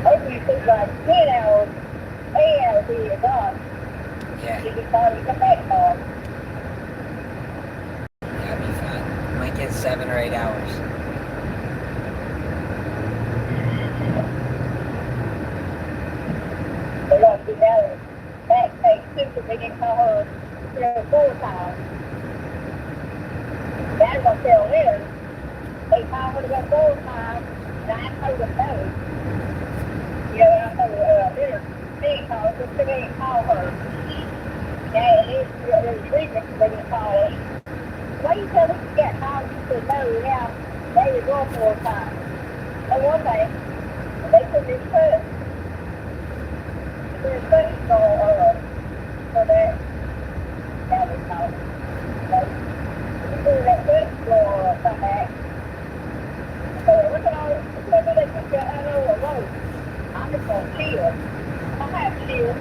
Hopefully it takes like 10 hours, 8 hours to get done. Yeah. You can finally come back home. That'd be fine. Might get 7 or 8 hours. They're going to do that back pay too, because they didn't call her, full time. That's what they'll live. They call her to go full time, and I told them no. I told her, they didn't call her, they didn't call her. Yeah, there's a reason they didn't call her. Why you tell me to get called? She said, no, yeah, they were going full time. And one day, they took this foot. There's foot for that. That was called. That foot for come back. So look at all this. Maybe they took you out of the road. I'm just going to chill. I have chill.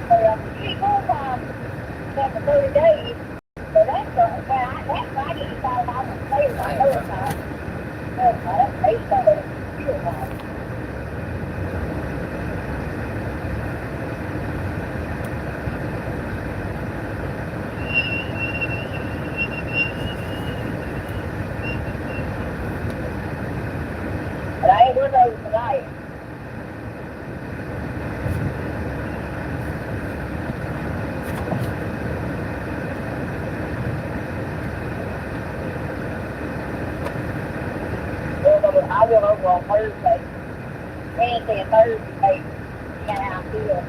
So she full time after 30 days. So that's why I didn't call I was playing my first time. They started chill time. But I ain't with those tonight. I went over on Thursday. Wednesday and Thursday, got out here.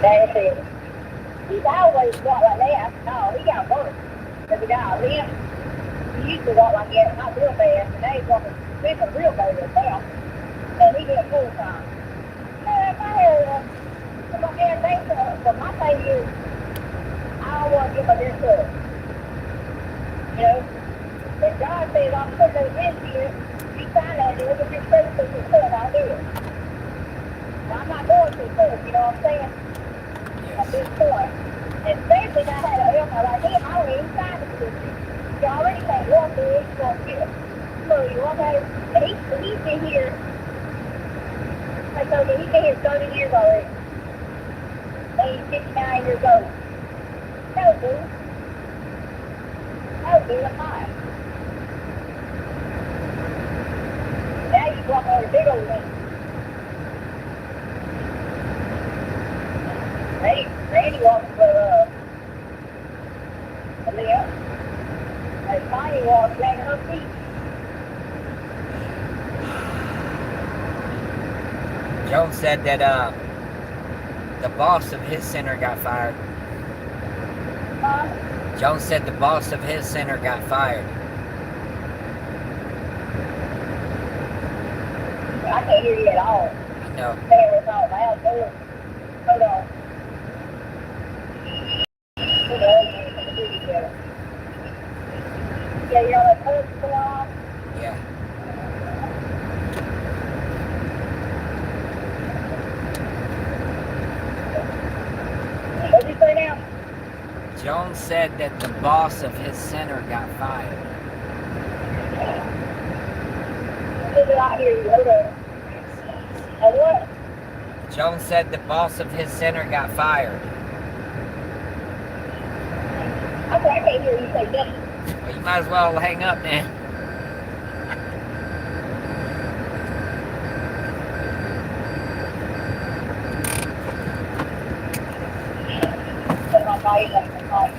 That's it. He's always walked like that. No, he got work. Because he got a limp. He used to walk like that, not real bad, and now he's walking real bad now. And he did full time. If I had my hand thing, but my thing is, I don't want to get my this up. If God says I'm putting those in here, you sign that, and if you're supposed to do it, I'll do it. I'm not going to first, you know what I'm saying? At this point. Especially if I had an elbow like him, I don't even sign it with you. You already can't walk there, he's going to get it. So you walk out, and he's been here, I told you, he's been here 30 years already. And he's 59 years old. No, dude. No, dude, I'm not. Now you walk on a big old one. Randy walks for, Leah. And Connie walks dragging her feet. Jones said that the boss of his center got fired. Jones said the boss of his center got fired. I can't hear you at all. I know. There was all loud doors. Hold on. Yeah, you know that first one? Yeah. What'd you say now? Jones said that the boss of his center got fired. I did not hear you. Hold on. And what? Jones said the boss of his center got fired. I can't hear you say nothing. Well, you might as well hang up then. Put my body up in the car.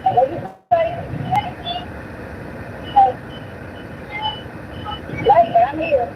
What did you say? Later, I'm here.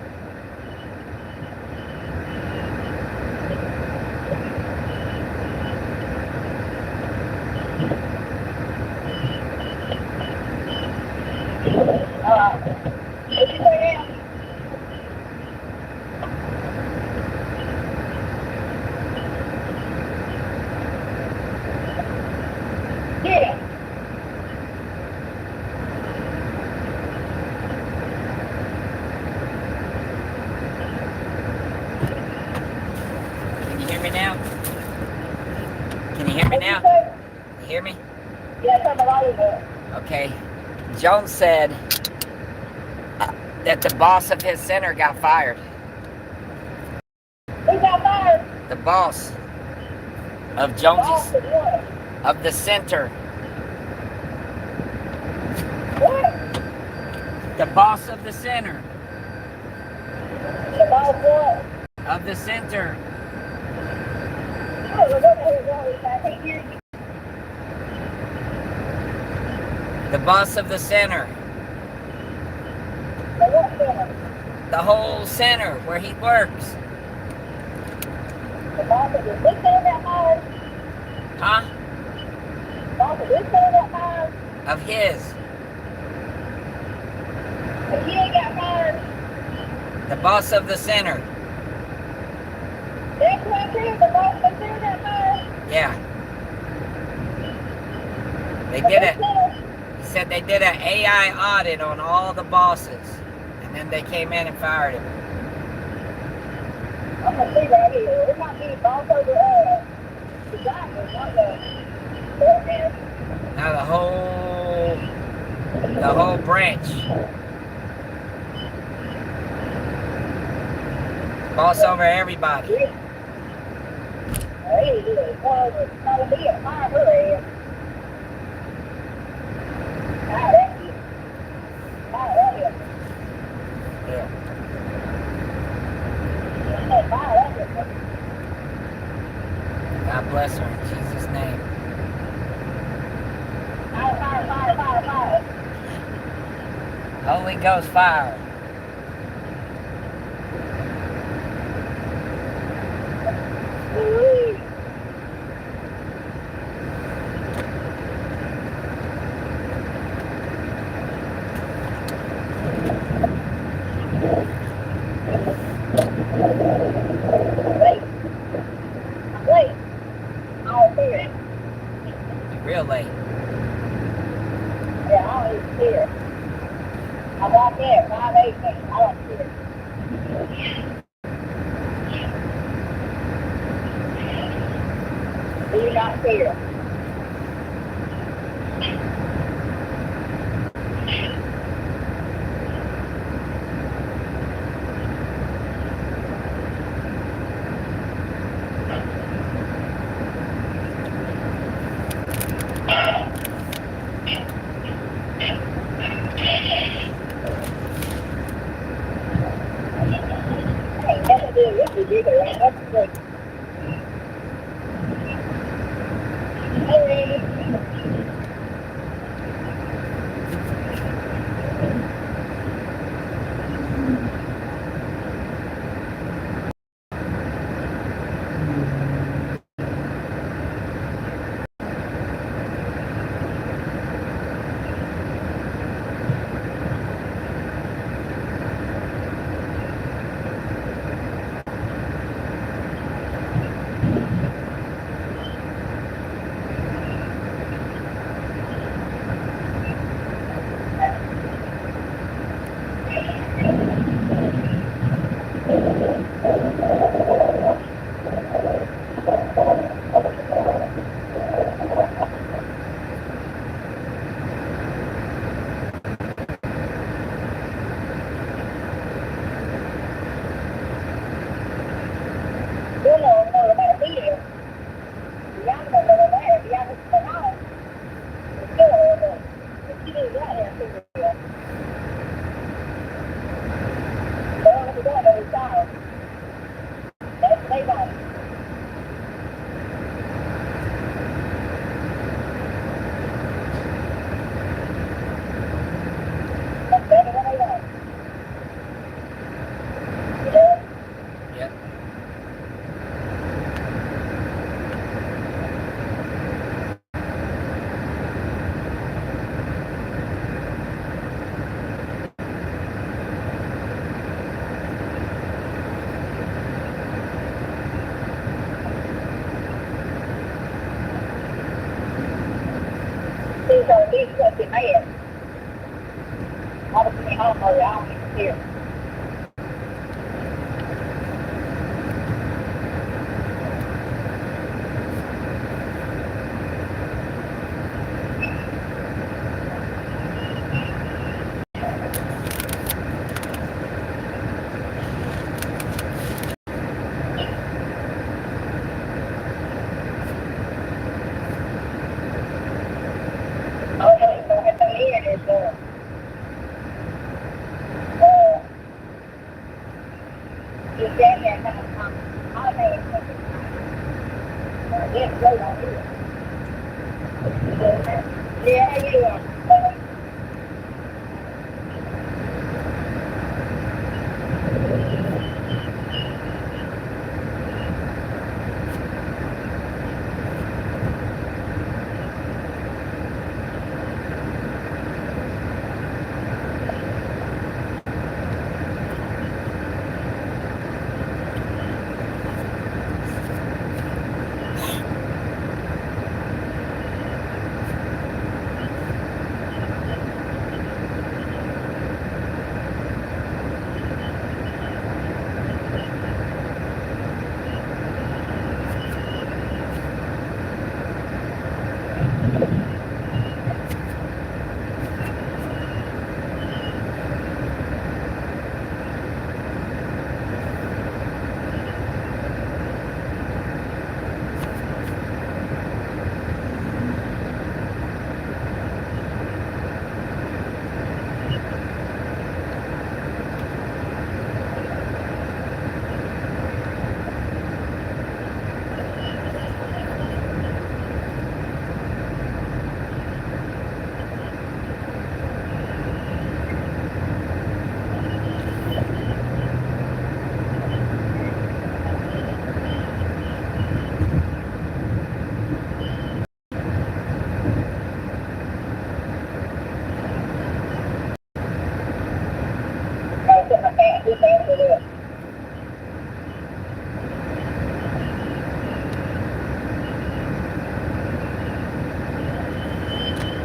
hear me now? You hear me? Yeah, turn the volume up. Okay. Jones said that the boss of his center got fired. Who got fired? The boss of Jonesy's, of the center. What? The boss of the center. The boss what? Of the center. Oh, I can't hear you. The boss of the center. The what center? The whole center where he works. The boss of the big center got fired? Huh? The boss of this center got fired? Of his. But he ain't got fired. The boss of the center. That's what I said, the boss of the center got fired. Yeah. They did it. He said they did an AI audit on all the bosses. And then they came in and fired him. I'm gonna see right here. It might be boss over the doctor, not the man. Now the whole branch. Boss over everybody. Hey, it's one of the telling me to fire her ass. Fire that bitch. Fire that bitch. Yeah. Fire that bitch. God bless her in Jesus' name. Fire, fire, fire, fire, fire. Holy Ghost fire. Woo-wee. Wait. Wait. I don't see it. Real late. Yeah, I don't even see it. I'm right there, 518. I don't see it. Do you not see it? Hey, nothing to do with this ridiculous. That's good. Hey. Yep. These are these are the man. Obviously, I don't even hear. Yeah, how you doing?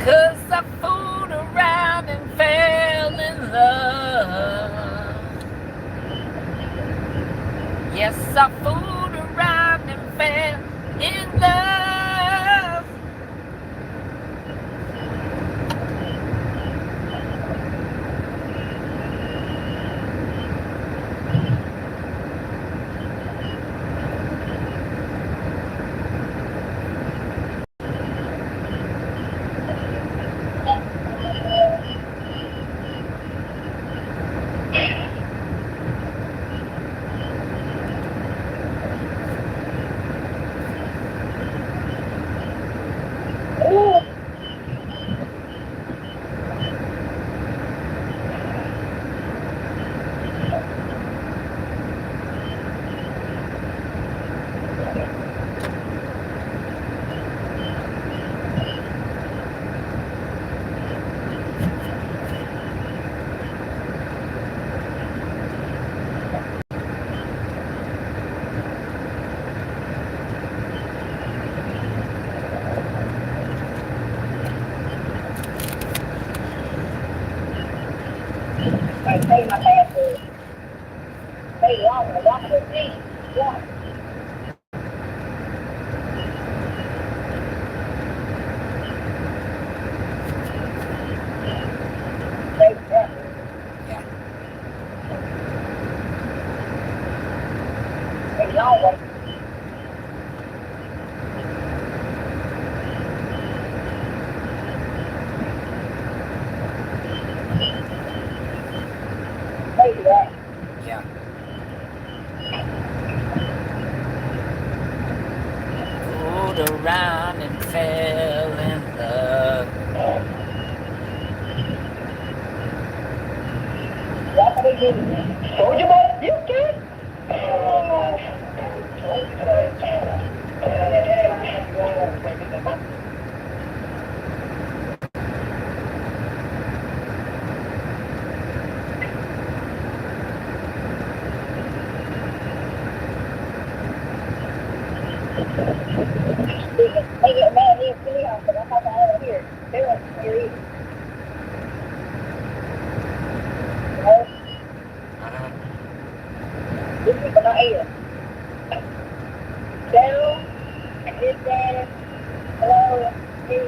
Cause I fooled around and fell in love. Yes, I fooled around and fell in love. I pay my password. Hey, I'm with me. Yeah. Hey, y'all. Yeah. Fooled around and fell in love. Told you about you kid. They get mad at me because I'm not out here. They're like scary. These people not here. Down, this down, hello, me.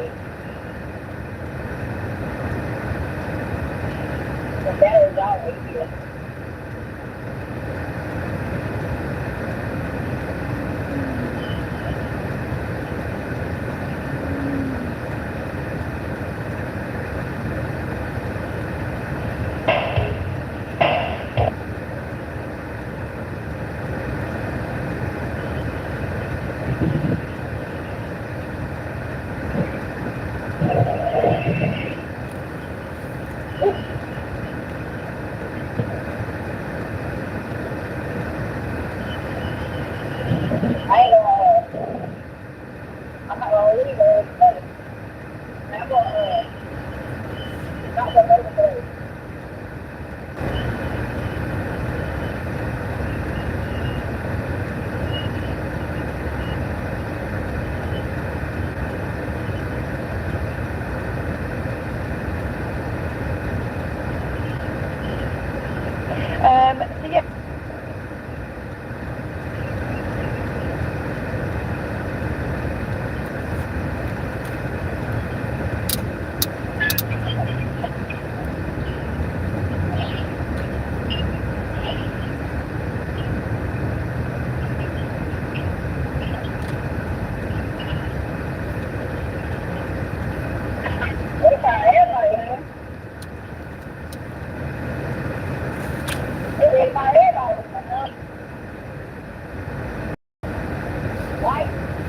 The battery's always here.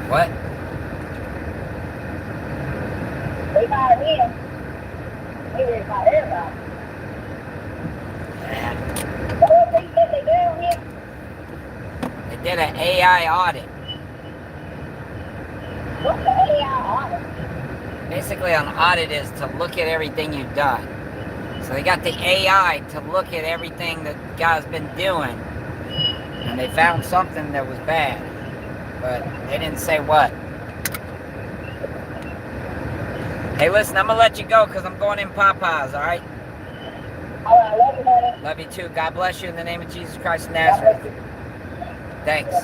What? They fired him. They really fired everybody. So what they said they did on him? They did an AI audit. What's the AI audit? Basically, an audit is to look at everything you've done. So they got the AI to look at everything that the guy's been doing. And they found something that was bad. But they didn't say what. Hey, listen, I'm going to let you go because I'm going in Popeyes, all right? All right, love you, honey. Love you too. God bless you in the name of Jesus Christ of Nazareth. Thanks.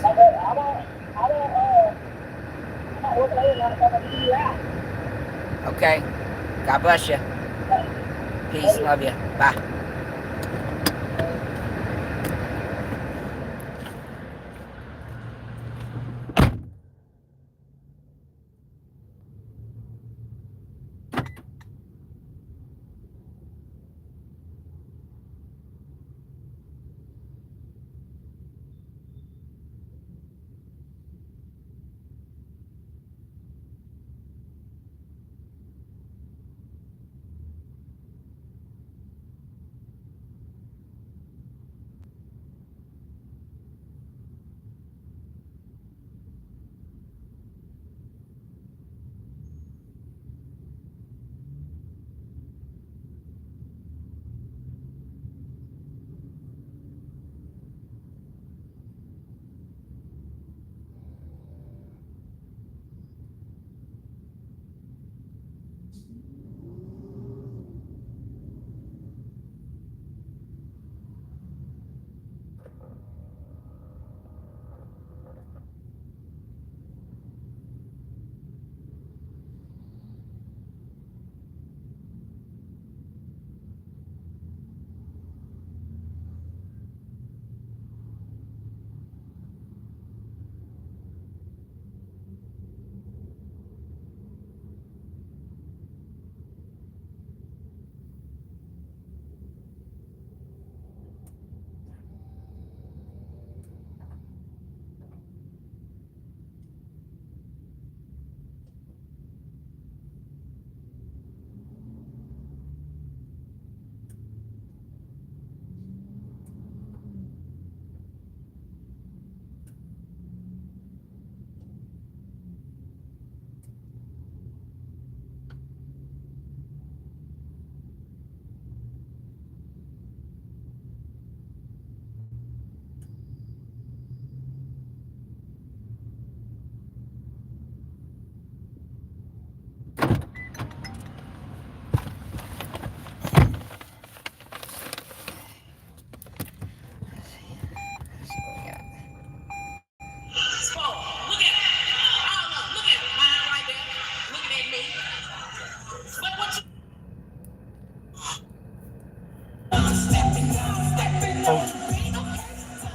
I'm working late on something to see you out. Okay. God bless you. Peace. Love you. Bye.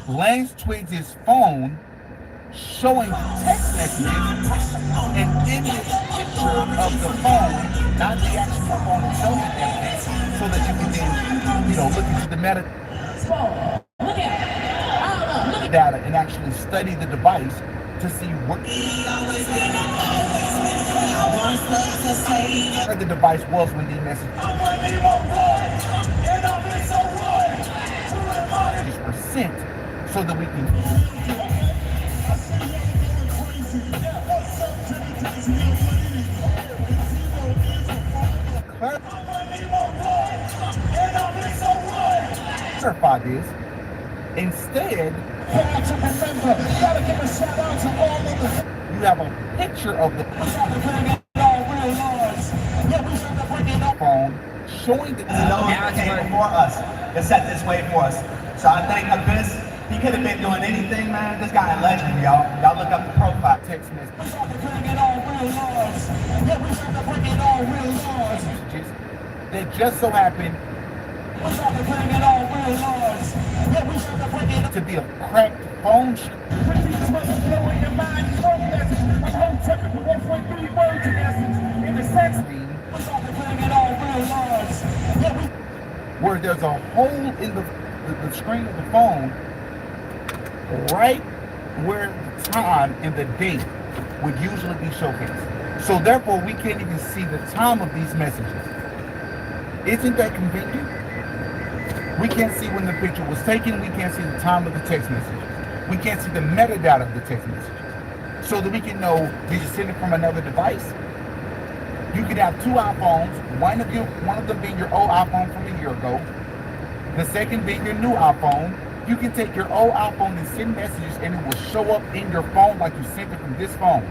Lance tweets his phone showing text messages and in this picture of the phone, not the actual phone itself, so that you can then, look into the metadata and actually study the device to see where the device was when the message were sent, so that we can clarify this. Instead, you have a picture of the phone showing the for us. It's set this way for us. So I think Abyss, he could have been doing anything, man. This guy a legend, y'all. Y'all look up the profile. Text message. They just so happen to be a cracked phone. Where there's a hole in the screen of the phone, right where the time and the date would usually be showcased. So therefore, we can't even see the time of these messages. Isn't that convenient? We can't see when the picture was taken. We can't see the time of the text messages. We can't see the metadata of the text messages. So that we can know, did you send it from another device? You could have two iPhones, one of them being your old iPhone from a year ago, the second being your new iPhone. You can take your old iPhone and send messages and it will show up in your phone like you sent it from this phone.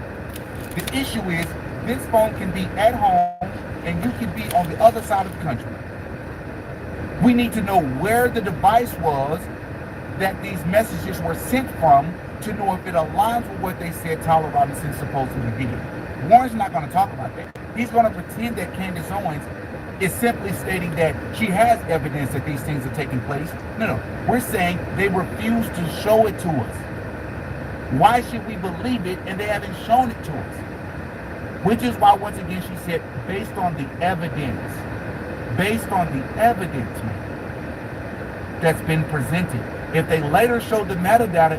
The issue is, this phone can be at home and you can be on the other side of the country. We need to know where the device was that these messages were sent from to know if it aligns with what they said Tyler Robinson supposedly did. Warren's not going to talk about that. He's going to pretend that Candace Owens is simply stating that she has evidence that these things are taking place. No. We're saying they refuse to show it to us. Why should we believe it and they haven't shown it to us? Which is why, once again, she said, based on the evidence. Based on the evidence, man, that's been presented. If they later show the metadata,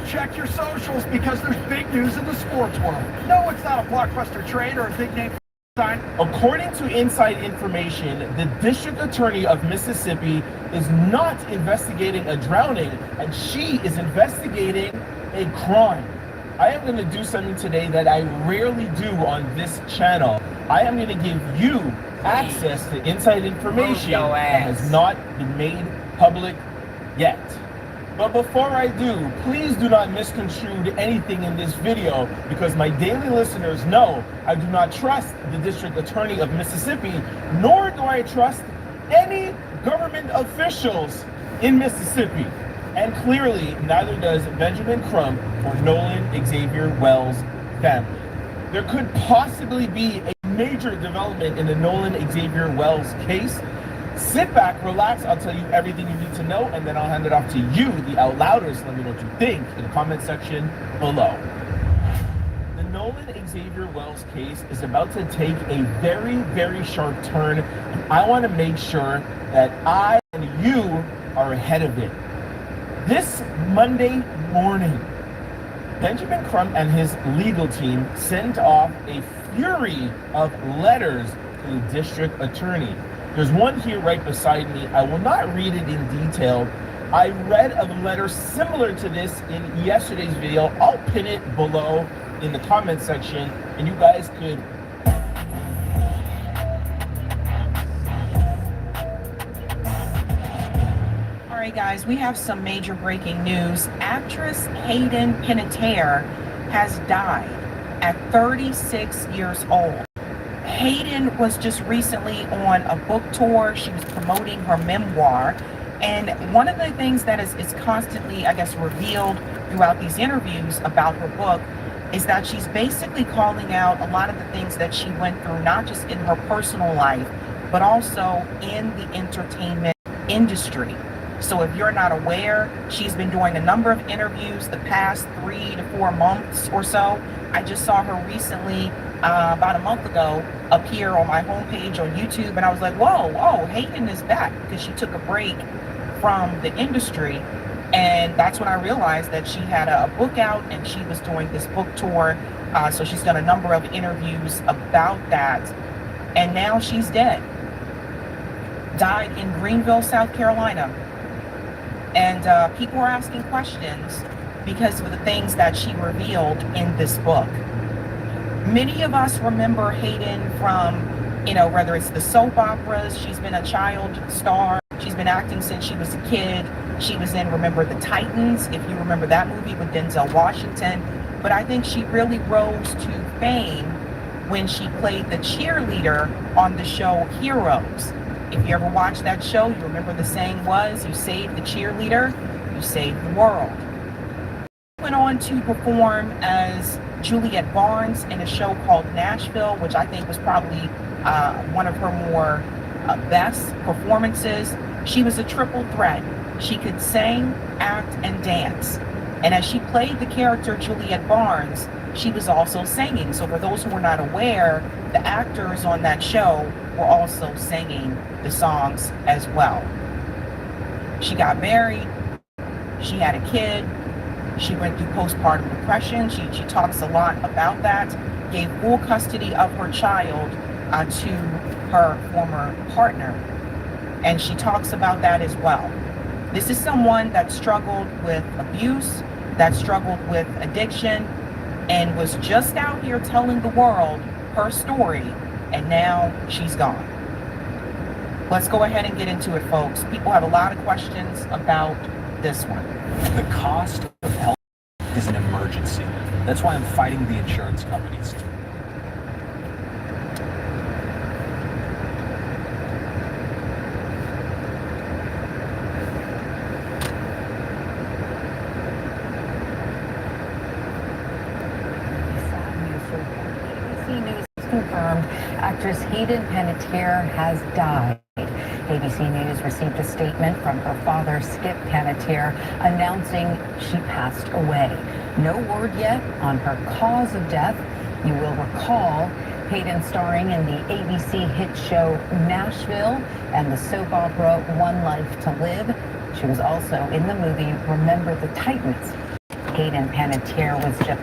check your socials because there's big news in the sports world. No, it's not a blockbuster trade or a big name sign. According to inside information, the district attorney of Mississippi is not investigating a drowning, and she is investigating a crime. I am going to do something today that I rarely do on this channel. I am going to give you access to inside information that has not been made public yet. But before I do, please do not misconstrue anything in this video, because my daily listeners know I do not trust the district attorney of Mississippi, nor do I trust any government officials in Mississippi. And clearly, neither does Benjamin Crump or Nolan Xavier Wells family. There could possibly be a major development in the Nolan Xavier Wells case. Sit back, relax, I'll tell you everything you need to know, and then I'll hand it off to you, the Out Louders. Let me know what you think in the comment section below. The Nolan Xavier Wells case is about to take a very, very sharp turn, and I want to make sure that I and you are ahead of it. This Monday morning, Benjamin Crump and his legal team sent off a flurry of letters to the district attorney. There's one here right beside me. I will not read it in detail. I read a letter similar to this in yesterday's video. I'll pin it below in the comment section, and you guys could guys, we have some major breaking news. Actress Hayden Panettiere has died at 36 years old. Hayden was just recently on a book tour. She was promoting her memoir, and one of the things that is constantly, I guess, revealed throughout these interviews about her book is that she's basically calling out a lot of the things that she went through, not just in her personal life, but also in the entertainment industry. So if you're not aware, she's been doing a number of interviews the past 3 to 4 months or so. I just saw her recently, about a month ago, appear on my homepage on YouTube, and I was like, whoa, Hayden is back, because she took a break from the industry. And that's when I realized that she had a book out and she was doing this book tour. So she's done a number of interviews about that. And now she's dead. Died in Greenville, South Carolina. And people are asking questions because of the things that she revealed in this book. Many of us remember Hayden from, whether it's the soap operas. She's been a child star. She's been acting since she was a kid. She was in Remember the Titans, if you remember that movie with Denzel Washington. But I think she really rose to fame when she played the cheerleader on the show Heroes. If you ever watched that show, you remember the saying was, you save the cheerleader, you save the world. She went on to perform as Juliet Barnes in a show called Nashville, which I think was probably one of her more best performances. She was a triple threat. She could sing, act, and dance. And as she played the character Juliet Barnes, she was also singing. So for those who were not aware, the actors on that show were also singing the songs as well. She got married. She had a kid. She went through postpartum depression. She talks a lot about that. Gave full custody of her child to her former partner. And she talks about that as well. This is someone that struggled with abuse, that struggled with addiction, and was just out here telling the world her story, and now she's gone. Let's go ahead and get into it, folks. People have a lot of questions about this one. The cost of health is an emergency. That's why I'm fighting the insurance companies. ABC News confirmed actress Hayden Panettiere has died. ABC News received a statement from her father, Skip Panettiere, announcing she passed away. No word yet on her cause of death. You will recall Hayden starring in the ABC hit show Nashville and the soap opera One Life to Live. She was also in the movie Remember the Titans. Hayden Panettiere was just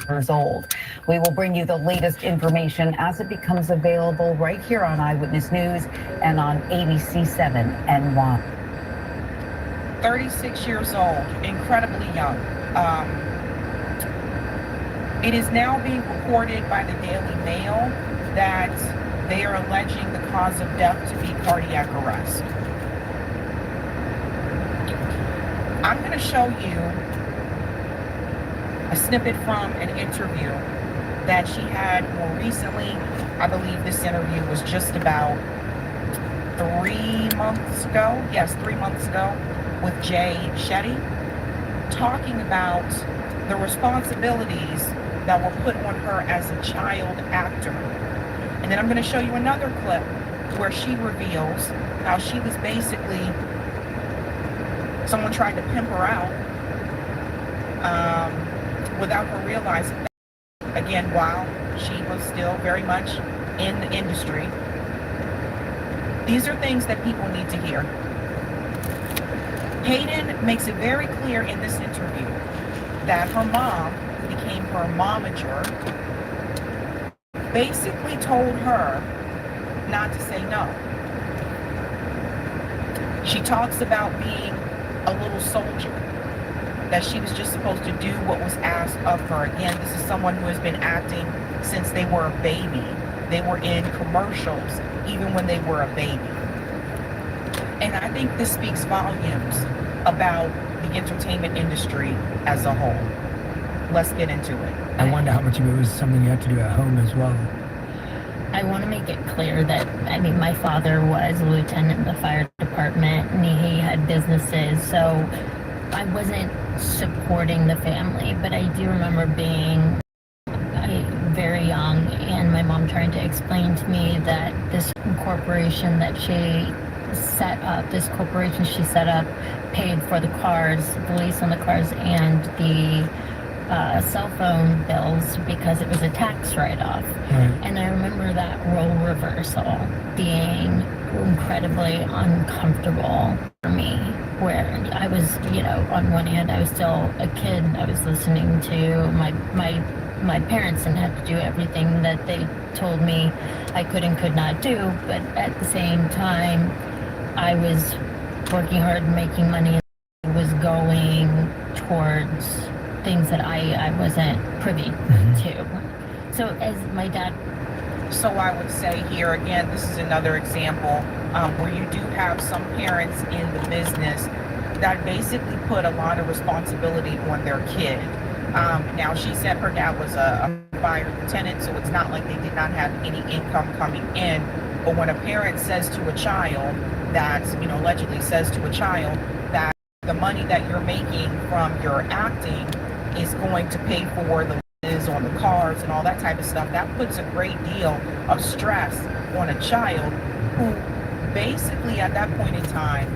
years old. We will bring you the latest information as it becomes available right here on Eyewitness News and on ABC7 NY. 36 years old, incredibly young. It is now being reported by the Daily Mail that they are alleging the cause of death to be cardiac arrest. I'm going to show you a snippet from an interview that she had more recently. I believe this interview was just about 3 months ago. Yes, 3 months ago with Jay Shetty, talking about the responsibilities that were put on her as a child actor. And then I'm going to show you another clip where she reveals how she was basically, someone tried to pimp her out without her realizing that, again, while she was still very much in the industry. These are things that people need to hear. Hayden makes it very clear in this interview that her mom, who became her momager, basically told her not to say no. She talks about being a little soldier, that she was just supposed to do what was asked of her. Again, this is someone who has been acting since they were a baby. They were in commercials even when they were a baby. And I think this speaks volumes about the entertainment industry as a whole. Let's get into it. I wonder how much of it was something you had to do at home as well. I want to make it clear that, I mean, my father was a lieutenant in the fire department and he had businesses, so I wasn't supporting the family, but I do remember being very young and my mom trying to explain to me that this corporation that she set up paid for the cars, the lease on the cars, and the cell phone bills because it was a tax write-off. Right. And I remember that role reversal being incredibly uncomfortable for me, where I was, you know, on one hand I was still a kid, I was listening to my parents and had to do everything that they told me I could and could not do, but at the same time I was working hard and making money and was going towards things that I wasn't privy to. So as my dad... So I would say here again, this is another example where you do have some parents in the business that basically put a lot of responsibility on their kid. Now she said her dad was a fire lieutenant, so it's not like they did not have any income coming in. But when a parent says to a child that, you know, allegedly says to a child that the money that you're making from your acting is going to pay for the leases on the cars and all that type of stuff, that puts a great deal of stress on a child who basically at that point in time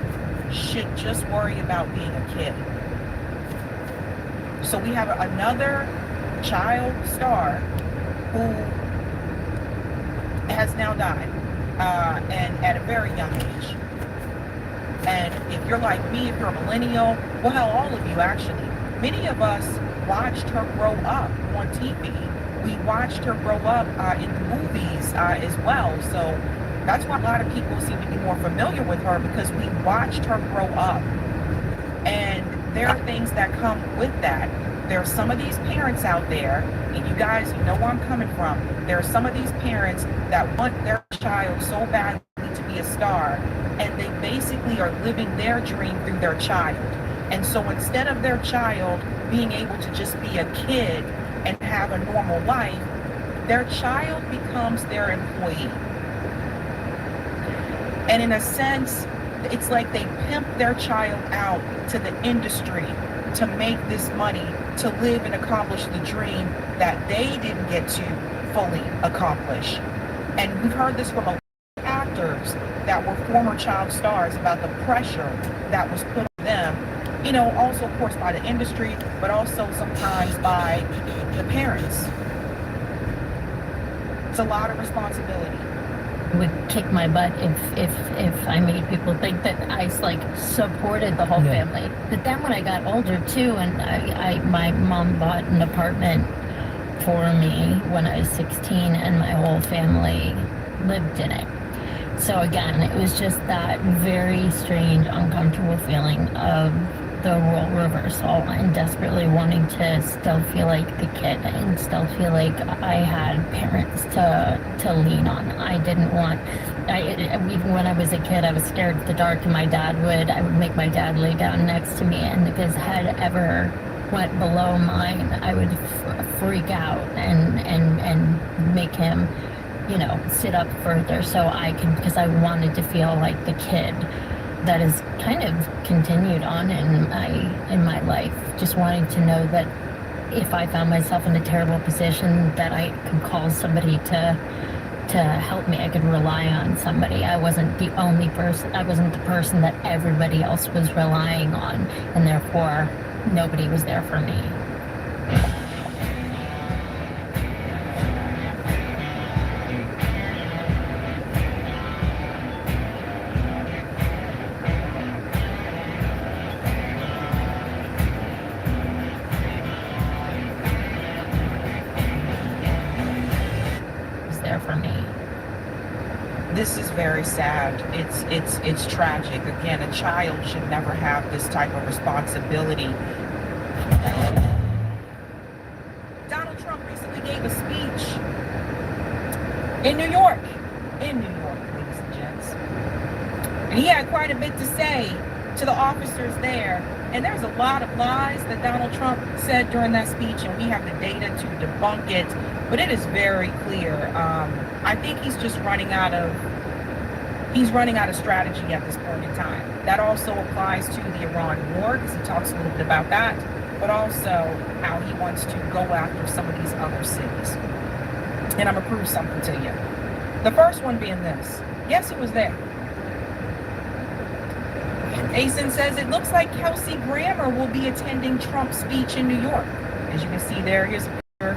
should just worry about being a kid. So we have another child star who has now died, and at a very young age. And if you're like me, if you're a millennial, well, hell, all of you actually, many of us watched her grow up on TV. We watched her grow up in the movies as well. So that's why a lot of people seem to be more familiar with her, because we watched her grow up. And there are things that come with that. There are some of these parents out there, and you guys, you know where I'm coming from. There are some of these parents that want their child so badly to be a star, and they basically are living their dream through their child. And so instead of their child being able to just be a kid and have a normal life, their child becomes their employee. And in a sense, it's like they pimp their child out to the industry to make this money, to live and accomplish the dream that they didn't get to fully accomplish. And we've heard this from a lot of actors that were former child stars about the pressure that was put on them, you know, also of course by the industry, but also sometimes by the parents. It's a lot of responsibility. Would kick my butt if I made people think that I supported the whole family. But then when I got older too, and my mom bought an apartment for me when I was 16, and my whole family lived in it. So again, it was just that very strange, uncomfortable feeling of the role reversal and desperately wanting to still feel like the kid and still feel like I had parents to lean on. I didn't want, even when I was a kid, I was scared of the dark, and I would make my dad lay down next to me, and if his head ever went below mine, I would freak out and make him, sit up further because I wanted to feel like the kid that has kind of continued on in my life, just wanting to know that if I found myself in a terrible position, that I could call somebody to help me. I could rely on somebody. I wasn't the only person. I wasn't the person that everybody else was relying on, and therefore nobody was there for me. This is very sad. It's tragic. Again, a child should never have this type of responsibility. Donald Trump recently gave a speech in New York, ladies and gents. And he had quite a bit to say to the officers there. And there's a lot of lies that Donald Trump said during that speech, and we have the data to debunk it. But it is very clear. I think he's just running out of strategy at this point in time. That also applies to the Iran war, because he talks a little bit about that, but also how he wants to go after some of these other cities. And I'm gonna prove something to you. The first one being this. Guess who was there? ASIN says it looks like Kelsey Grammer will be attending Trump's speech in New York. As you can see there, here's a picture.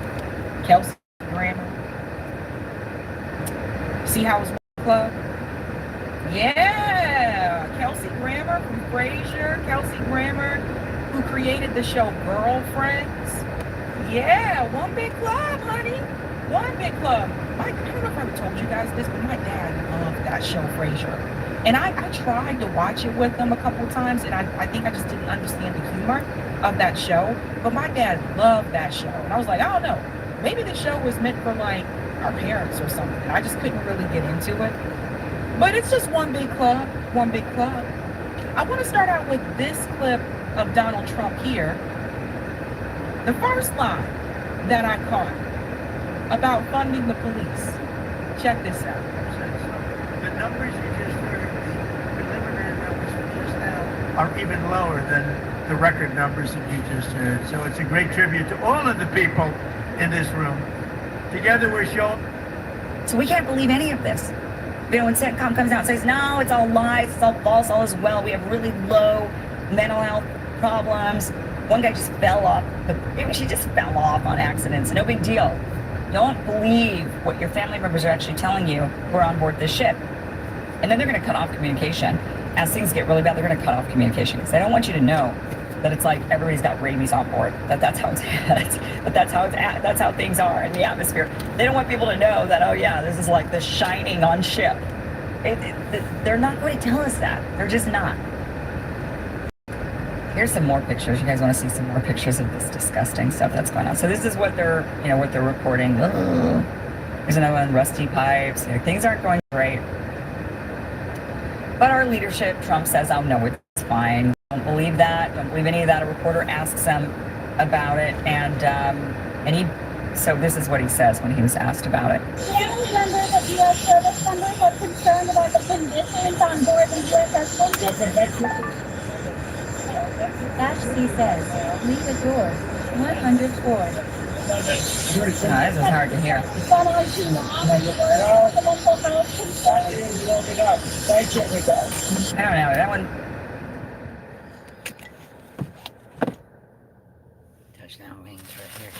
Kelsey Grammer. See how his club? Yeah, Kelsey Grammer from Frasier. Kelsey Grammer, who created the show Girlfriends. Yeah, one big club, honey. One big club. I don't know if I ever told you guys this, but my dad loved that show, Frasier. And I tried to watch it with them a couple of times, and I think I just didn't understand the humor of that show. But my dad loved that show. And I was like, I don't know. Maybe the show was meant for, like, our parents or something. I just couldn't really get into it. But it's just one big club. One big club. I want to start out with this clip of Donald Trump here. The first line that I caught about funding the police. Check this out. The numbers you just heard, the preliminary numbers you just now, are even lower than the record numbers that you just heard. So it's a great tribute to all of the people in this room. Together we're showing. So we can't believe any of this. When CENTCOM comes out and says, no, it's all lies, it's all false, all is well. We have really low mental health problems. One guy just fell off. She just fell off on accidents. No big deal. Don't believe what your family members are actually telling you. We're on board this ship. And then they're going to cut off communication. As things get really bad, they're going to cut off communication because they don't want you to know that it's like everybody's got rabies on board. That's how it's that's how things are in the atmosphere. They don't want people to know that, oh yeah, this is like the shining on ship. They're not going to tell us that. They're just not. Here's some more pictures. You guys want to see some more pictures of this disgusting stuff that's going on. So this is what they're reporting. There's another one, rusty pipes. Things aren't going great. But our leadership, Trump says, oh no, it's fine. Don't believe that. Don't believe any of that. A reporter asks him about it, so this is what he says when he was asked about it. Family members of U.S. service members are concerned about the conditions on board the USS Lincoln. Dash C says, leave the door, 104. This is hard to hear. I don't know, that one. Touchdown wings right here.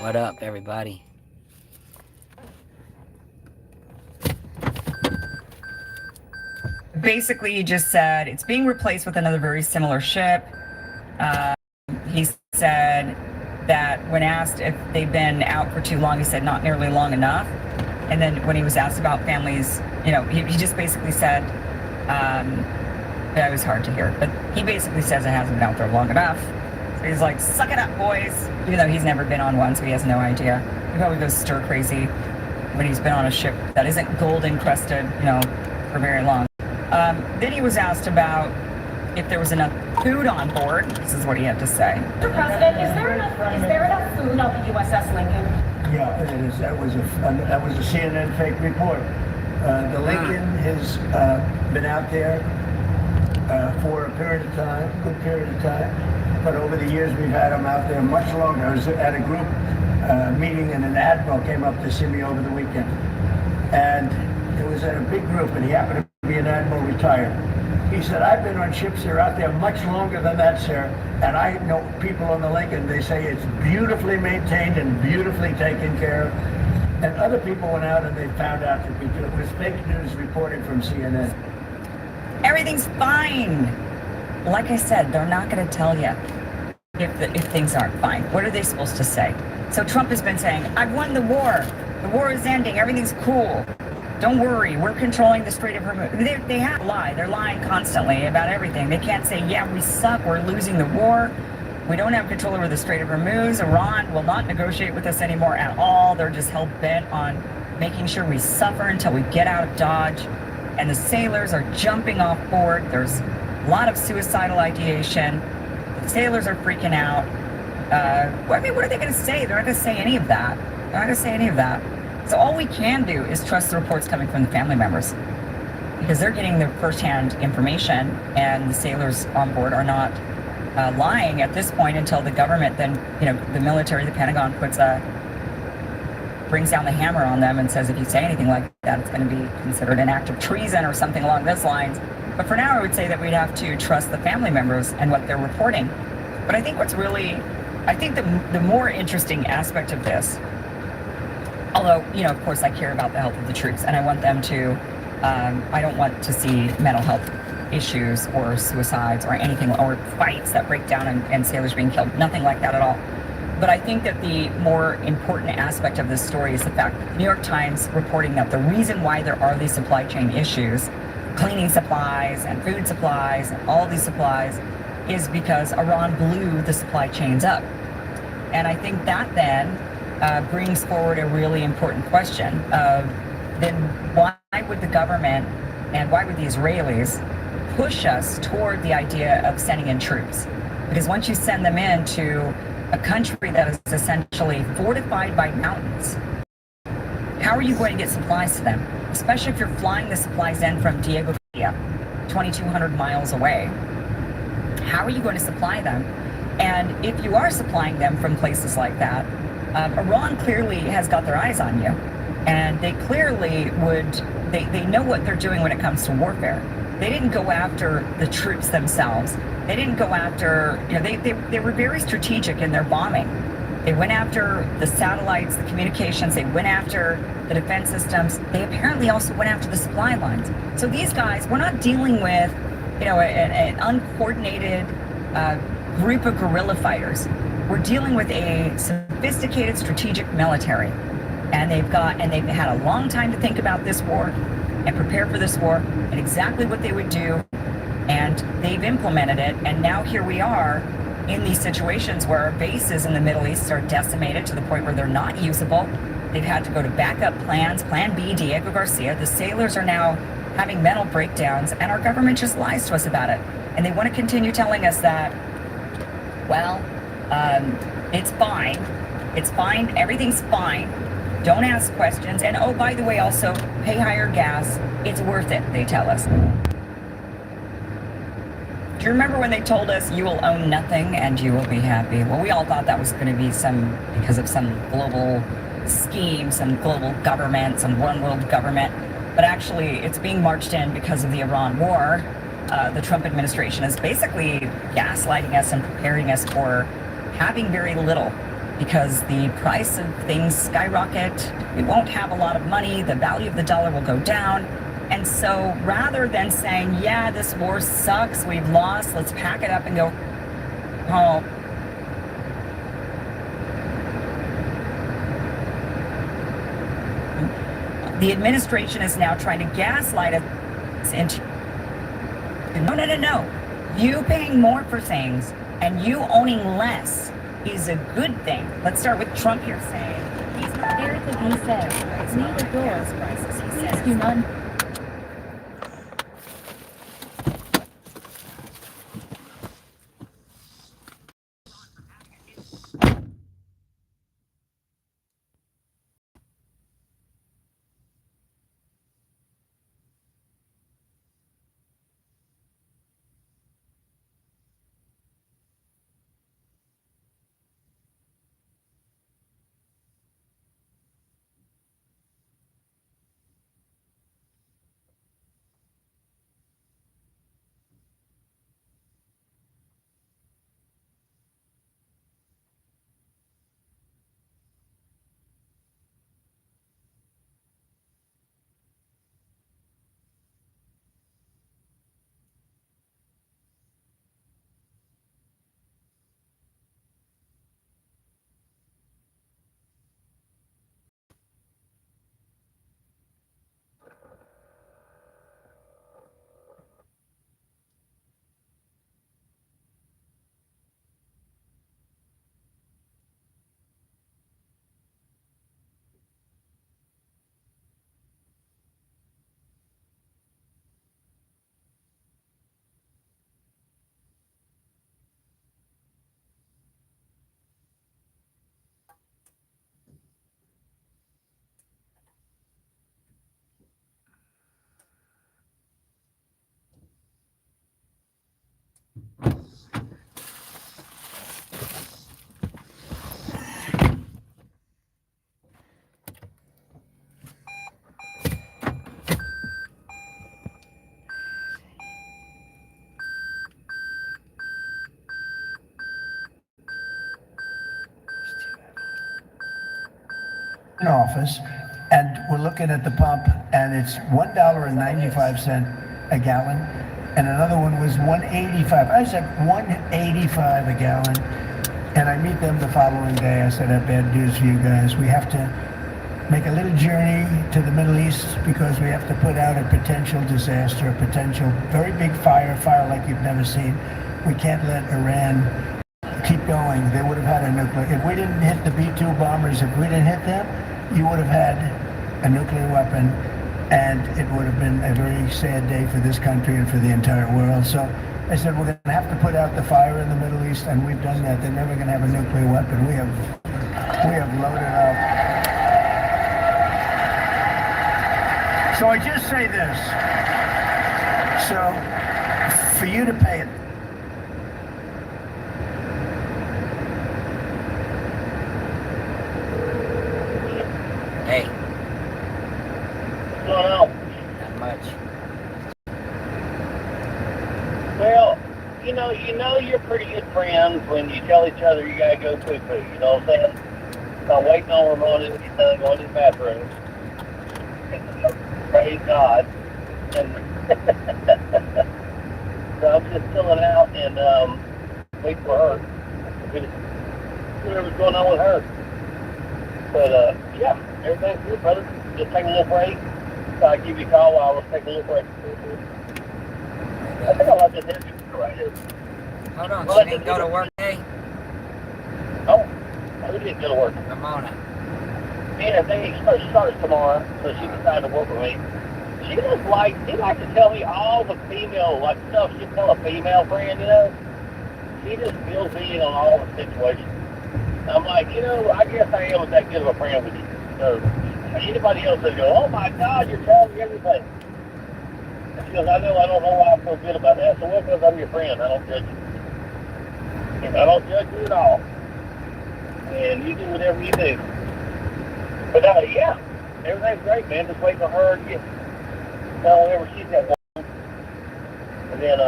What up, everybody? Basically, he just said it's being replaced with another very similar ship. He said that when asked if they've been out for too long, he said not nearly long enough. And then when he was asked about families, you know, he just basically said, that was hard to hear, but he basically says it hasn't been out there long enough. So he's like, suck it up, boys. Even though he's never been on one, so he has no idea. He probably goes stir crazy when he's been on a ship that isn't gold encrusted, you know, for very long. Then he was asked about if there was enough food on board. This is what he had to say. Mr. President, is there enough food on the USS Lincoln? Yeah, it is. That was a CNN fake report. The Lincoln has been out there for a period of time, good period of time. But over the years, we've had them out there much longer. I was at a group meeting, and an admiral came up to see me over the weekend. And it was at a big group, and he happened to be an admiral retired. He said, I've been on ships that are out there much longer than that, sir. And I know people on the Lincoln, they say it's beautifully maintained and beautifully taken care of. And other people went out and they found out that it was fake news reported from CNN. Everything's fine. Like I said, they're not going to tell you if things aren't fine. What are they supposed to say? So Trump has been saying, I've won the war. The war is ending. Everything's cool. Don't worry. We're controlling the Strait of Hormuz. They have to lie. They're lying constantly about everything. They can't say, yeah, we suck. We're losing the war. We don't have control over the Strait of Hormuz. Iran will not negotiate with us anymore at all. They're just hell-bent on making sure we suffer until we get out of Dodge. And the sailors are jumping off board. There's a lot of suicidal ideation. The sailors are freaking out. I mean, what are they going to say? They're not going to say any of that. They're not going to say any of that. So all we can do is trust the reports coming from the family members, because they're getting their firsthand information, and the sailors on board are not lying at this point until the government, then, you know, the military, the Pentagon brings down the hammer on them and says, if you say anything like that, it's going to be considered an act of treason or something along those lines. But for now, I would say that we'd have to trust the family members and what they're reporting. But I think the more interesting aspect of this, although, you know, of course, I care about the health of the troops, and I want them to, I don't want to see mental health issues or suicides or anything, or fights that break down and sailors being killed. Nothing like that at all. But I think that the more important aspect of this story is the fact that the New York Times reporting that the reason why there are these supply chain issues, cleaning supplies and food supplies and all these supplies, is because Iran blew the supply chains up. And I think that then brings forward a really important question of, then why would the government and why would the Israelis push us toward the idea of sending in troops? Because once you send them into a country that is essentially fortified by mountains, how are you going to get supplies to them? Especially if you're flying the supplies in from Diego Garcia, 2,200 miles away. How are you going to supply them? And if you are supplying them from places like that, Iran clearly has got their eyes on you. And they clearly they know what they're doing when it comes to warfare. They didn't go after the troops themselves. They didn't go after, you know, they were very strategic in their bombing. They went after the satellites, the communications, they went after the defense systems. They apparently also went after the supply lines. So these guys, we're not dealing with, you know, an uncoordinated group of guerrilla fighters. We're dealing with a sophisticated strategic military. And they've had a long time to think about this war and prepare for this war and exactly what they would do. And they've implemented it. And now here we are in these situations where our bases in the Middle East are decimated to the point where they're not usable. They've had to go to backup plans, Plan B, Diego Garcia. The sailors are now having mental breakdowns, and our government just lies to us about it. And they want to continue telling us that, well, it's fine. It's fine. Everything's fine. Don't ask questions. And oh, by the way, also pay higher gas. It's worth it, they tell us. Do you remember when they told us you will own nothing and you will be happy? Well, we all thought that was going to be because of some global scheme, some global government, some one world government. But actually, it's being marched in because of the Iran war. The Trump administration is basically gaslighting us and preparing us for having very little. because the price of things skyrocket. We won't have a lot of money. The value of the dollar will go down. And so rather than saying, yeah, this war sucks, we've lost, let's pack it up and go home. The administration is now trying to gaslight us into, no. You paying more for things and you owning less is a good thing. Let's start with Trump here saying he's not Here's what he said. Leave the door. Please do not. Office, and we're looking at the pump, and it's $1.95 a gallon, and another one was $1.85. I said $1.85 a gallon, and I meet them the following day. I said, I have bad news for you guys. We have to make a little journey to the Middle East because we have to put out a potential disaster, a potential very big fire like you've never seen. We can't let Iran keep going. They would have had a nuclear. If we didn't hit the B-2 bombers, if we didn't hit them, you would have had a nuclear weapon, and it would have been a very sad day for this country and for the entire world. So I said, we're going to have to put out the fire in the Middle East, and we've done that. They're never going to have a nuclear weapon. We have loaded up. So I just say this. So for you to pay it. Hey. What's going on? Not much. Well, you know you're pretty good friends when you tell each other you gotta go poo-poo, you know what I'm saying? So I'm waiting on Ramona to get done going to the bathroom. Praise God. And so I'm just chilling out and waiting for her. Whatever's going on with her. But yeah, everything's good, brother. Just taking a little break. So I'll give you a call while I was taking a little break. I think I left this interview right here. Hold on, she didn't go to work today? Oh, who didn't go to work? Ramona. Man, I think she starts tomorrow, so she decided to work with me. She likes to tell me all the female, stuff she'd tell a female friend, you know? She just fills me in on all the situations. I'm like, I guess I am that good of a friend with you. So anybody else would go, oh my God, you're telling me everything. And she goes, I don't know why I feel good about that. So what, because I'm your friend, I don't judge you. And I don't judge you at all. And you do whatever you do. But yeah, everything's great, man. Just waiting for her to get whenever she's at work. And then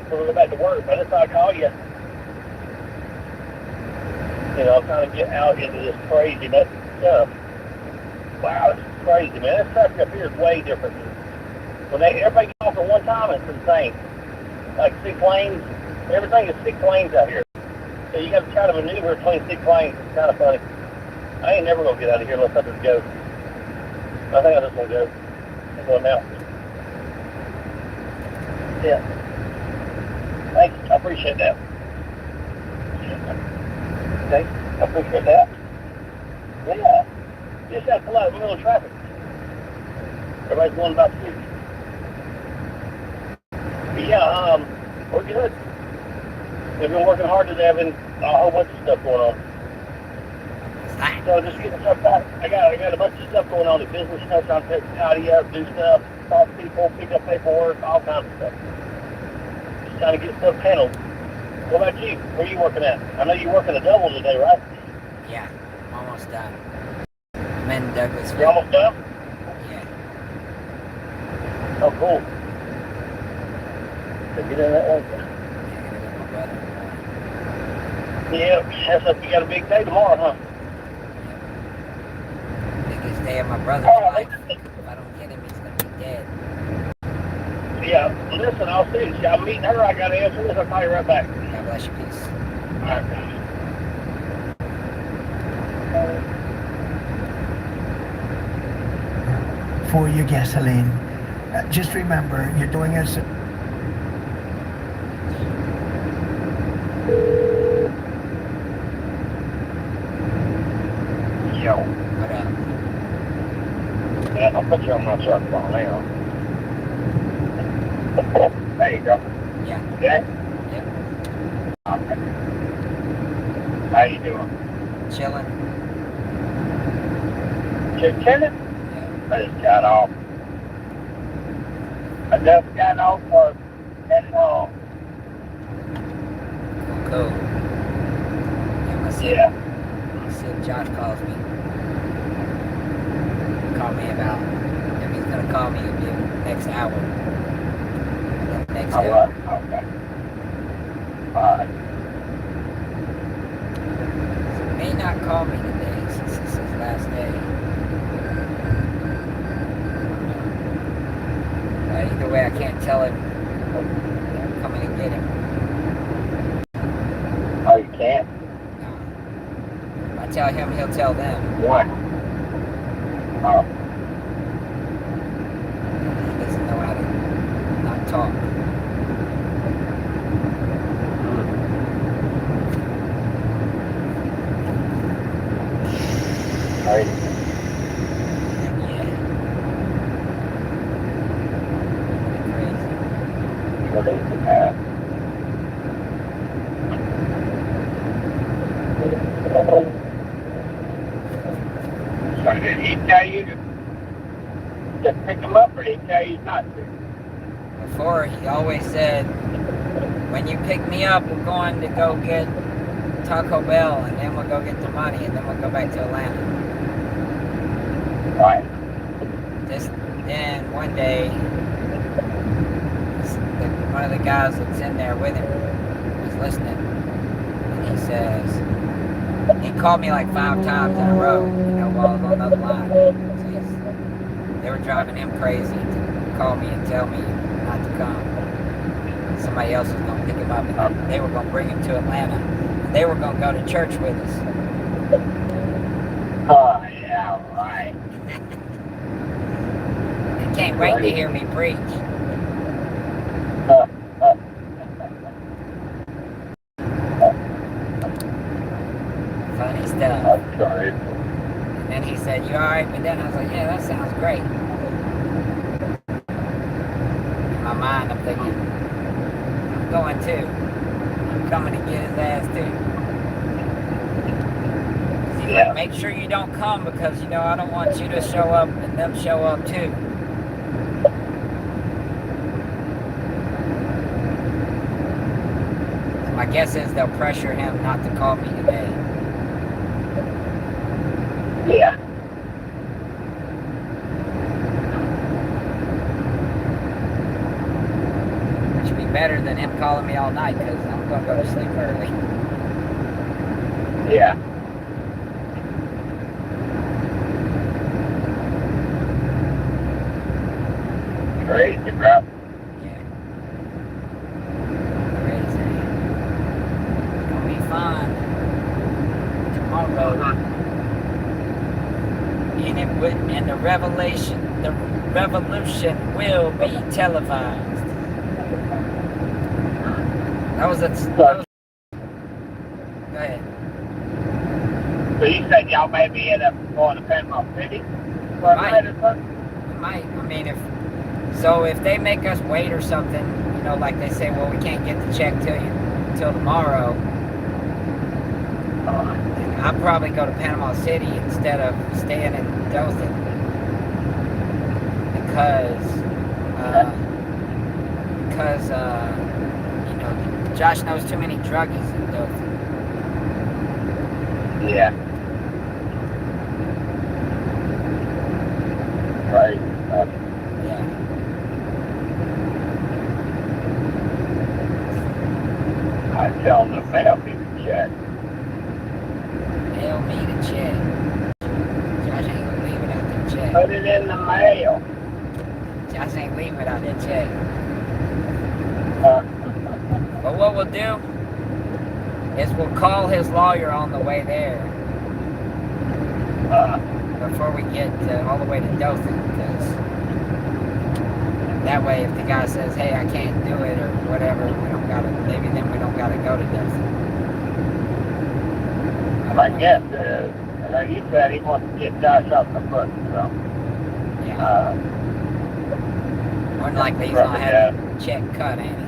we'll go back to work. But that's why I call you. So I'm trying to get out into this crazy messy stuff. Wow, this is crazy, man. This traffic up here is way different. When everybody gets off at one time, it's insane. Like 6 lanes, everything is 6 lanes out here. So you got to try to maneuver between 6 lanes. It's kind of funny. I ain't never gonna get out of here unless I just go. I think I just want to go. I'm going now. Yeah. Thanks. I appreciate that. Okay. I appreciate that. Yeah. Just got to pull out in the middle of traffic. Everybody's going about 60. But yeah, we're good. We've been working hard today. Having a whole bunch of stuff going on. So just getting stuff back. I got a bunch of stuff going on. The business stuff, trying to tidy up, do stuff, talk to people, pick up paperwork, all kinds of stuff. Just trying to get stuff handled. What about you? Where are you working at? I know you're working a double today, right? Yeah, almost done. I'm in Douglas. You're almost done? Yeah. Oh, cool. So get in that one. Yeah, that's up. You got a big day tomorrow, huh? Biggest day of my brother's life. If I don't get him, he's gonna be dead. Yeah, listen, I'll see you. I'm meeting her. I got to answer this. I'll call you right back. God bless you. Peace. All right. For your gasoline, just remember, you're doing us. Yo. What up? Yeah, I'll put you on my truck phone now. There you go. Yeah. Yeah? Yep. Okay. How you doing? Chilling. Just chilling? Yeah. I just got off. I just got off for heading home. Cool. Yeah, my son. Yeah. My son Josh calls me. Call me about. He's gonna call me in the next hour. Next All hour. right. Okay. All right. He may not call me today since this is his last day. Either way, I can't tell him I'm coming to get him. Oh, you can't? No. If I tell him, he'll tell them. What? Oh. He doesn't know how to not talk. Crazy. Yeah. Crazy. Crazy, man. So did he tell you to pick him up, or did he tell you not to? Before, he always said, when you pick me up, we're going to go get Taco Bell, and then we'll go get the money, and then we'll go back to Atlanta. Right. Then one day, one of the guys that's in there with him was listening, and he says, he called me like 5 times in a row, while I was on another line. So they were driving him crazy to call me and tell me not to come. Somebody else was going to pick him up, and they were going to bring him to Atlanta. And they were going to go to church with us. Oh, yeah, right. They can't wait to hear me preach. Funny stuff. I'm sorry. And then he said, "You alright?" But then I was like, "Yeah, that sounds great." In my mind, I'm thinking, I'm going too. I'm coming to get his ass too. He's like, make sure you don't come because, I don't want you to show up and them show up too. So my guess is they'll pressure him not to call me today. Yeah. Which would be better than him calling me all night because I'm going to go to sleep early. Yeah. Crazy, bro. Crazy. It's gonna be fun tomorrow. And the revolution will be televised. That was Go ahead. So you said y'all maybe end up going to Panama City for a night or something? We might. I mean, if they make us wait or something, you know, like they say, well, we can't get the check till tomorrow. I'll probably go to Panama City instead of staying in Dothan because you know, Josh knows too many druggies in Dothan. Yeah. Right. Yeah. I tell them to mail me the check. Mail me the check. Josh ain't gonna leave without that check. Put it in the mail. Josh ain't leaving without that check. But what we'll do is we'll call his lawyer on the way there before we get all the way to Dothan, because that way if the guy says, hey, I can't do it or whatever, maybe then we don't gotta go to Dothan. I guess, like you said, he wants to get Josh off the foot, so. Yeah. More than likely he's gonna have the check cut, ain't he?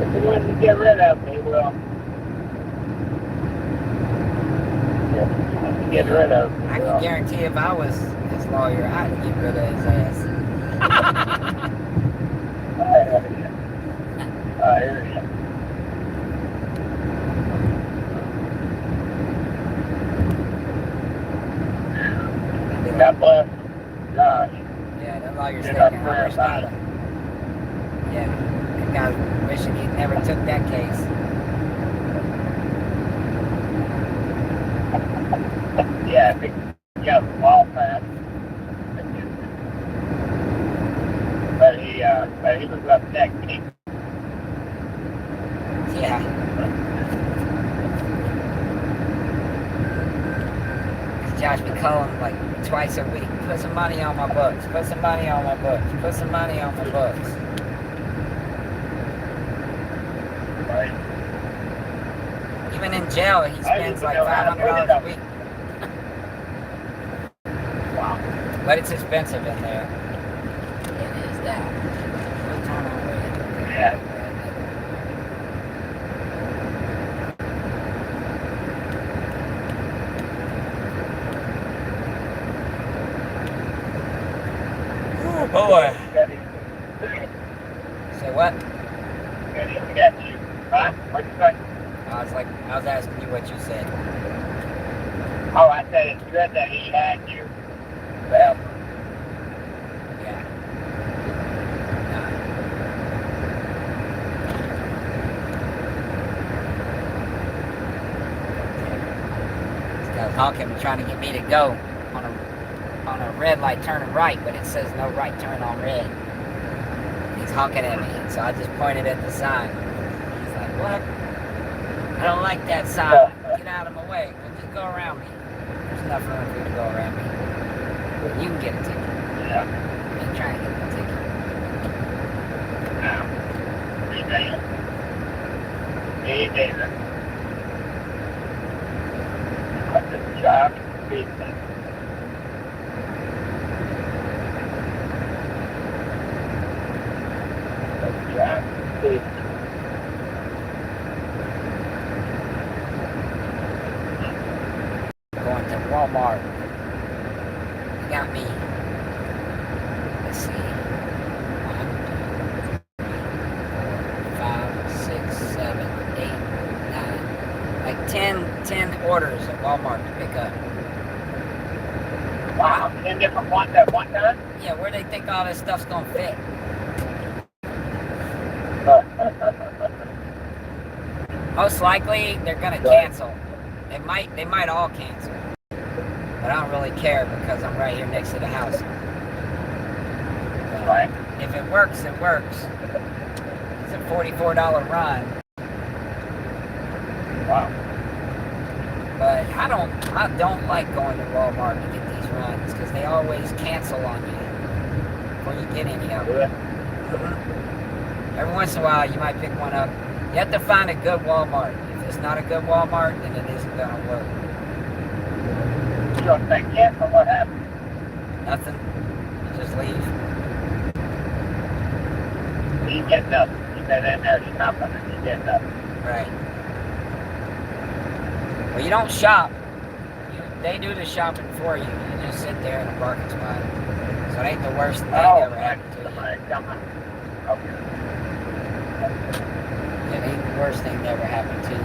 If he wants to get rid of me, well. Get rid of him. I can guarantee if I was his lawyer, I'd get rid of his ass. I hear you. God bless Josh. Yeah, that lawyer's Did taking our prayers about it. Yeah, that guy's wishing he never took that case. Yeah, if he got the ball pass. But he was up next. Yeah. Josh be calling like twice a week. Put some money on my books. Put some money on my books. Put some money on my books. Right. Even in jail, he spends like $500 a week. Wow. But it's expensive in there. It is that. Yeah. Oh boy. Say what? Huh? What'd you say? I was asking you what you said. Oh, I said it's good that he had you. Well. Yeah. This guy's honking, trying to get me to go on a red light turning right, but it says no right turn on red. He's honking at me, so I just pointed at the sign. He's like, what? I don't like that sign. Get out of my way. Well, just go around me. There's enough room for you to go around me. You can get a ticket. Yeah. You can try and get a ticket. He did it. But the job beat me. Going to Walmart. You got me. Let's see. 1, 2, 3, 4, 5, 6, 7, 8, 9. Like 10 orders at Walmart to pick up. Wow, 10 different ones at one time? Yeah, where they think all this stuff's gonna fit? Most likely they're gonna cancel. They might all cancel. But I don't really care because I'm right here next to the house. Right. If it works, it works. It's a $44 run. Wow. But I don't like going to Walmart to get these runs because they always cancel on you before you get any of them. Every once in a while, you might pick one up. You have to find a good Walmart. If it's not a good Walmart, then it isn't going to work. So if they cancel, what happens? Nothing. You just leave. You get nothing. You been in there shopping and you get nothing. Right. Well, you don't shop. They do the shopping for you. You just sit there in a parking spot. So it ain't the worst thing ever happened to you. Okay. It ain't the worst thing that ever happened to you.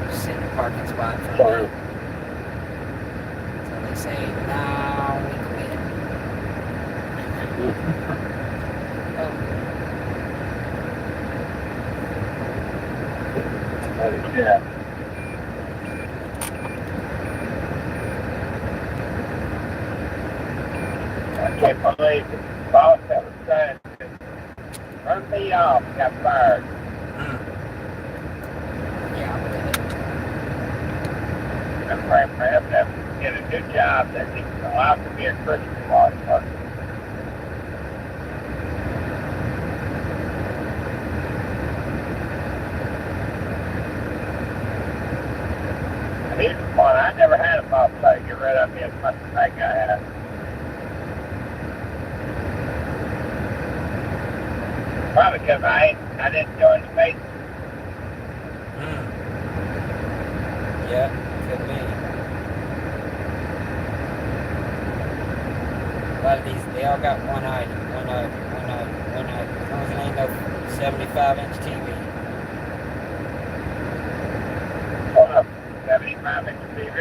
Just sit in a parking spot for a minute. Until they say, no, we quit. Yeah. I can't believe the boss that was trying to run me off got fired. Yeah, I believe it. I'm praying for him to get a new job that he can allow to be a Christian law enforcement. He's fun. I never had a boss try to get rid of me as much as that guy had. Probably because I didn't join the base. Yeah, could be. A lot of these, they all got one eye. As long as it ain't no 75-inch TV. 75-inch TV?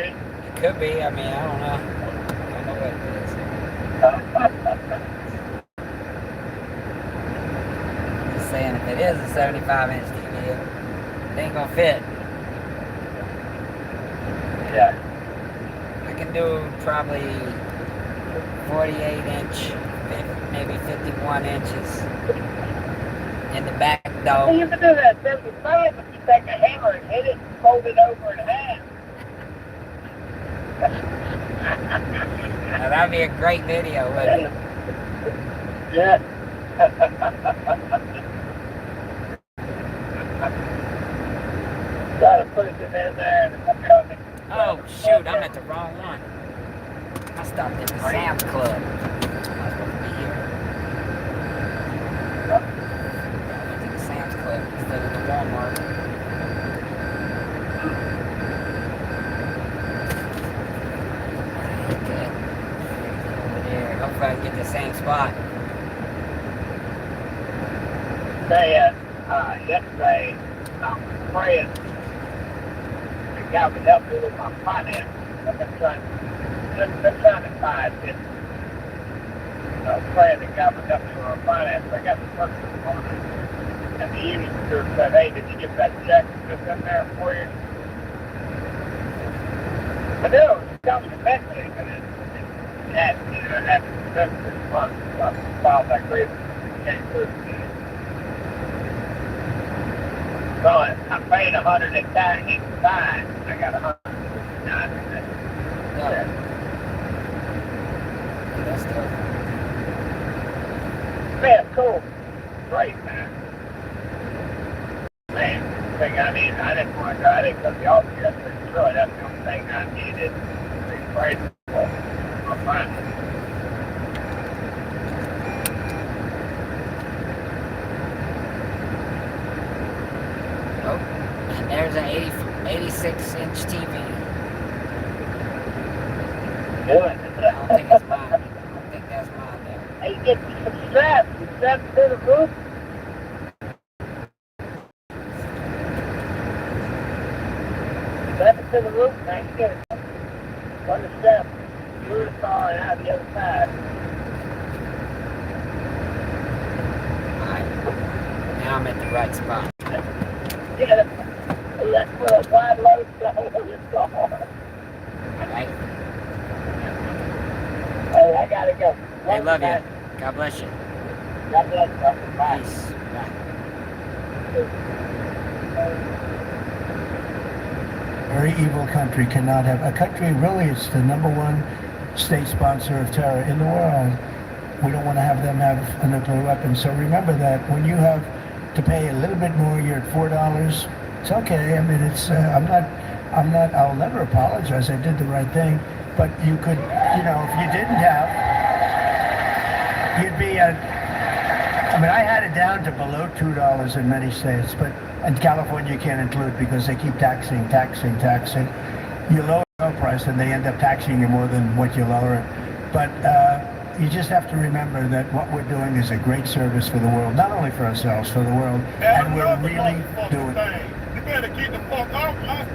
It could be. I mean, I don't know. I don't know what it is. Just saying, if it is a 75-inch TV, it ain't gonna fit. Yeah. I can do probably 48-inch, maybe 51 inches in the back though. You can do that 75 if you take a hammer and hit it and fold it over in half. Now, that'd be a great video, wouldn't it? Yeah. Try to put it in there and oh shoot, I'm at the wrong one. I stopped at the Sam's Club. I was supposed to be here. I went to the Sam's Club instead of the Walmart. Good. Over there. Hopefully I can get the same spot. Yesterday, I was praying. God would help me with my finance. I've been trying to find it. I was praying that God would help me with my finance. I got the first this morning. And the union steward said, hey, did you get that check just in there for you? I do. She told me eventually, but it had, after the 6 months, I filed that grievance. It came through. So I'm paying $109 each time. I got $109 today. Yeah. That's dope. Man, cool. Great, man. Man, the thing I need, I didn't want to go. I didn't go to the office yesterday. Really, that's the only thing I needed. These prices for my finance. Oh, and there's an 86-inch TV. Good. I don't think it's mine. I don't think that's mine there. Hey, get me some straps. You straps to the roof. Strap it to the roof, man. You get it. Run the strap through the car and out the other side. Alright. Now I'm at the right spot. Yeah, let's put a wide load down on your car. right? Hey, I gotta go. I love you. God bless you. God bless you. Bye. Peace. Bye. Very evil country cannot have a country. Really, it's the #1 state sponsor of terror in the world. We don't want to have them have a nuclear weapon. So remember that when you have to pay a little bit more, you're at $4. It's okay. I mean, it's I'll never apologize. I did the right thing. But you could, if you didn't have, you'd be at, I had it down to below $2 in many states, but in California you can't include because they keep taxing. You lower the price and they end up taxing you more than what you lower it. But you just have to remember that what we're doing is a great service for the world, not only for ourselves, for the world, and we're really doing it. You better keep the fuck off us.